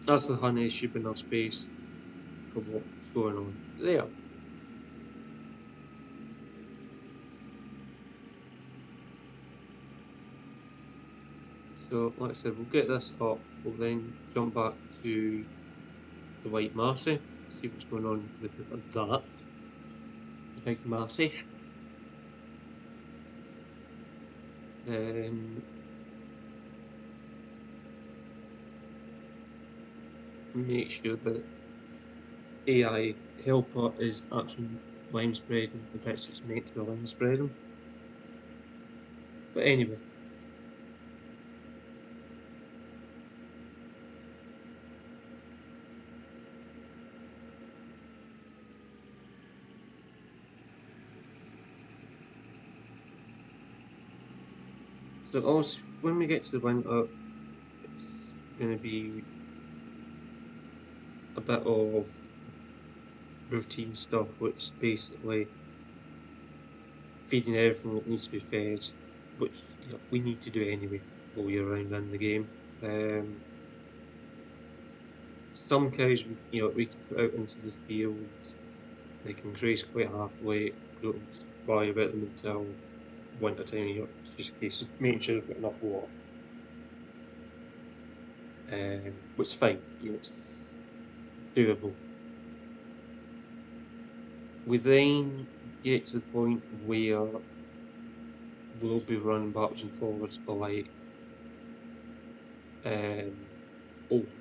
That's the honey, should be enough space for what's going on there. So like I said, we'll get this up, we'll then jump back to the white Marcy, see what's going on with that. The big Marcy. Make sure that AI helper is actually lime spreading the bits it's meant to be lime spreading. But anyway. So also, when we get to the winter, it's going to be a bit of routine stuff, which is basically feeding everything that needs to be fed, which we need to do anyway all year round in the game. Some cows we can put out into the field, they can graze quite happily, don't worry about them until winter time. It's just a case of making sure they've got enough water, which is fine. It's doable. We then get to the point where we'll be running backwards and forwards for like talking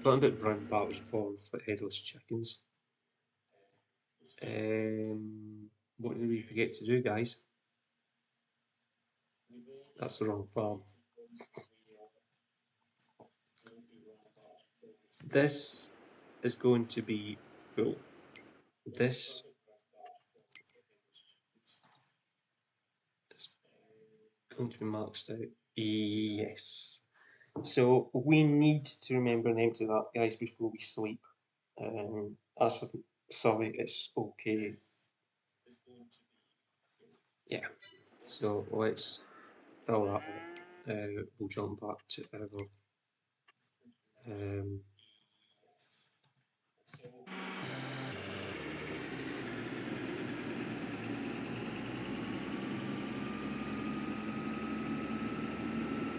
about running backwards and forwards for headless chickens. What did we forget to do, guys? That's the wrong farm. This is going to be full. This is going to be maxed out. Yes. So we need to remember and empty that, guys, before we sleep. Sorry, it's okay. Yeah. So let's fill that up. We'll jump back to our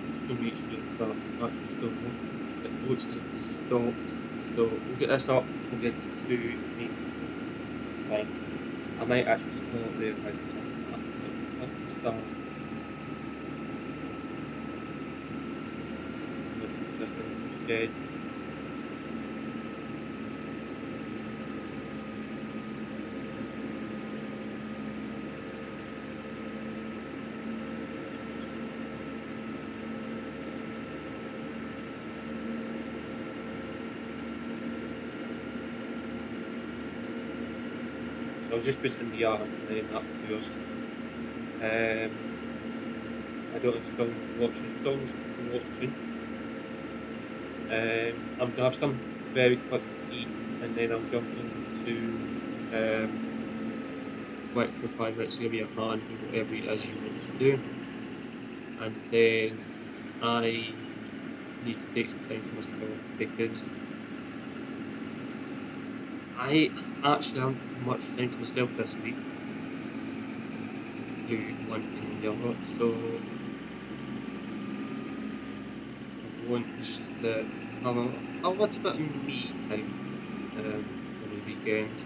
just to make sure that's actually still on. It looks as if it's stopped. So we'll get this up, we'll get it to me. Right. I might actually stop there right now. Let's start. Let's put this into the shed. So I'll just put it in the yard and then that goes. I don't know if Dom's watching. Dom's watching. I'm gonna have some very quick to eat, and then I'm jumping to wait for 5 minutes to give you a hand do whatever it is you want to do, and then I need to take some time for myself because I actually haven't much time for myself this week. Do one thing and the other, so I want just to have a little bit of me time on the weekend.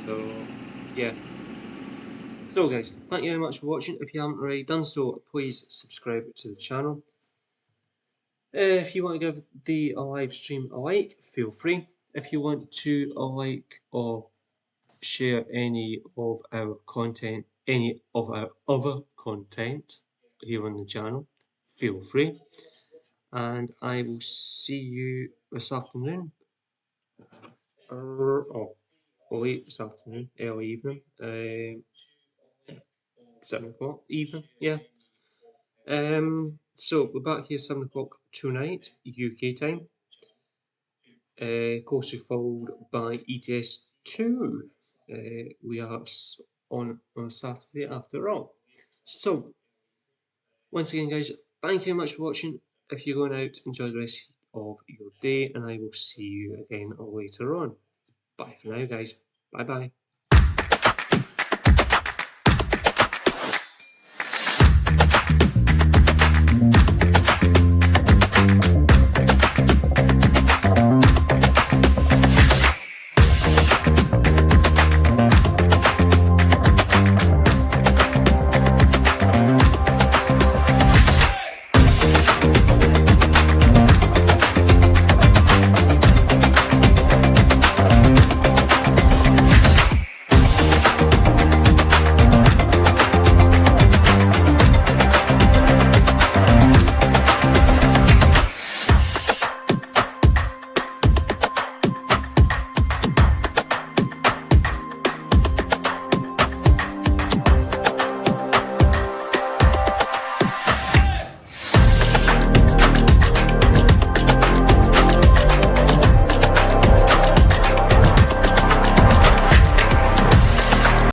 So yeah. So guys, thank you very much for watching. If you haven't already done so, please subscribe to the channel. If you want to give the live stream a like, feel free. If you want to like or share any of our content, any of our other content here on the channel, feel free. And I will see you this afternoon. Late this afternoon, early evening. 7 o'clock evening, yeah. So we're back here 7 o'clock tonight, UK time. Closely followed by ETS2. We are on Saturday after all. So once again, guys, thank you very much for watching. If you're going out, enjoy the rest of your day, and I will see you again later on. Bye for now, guys. Bye bye.